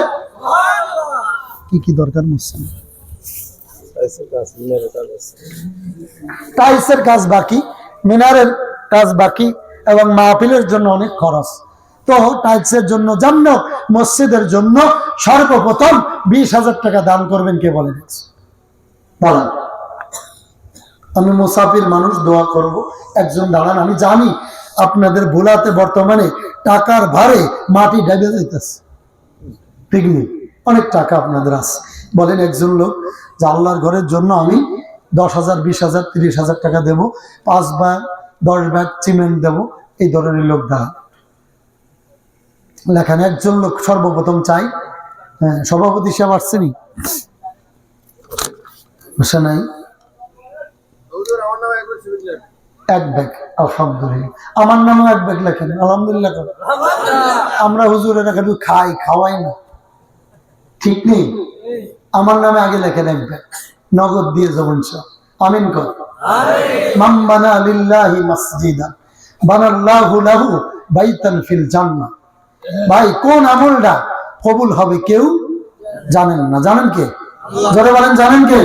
কি কি দরকার? মসজিদ টাইলসের কাজ বাকি, মিনারের কাজ বাকি, এবং মাহফিলের জন্য অনেক খরচ। তো টাইলসের জন্য জন্য মসজিদের জন্য সর্বপ্রথম 20,000 টাকা দান করবেন। কে বলেন? দাঁড়ান, আমি মুসাফির মানুষ, দোয়া করব। একজন দাঁড়ান। আমি জানি আপনাদের ভোলাতে বর্তমানে টাকার ভারে মাটি ঢেবে যাইতেছে, ঠিক নেই, অনেক টাকা আপনাদের আছে। বলেন একজন লোক যে আল্লাহর ঘরের জন্য আমি 10,000, 20,000, 30,000 টাকা দেবো, 5 ব্যাগ 10 ব্যাগ সিমেন্ট দেবো। এই ধরনের লোক দাঁড়ান লেখান। একজন লোক সর্বপ্রথম চাই। হ্যাঁ, সভাপতি সাহেব আসছেনি? বসে নাই? 1 ব্যাগ আলহামদুলিল্লাহ। আমার নামও 1 ব্যাগ লেখেন আলহামদুলিল্লাহ। আমরা হুজুরের এখানে খাই, খাওয়াই না, ঠিক নেই? আমার নামে আগে লেখেন 1 ব্যাগ, নগদ দিয়ে যাবেন সব। আমিন কর। মান বানা লিল্লাহি মসজিদান বানাল্লাহু লাহু বাইতান ফিল জান্নাহ। ভাই, কোন আমলটা কবুল হবে কেউ জানেন না। জানেন কে? যারা বলেন জানেন কে?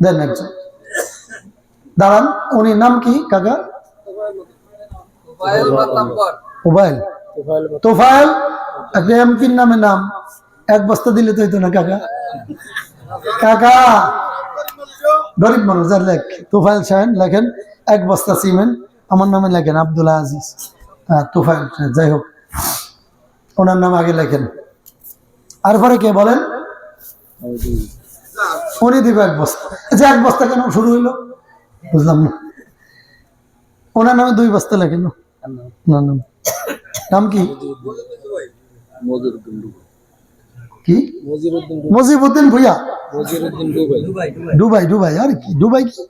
দেন একজন দাঁড়ান। উনি নাম কি কাকা? ওবাইল, তোফায়েল। একটা এমপির নামে নাম, 1 বস্তা দিলে তো হইতো না কাকা? কাকা গরিব মানুষ, আর লেখ তোফায়েল সাহেব লেখেন 1 বস্তা সিমেন্ট আমার নামে লেখেন। আব্দুল আজিজ, হ্যাঁ তোফায়েল, যাই হোক ওনার নাম আগে লেখেন। আর পরে কে বলেন? উনি দিবে 1 বস্তা। আচ্ছা 1 বস্তা কেন শুরু হইলো বুঝলাম না। ওনার নামে 2 বস্তা লেখেন। না নাম নাম কি? কি? মজিবউদ্দিন ভুইয়া। ডুবাই। ডুবাই আর কি? ডুবাই কি?